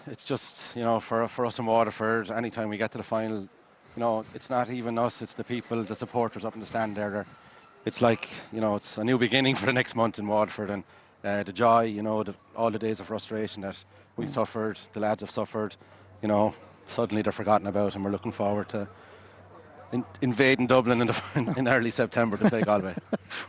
It's just, you know, for us in Waterford, anytime we get to the final, you know, it's not even us, it's the people, the supporters up in the stand there. It's like, you know, it's a new beginning for the next month in Waterford, and the joy, you know, all the days of frustration that we suffered, the lads have suffered, you know, suddenly they're forgotten about, and we're looking forward to invading Dublin in early September to play Galway.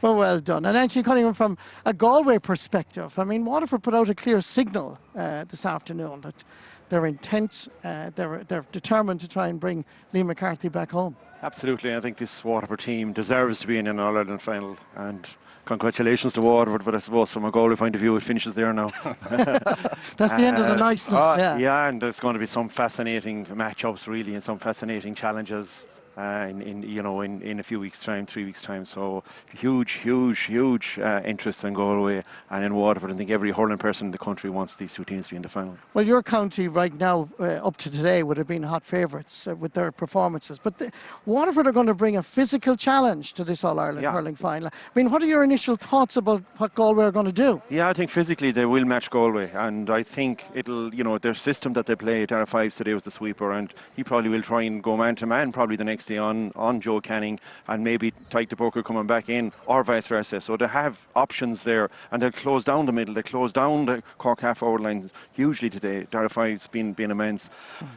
Well done. And Anthony Cunningham, from a Galway perspective, I mean, Waterford put out a clear signal this afternoon that they're intent, they're determined to try and bring Liam McCarthy back home. Absolutely. I think this Waterford team deserves to be in an All-Ireland final, and congratulations to Waterford, but I suppose from a Galway point of view it finishes there now. That's the end of the niceness. Yeah, and there's going to be some fascinating matchups really, and some fascinating challenges in a few weeks' time, 3 weeks' time. So huge interest in Galway and in Waterford. I think every hurling person in the country wants these two teams to be in the final. Well, your county right now, up to today, would have been hot favourites with their performances. But Waterford are going to bring a physical challenge to this All-Ireland hurling final. I mean, what are your initial thoughts about what Galway are going to do? Yeah, I think physically they will match Galway, and I think it'll, you know, their system that they play, Dara Fives today was the sweeper, and he probably will try and go man to man probably the next day on Joe Canning, and maybe Tyke de Booker coming back in, or vice versa. So they have options there, and they'll close down the middle, they close down the Cork half-forward line hugely today. Dara Fives been immense.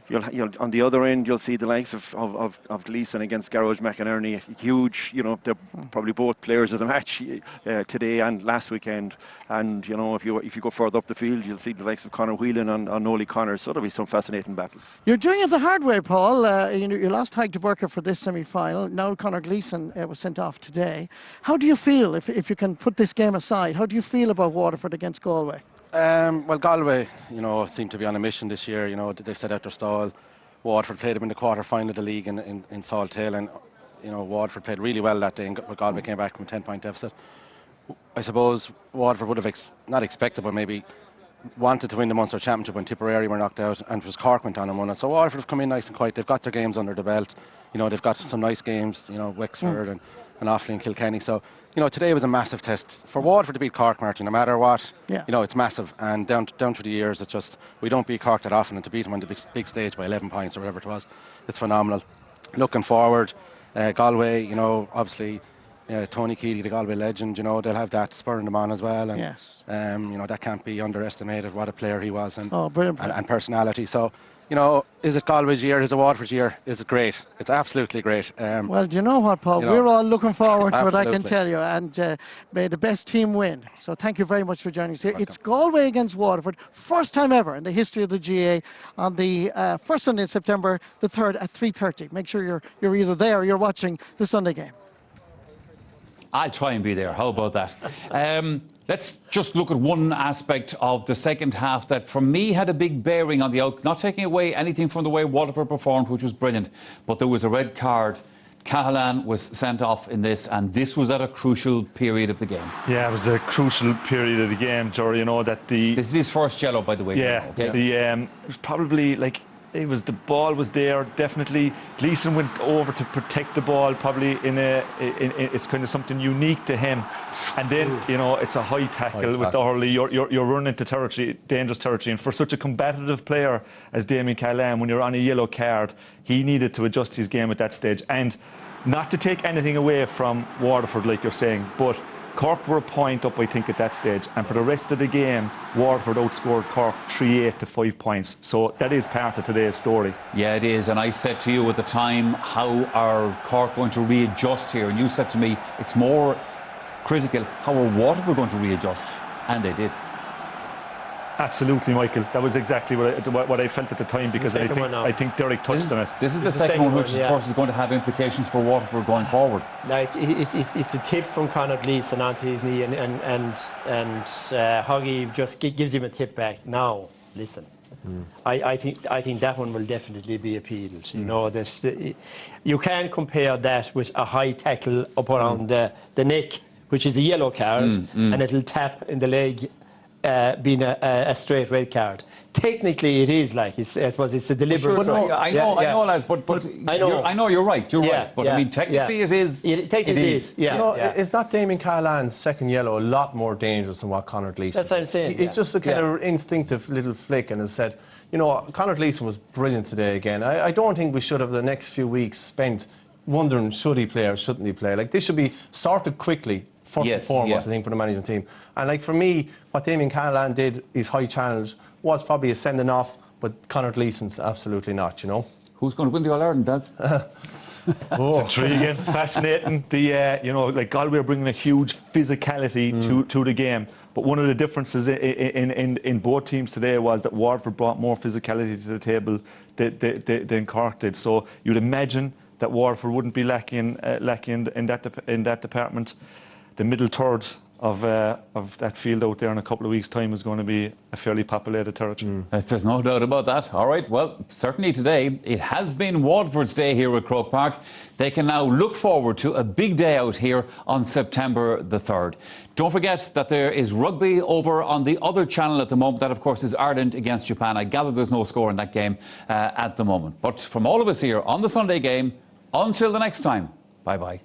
You'll on the other end you'll see the likes of Gleeson against Garage McInerney. Huge, you know, they're probably both players of the match today and last weekend. And, you know, if you go further up the field, you'll see the likes of Conor Whelan and Nolly Connor. So there'll be some fascinating battles. You're doing it the hard way, Paul. You lost Hyde to Burker for this semi-final. Now Conor Gleeson was sent off today. How do you feel, if you can put this game aside, how do you feel about Waterford against Galway? Well, Galway, you know, seem to be on a mission this year. You know, they've set out their stall. Waterford played them in the quarter-final of the league in Salt Hill, and, you know, Waterford played really well that day, but Galway came back from a 10-point deficit. I suppose Waterford would have not expected, but maybe wanted to win the Munster Championship when Tipperary were knocked out, and it was Cork went on and won it. So Waterford have come in nice and quiet. They've got their games under the belt. You know, they've got some nice games, you know, Wexford and Offaly and Kilkenny. So, you know, today was a massive test. For Waterford to beat Cork, Martin, no matter what, you know, it's massive. And down through the years, it's just, we don't beat Cork that often, and to beat them on the big stage by 11 points or whatever it was, it's phenomenal. Looking forward, Galway, you know, obviously, Tony Keeley, the Galway legend, you know, they'll have that spurring them on as well. And, you know, that can't be underestimated, what a player he was and personality. So, you know, is it Galway's year? Is it Waterford's year? Is it great? It's absolutely great. Well, do you know what, Paul? You know, we're all looking forward to it, I can tell you. And may the best team win. So thank you very much for joining us here. It's Galway against Waterford. First time ever in the history of the GA on the first Sunday in September, the 3rd at 3:30. Make sure you're either there or you're watching the Sunday game. I'll try and be there. How about that? Let's just look at one aspect of the second half that, for me, had a big bearing on the outcome. Not taking away anything from the way Waterford performed, which was brilliant, but there was a red card. Cahalane was sent off in this, and this was at a crucial period of the game. Yeah, it was a crucial period of the game, Jory. You know that this is his first yellow, by the way. Yeah, it was probably like. The ball was there, definitely. Gleeson went over to protect the ball, probably it's kind of something unique to him. And then, you know, it's a high tackle with the hurley. You're running into territory, dangerous territory. And for such a competitive player as Damien Cahalane, when you're on a yellow card, he needed to adjust his game at that stage. And not to take anything away from Waterford, like you're saying, but Cork were a point up, I think, at that stage. And for the rest of the game, Waterford outscored Cork 3-8 to 5 points. So that is part of today's story. Yeah, it is. And I said to you at the time, how are Cork going to readjust here? And you said to me, it's more critical, how are Waterford going to readjust? And they did. Absolutely, Michael. That was exactly what I felt at the time, because I think Derek touched on it. This is the second one, which of course is going to have implications for Waterford going forward. Like it's a tip from Conor Gleeson onto his knee, and Hoggy just gives him a tip back. Now, listen. I think that one will definitely be appealed. You know, you can't compare that with a high tackle up around the neck, which is a yellow card, and it'll tap in the leg. Being a straight red card. Technically, it is like I suppose it's a deliberate. Sure, I know, lads, but I know you're right. You're right. But I mean, technically, it is. Technically, it is. Yeah, you know, is not Damien Cahalane's second yellow a lot more dangerous than what Conor Gleeson? That's what I'm saying. It's just a kind of instinctive little flick, and has said, you know, Conor Gleeson was brilliant today again. I don't think we should have the next few weeks spent wondering should he play or shouldn't he play. Like, this should be sorted quickly. First and foremost, I think, for the management team. And like for me, what Damien Cahalane did, his high challenge, was probably a sending off, but Conor Gleeson's absolutely not, you know. Who's going to win the All-Ireland, Dads? It's intriguing, fascinating. You know, like Galway are bringing a huge physicality to the game. But one of the differences in both teams today was that Waterford brought more physicality to the table than Cork did. So you'd imagine that Waterford wouldn't be lacking in that department. The middle third of that field out there in a couple of weeks' time is going to be a fairly populated territory. There's no doubt about that. All right, well, certainly today it has been Waterford's day here at Croke Park. They can now look forward to a big day out here on September the 3rd. Don't forget that there is rugby over on the other channel at the moment. That, of course, is Ireland against Japan. I gather there's no score in that game at the moment. But from all of us here on the Sunday game, until the next time, bye-bye.